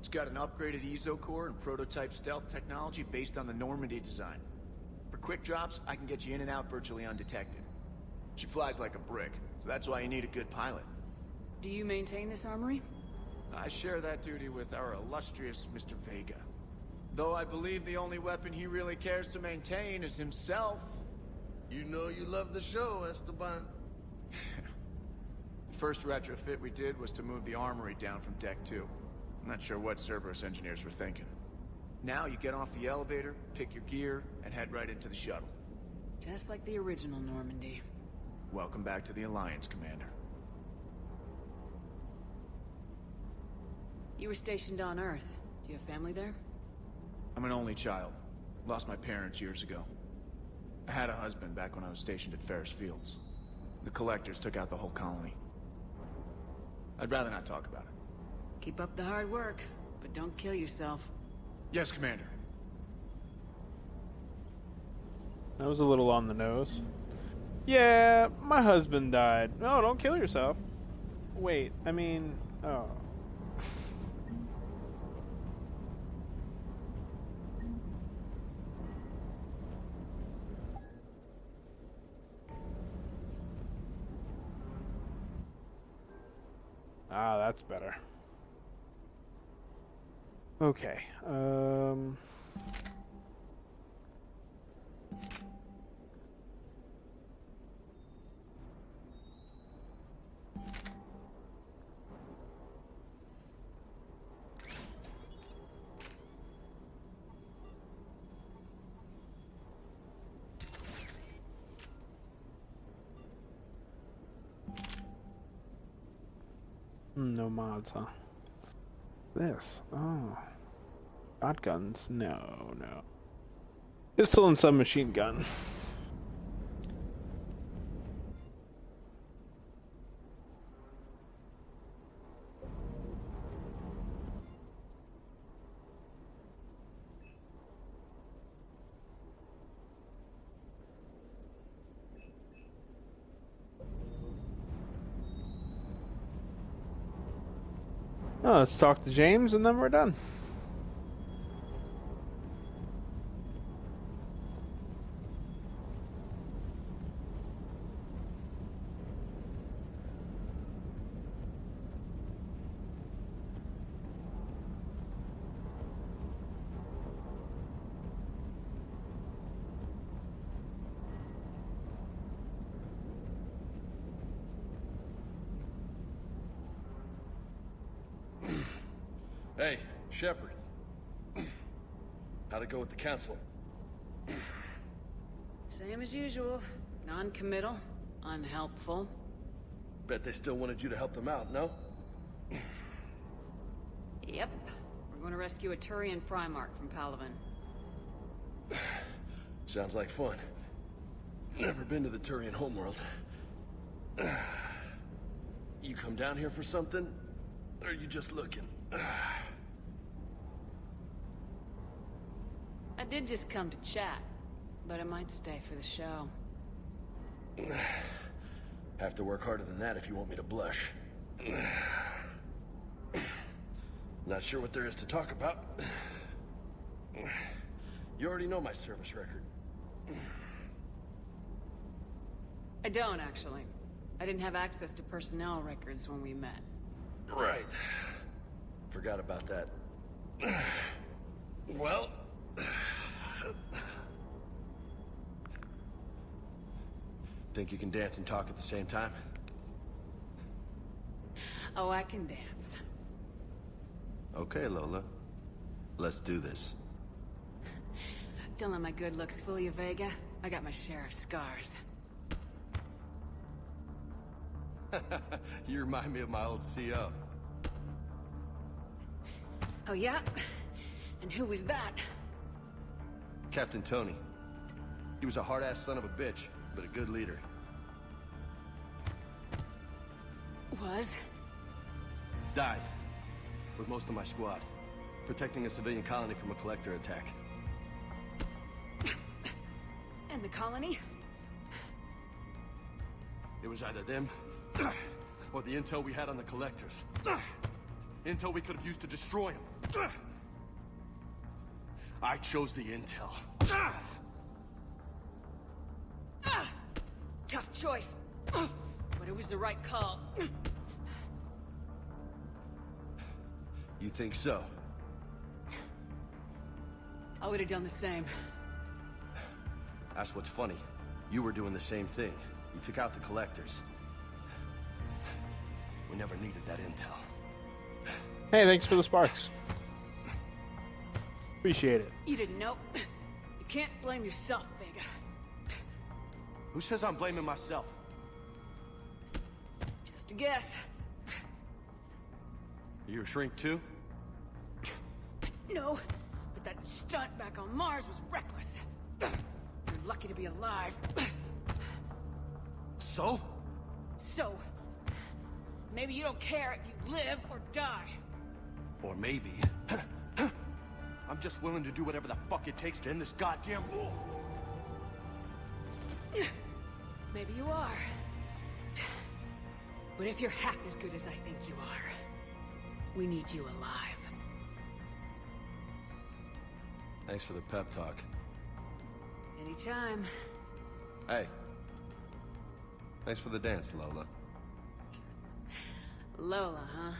It's got an upgraded EZO core and prototype stealth technology based on the Normandy design. For quick drops, I can get you in and out virtually undetected. She flies like a brick, so that's why you need a good pilot. Do you maintain this armory? I share that duty with our illustrious Mr. Vega. Though I believe the only weapon he really cares to maintain is himself. You know you love the show, Esteban. The first retrofit we did was to move the armory down from Deck 2. I'm not sure what Cerberus engineers were thinking. Now you get off the elevator, pick your gear, and head right into the shuttle. Just like the original Normandy. Welcome back to the Alliance, Commander. You were stationed on Earth. Do you have family there? I'm an only child. Lost my parents years ago. I had a husband back when I was stationed at Ferris Fields. The Collectors took out the whole colony. I'd rather not talk about it. Keep up the hard work, but don't kill yourself. Yes, Commander. That was a little on the nose. Yeah, my husband died. No, don't kill yourself. Wait, I mean, oh. Ah, that's better. Okay. No mods, huh? This. Oh. Shotguns? No, no. Pistol and submachine gun. Oh, let's talk to James and then we're done. Hey, Shepard. How'd it go with the council? Same as usual. Non-committal, unhelpful. Bet they still wanted you to help them out, no? Yep. We're going to rescue a Turian Primarch from Palaven. Sounds like fun. Never been to the Turian homeworld. You come down here for something? Or are you just looking? I did just come to chat, but I might stay for the show. Have to work harder than that if you want me to blush. Not sure what there is to talk about. You already know my service record. I don't, actually. I didn't have access to personnel records when we met. Right. Forgot about that. Well... Think you can dance and talk at the same time? Oh, I can dance. Okay, Lola. Let's do this. Don't let my good looks fool you, Vega. I got my share of scars. You remind me of my old CO. Oh, yeah? And who was that? Captain Tony. He was a hard-ass son of a bitch, but a good leader. Was? Died. With most of my squad. Protecting a civilian colony from a collector attack. And the colony? It was either them, or the intel we had on the collectors. Intel we could have used to destroy him. I chose the intel. Tough choice, but it was the right call. You think so? I would have done the same. That's what's funny. You were doing the same thing. You took out the collectors. We never needed that intel. Hey, thanks for the sparks. Appreciate it. You didn't know. You can't blame yourself, Vega. Who says I'm blaming myself? Just a guess. You a shrink too? No, but that stunt back on Mars was reckless. You're lucky to be alive. So? So, maybe you don't care if you live or die. Or maybe... I'm just willing to do whatever the fuck it takes to end this goddamn war. Maybe you are. But if you're half as good as I think you are, we need you alive. Thanks for the pep talk. Anytime. Hey. Thanks for the dance, Lola. Lola, huh?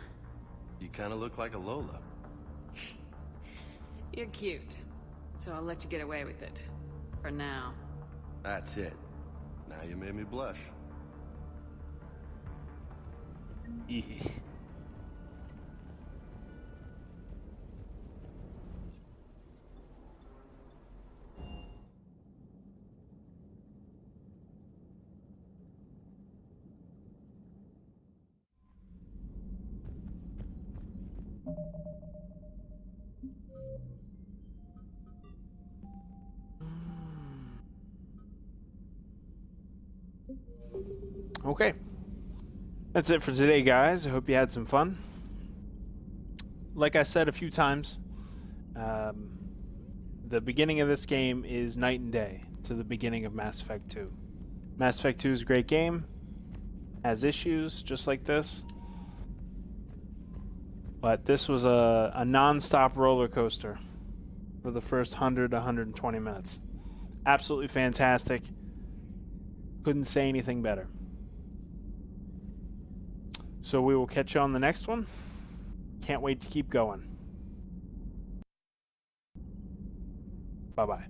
You kind of look like a Lola. You're cute. So I'll let you get away with it. For now. That's it. Now you made me blush. Okay. That's it for today, guys. I hope you had some fun. Like I said a few times, the beginning of this game is night and day to the beginning of Mass Effect 2. Mass Effect 2 is a great game. Has issues just like this. But this was a non-stop roller coaster for the first 100 to 120 minutes. Absolutely fantastic. Couldn't say anything better. So we will catch you on the next one. Can't wait to keep going. Bye-bye.